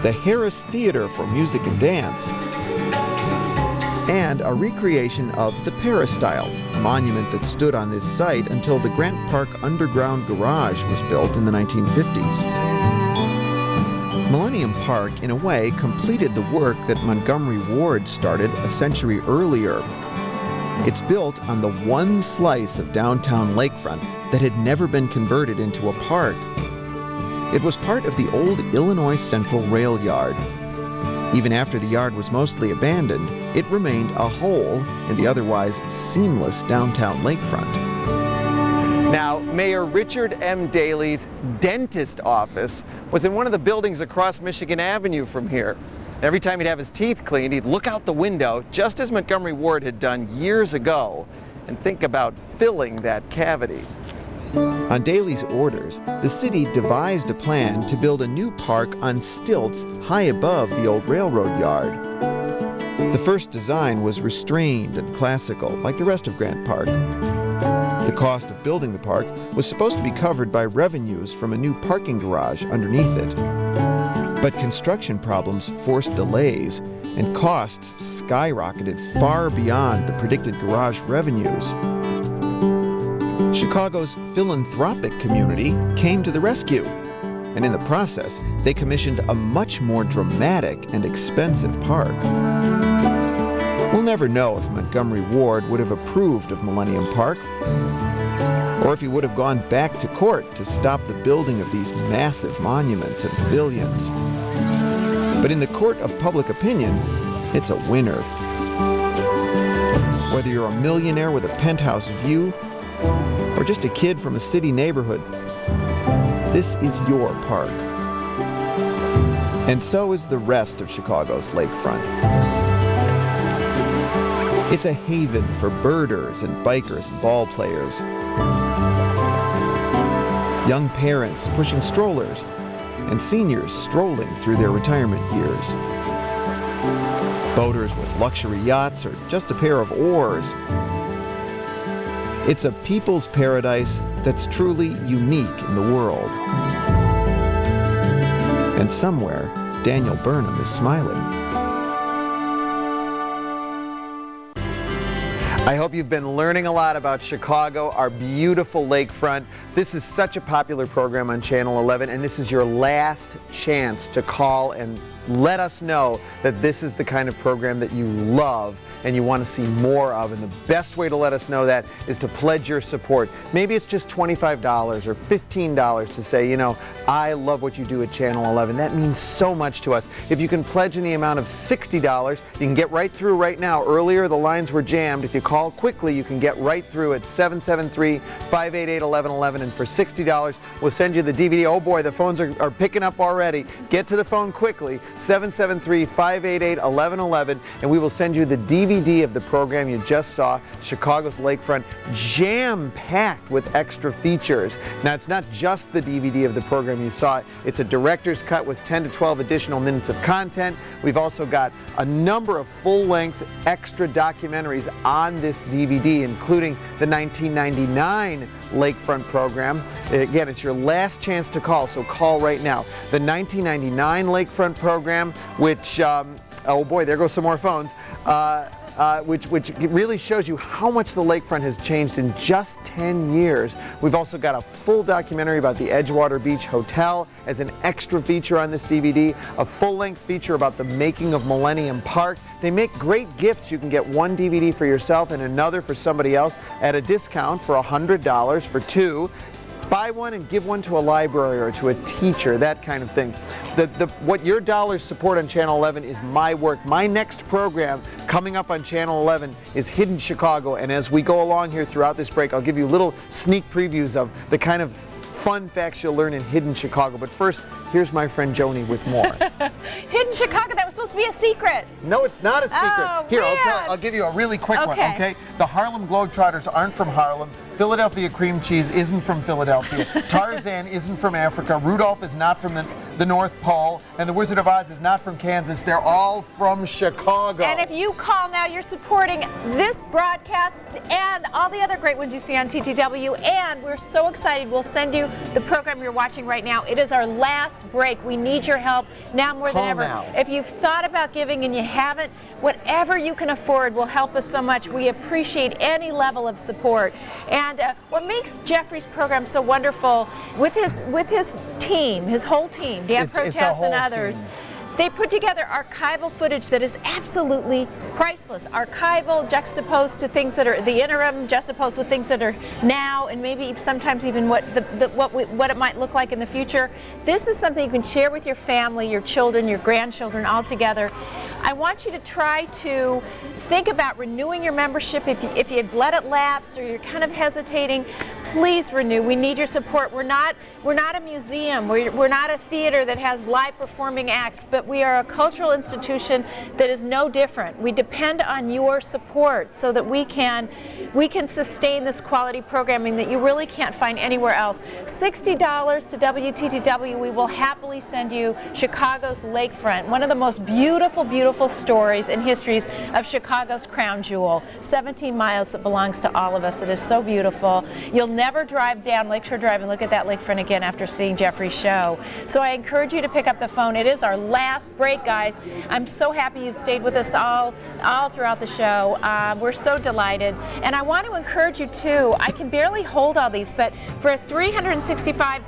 the Harris Theater for Music and Dance, and a recreation of the Peristyle, a monument that stood on this site until the Grant Park Underground Garage was built in the 1950s. Millennium Park, in a way, completed the work that Montgomery Ward started a century earlier. It's built on the one slice of downtown lakefront that had never been converted into a park. It was part of the old Illinois Central rail yard. Even after the yard was mostly abandoned, it remained a hole in the otherwise seamless downtown lakefront. Now, Mayor Richard M. Daley's dentist office was in one of the buildings across Michigan Avenue from here. Every time he'd have his teeth cleaned, he'd look out the window, just as Montgomery Ward had done years ago, and think about filling that cavity. On Daley's orders, the city devised a plan to build a new park on stilts high above the old railroad yard. The first design was restrained and classical, like the rest of Grant Park. The cost of building the park was supposed to be covered by revenues from a new parking garage underneath it. But construction problems forced delays, and costs skyrocketed far beyond the predicted garage revenues. Chicago's philanthropic community came to the rescue, and in the process, they commissioned a much more dramatic and expensive park. We'll never know if Montgomery Ward would have approved of Millennium Park, or if he would have gone back to court to stop the building of these massive monuments and pavilions. But in the court of public opinion, it's a winner. Whether you're a millionaire with a penthouse view, or just a kid from a city neighborhood, this is your park. And so is the rest of Chicago's lakefront. It's a haven for birders and bikers and ball players. Young parents pushing strollers, and seniors strolling through their retirement years. Boaters with luxury yachts or just a pair of oars. It's a people's paradise that's truly unique in the world. And somewhere, Daniel Burnham is smiling. I hope you've been learning a lot about Chicago, our beautiful lakefront. This is such a popular program on Channel 11, and this is your last chance to call and let us know that this is the kind of program that you love and you want to see more of. And the best way to let us know that is to pledge your support. Maybe it's just $25 or $15 to say, you know, I love what you do at Channel 11. That means so much to us. If you can pledge in the amount of $60, you can get right through right now. Earlier, the lines were jammed. If you call quickly, you can get right through at 773-588-1111. And for $60, we'll send you the DVD. Oh boy, the phones are picking up already. Get to the phone quickly, 773-588-1111, and we will send you the DVD of the program you just saw, Chicago's Lakefront, jam-packed with extra features. Now, it's not just the DVD of the program you saw. It's a director's cut with 10 to 12 additional minutes of content. We've also got a number of full-length extra documentaries on this DVD, including the 1999 Lakefront program. Again, it's your last chance to call, so call right now. The 1999 Lakefront program, which, oh boy, there go some more phones, which really shows you how much the lakefront has changed in just 10 years. We've also got a full documentary about the Edgewater Beach Hotel as an extra feature on this DVD, a full-length feature about the making of Millennium Park. They make great gifts. You can get one DVD for yourself and another for somebody else at a discount for $100 for two. Buy one and give one to a library or to a teacher, that kind of thing. What your dollars support on Channel 11 is my work. My next program coming up on Channel 11 is Hidden Chicago, and as we go along here throughout this break, I'll give you little sneak previews of the kind of fun facts you'll learn in Hidden Chicago. But first, here's my friend Joni with more. Hidden Chicago, that was supposed to be a secret. No, it's not a secret. Oh, here, man. I'll give you a really quick one, okay? The Harlem Globetrotters aren't from Harlem. Philadelphia cream cheese isn't from Philadelphia. Tarzan isn't from Africa. Rudolph is not from the North Pole. And the Wizard of Oz is not from Kansas. They're all from Chicago. And if you call now, you're supporting this broadcast and all the other great ones you see on TTW. And we're so excited. We'll send you the program you're watching right now. It is our last break. We need your help now more than ever. Now. If you've thought about giving and you haven't, whatever you can afford will help us so much. We appreciate any level of support. And what makes Jeffrey's program so wonderful with his team, his whole team, Dan Protest and others, they put together archival footage that is absolutely priceless. Archival juxtaposed to things that are the interim, juxtaposed with things that are now, and maybe sometimes even what it might look like in the future. This is something you can share with your family, your children, your grandchildren all together. I want you to try to think about renewing your membership if you've let it lapse or you're kind of hesitating. please renew. We need your support. We're not a museum. We're not a theater that has live performing acts, but we are a cultural institution that is no different. We depend on your support so that we can sustain this quality programming that you really can't find anywhere else. $60 to WTTW. We will happily send you Chicago's Lakefront, one of the most beautiful, beautiful stories and histories of Chicago's crown jewel. 17 miles that belongs to all of us. It is so beautiful. You'll never drive down Lakeshore Drive and look at that lakefront again after seeing Jeffrey's show. So I encourage you to pick up the phone. It is our last break, guys. I'm so happy you've stayed with us all throughout the show. We're so delighted. And I want to encourage you too. I can barely hold all these, but for a 365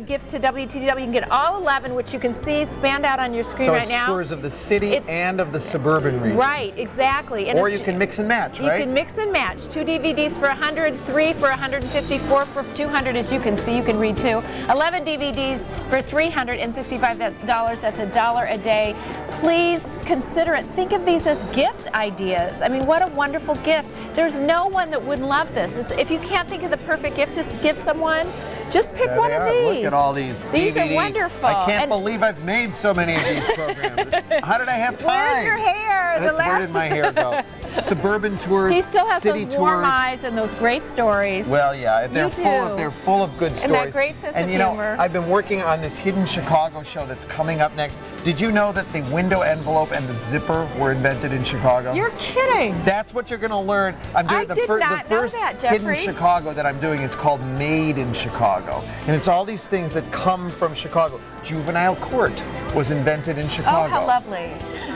gift to WTTW, you can get all 11, which you can see spanned out on your screen right now. So it's tours of the city and of the suburban region. Right, exactly. And or you can mix and match, right? You can mix and match. 2 DVDs for 100, 3 for 150, 4 for 200, as you can see. You can read too. 11 DVDs for $365. That's $1 a day. Please consider it. Think of these as gift ideas. I mean, what a wonderful gift. There's no one that wouldn't love this. If you can't think of the perfect gift to give someone, just pick one of these. Look at all these DVDs. These are wonderful. I can't believe I've made so many of these programs. How did I have time? Where's your hair? Where did my hair go? Suburban tours, he still has city those warm tours. eyes and those great stories. Well, yeah, they're full of good stories. And that great sense of humor. I've been working on this Hidden Chicago show that's coming up next. Did you know that the window envelope and the zipper were invented in Chicago? You're kidding. That's what you're going to learn. I'm doing the first Hidden Chicago that I'm doing is called Made in Chicago, and it's all these things that come from Chicago. Juvenile Court was invented in Chicago. Oh, how lovely.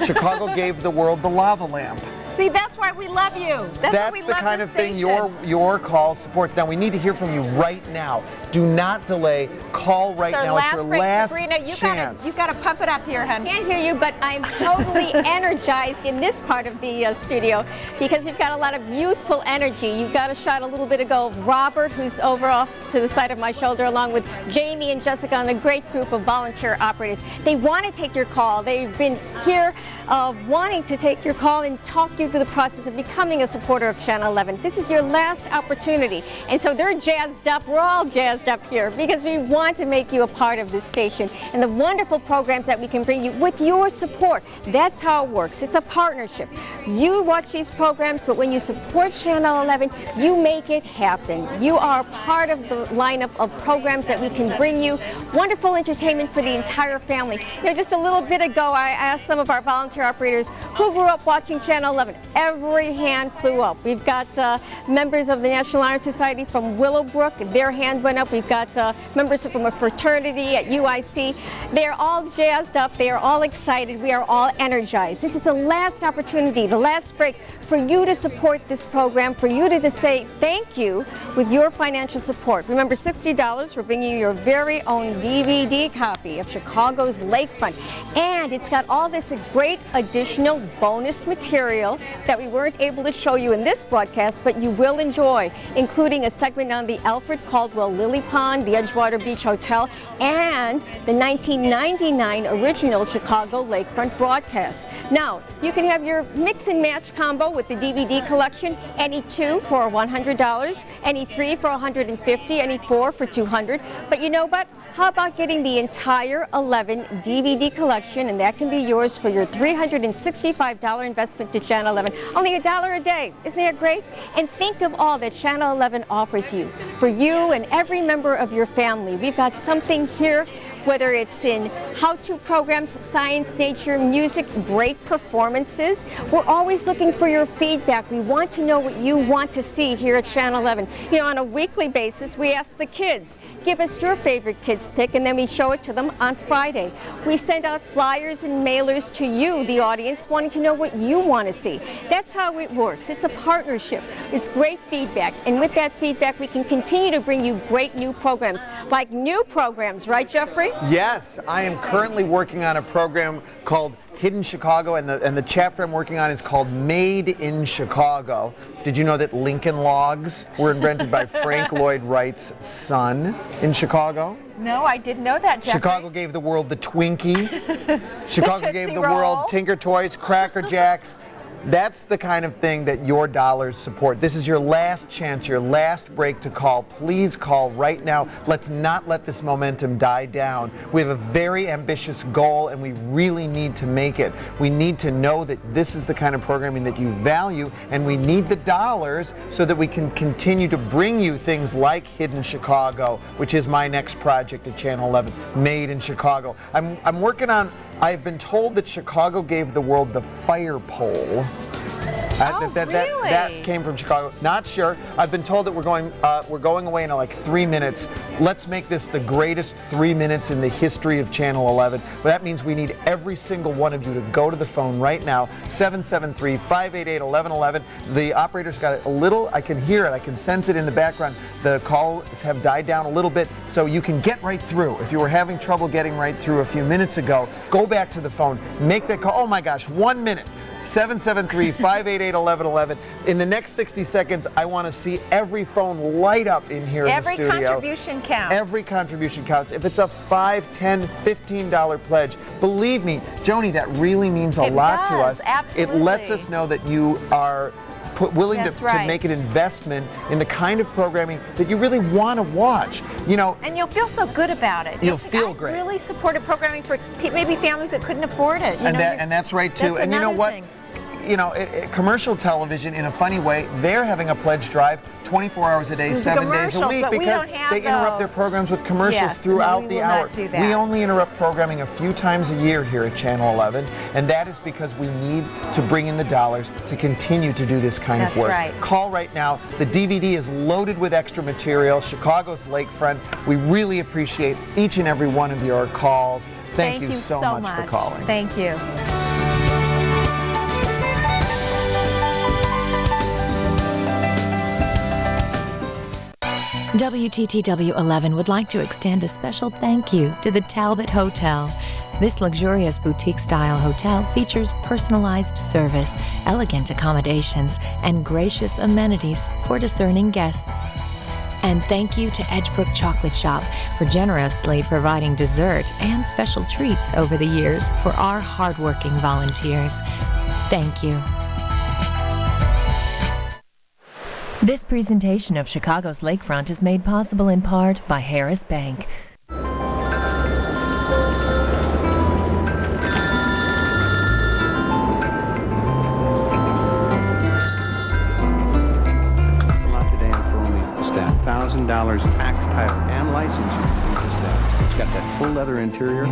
Chicago gave the world the lava lamp. See, that's why we love you. That's the kind of thing your call supports. Now, we need to hear from you right now. Do not delay. Call right now. It's your last chance. You've got to pump it up here, hon. I can't hear you, but I'm totally energized in this part of the studio because you've got a lot of youthful energy. You've got a shot a little bit ago of Robert, who's over off to the side of my shoulder, along with Jamie and Jessica and a great group of volunteer operators. They want to take your call. They've been here wanting to take your call and talk you through the process of becoming a supporter of Channel 11. This is your last opportunity. And so they're jazzed up. We're all jazzed up here because we want to make you a part of this station and the wonderful programs that we can bring you with your support. That's how it works. It's a partnership. You watch these programs, but when you support Channel 11, you make it happen. You are part of the lineup of programs that we can bring you. Wonderful entertainment for the entire family. You know, just a little bit ago, I asked some of our volunteer operators who grew up watching Channel 11. Every hand flew up. We've got members of the National Honor Society from Willowbrook. Their hand went up. We've got members from a fraternity at UIC. They're all jazzed up. They are all excited. We are all energized. This is the last opportunity, the last break for you to support this program, for you to say thank you with your financial support. Remember, $60 for bringing you your very own DVD copy of Chicago's Lakefront. And it's got all this great additional bonus material that we weren't able to show you in this broadcast, but you will enjoy, including a segment on the Alfred Caldwell Lily Pond, the Edgewater Beach Hotel, and the 1999 original Chicago Lakefront broadcast. Now, you can have your mix and match combo with the DVD collection, any 2 for $100, any 3 for $150, any 4 for $200. But you know what? How about getting the entire 11 DVD collection, and that can be yours for your $365 investment to Channel 11. Only $1 a day. Isn't that great? And think of all that Channel 11 offers you, for you and every member of your family. We've got something here, whether it's in how-to programs, science, nature, music, great performances. We're always looking for your feedback. We want to know what you want to see here at Channel 11. You know, on a weekly basis, we ask the kids, give us your favorite kids pick, and then we show it to them on Friday. We send out flyers and mailers to you, the audience, wanting to know what you want to see. That's how it works. It's a partnership. It's great feedback, and with that feedback, we can continue to bring you great new programs, like new programs, right, Jeffrey? Yes, I am currently working on a program called Hidden Chicago, and the chapter I'm working on is called Made in Chicago. Did you know that Lincoln Logs were invented by Frank Lloyd Wright's son in Chicago? No, I didn't know that, Jeffrey. Chicago gave the world the Twinkie. Chicago gave the world Tinker Toys, Cracker Jacks. That's the kind of thing that your dollars support. This is your last chance, your last break to call. Please call right now. Let's not let this momentum die down. We have a very ambitious goal, and we really need to make it. We need to know that this is the kind of programming that you value, and we need the dollars so that we can continue to bring you things like Hidden Chicago, which is my next project at Channel 11, Made in Chicago. I'm working on, I've been told that Chicago gave the world the fire pole. Really? That came from Chicago. Not sure. I've been told that we're going away in like 3 minutes. Let's make this the greatest 3 minutes in the history of Channel 11. But that means we need every single one of you to go to the phone right now, 773-588-1111. The operator's got a little, I can hear it, I can sense it in the background. The calls have died down a little bit, so you can get right through. If you were having trouble getting right through a few minutes ago, go back to the phone, make that call. Oh my gosh, 1 minute. 773-588-1111. In the next 60 seconds, I want to see every phone light up in here in the studio. Every contribution counts. Every contribution counts. If it's a $5, $10, $15 pledge, believe me, Joni, that really means a lot to us. Absolutely. It lets us know that you are willing to make an investment in the kind of programming that you really want to watch. You know, and you'll feel so good about it. You'll feel great. Really supported programming for maybe families that couldn't afford it. And that's right too. And you know what? You know, commercial television, in a funny way, they're having a pledge drive 24 hours a day, 7 days a week, because they interrupt their programs with commercials throughout the hour. We only interrupt programming a few times a year here at Channel 11, and that is because we need to bring in the dollars to continue to do this kind of work. Call right now. The DVD is loaded with extra material, Chicago's Lakefront. We really appreciate each and every one of your calls. Thank you so much for calling. Thank you. WTTW 11 would like to extend a special thank you to the Talbot Hotel. This luxurious boutique-style hotel features personalized service, elegant accommodations, and gracious amenities for discerning guests. And thank you to Edgebrook Chocolate Shop for generously providing dessert and special treats over the years for our hardworking volunteers. Thank you. This presentation of Chicago's Lakefront is made possible in part by Harris Bank. A lot today for only $1,000 tax, title, and license. You can do just that. It's got that full leather interior.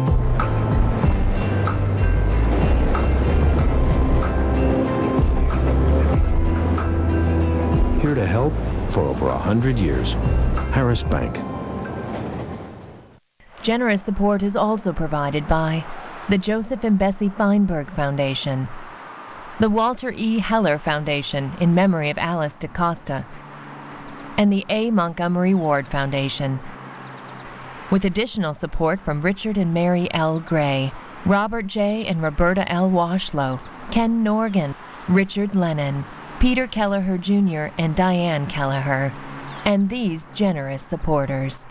Here to help for over 100 years. Harris Bank. Generous support is also provided by the Joseph and Bessie Feinberg Foundation, the Walter E. Heller Foundation in memory of Alice DaCosta, and the A. Montgomery Ward Foundation, with additional support from Richard and Mary L. Gray, Robert J. and Roberta L. Washlow, Ken Norgan, Richard Lennon, Peter Kelleher Jr. and Diane Kelleher, and these generous supporters.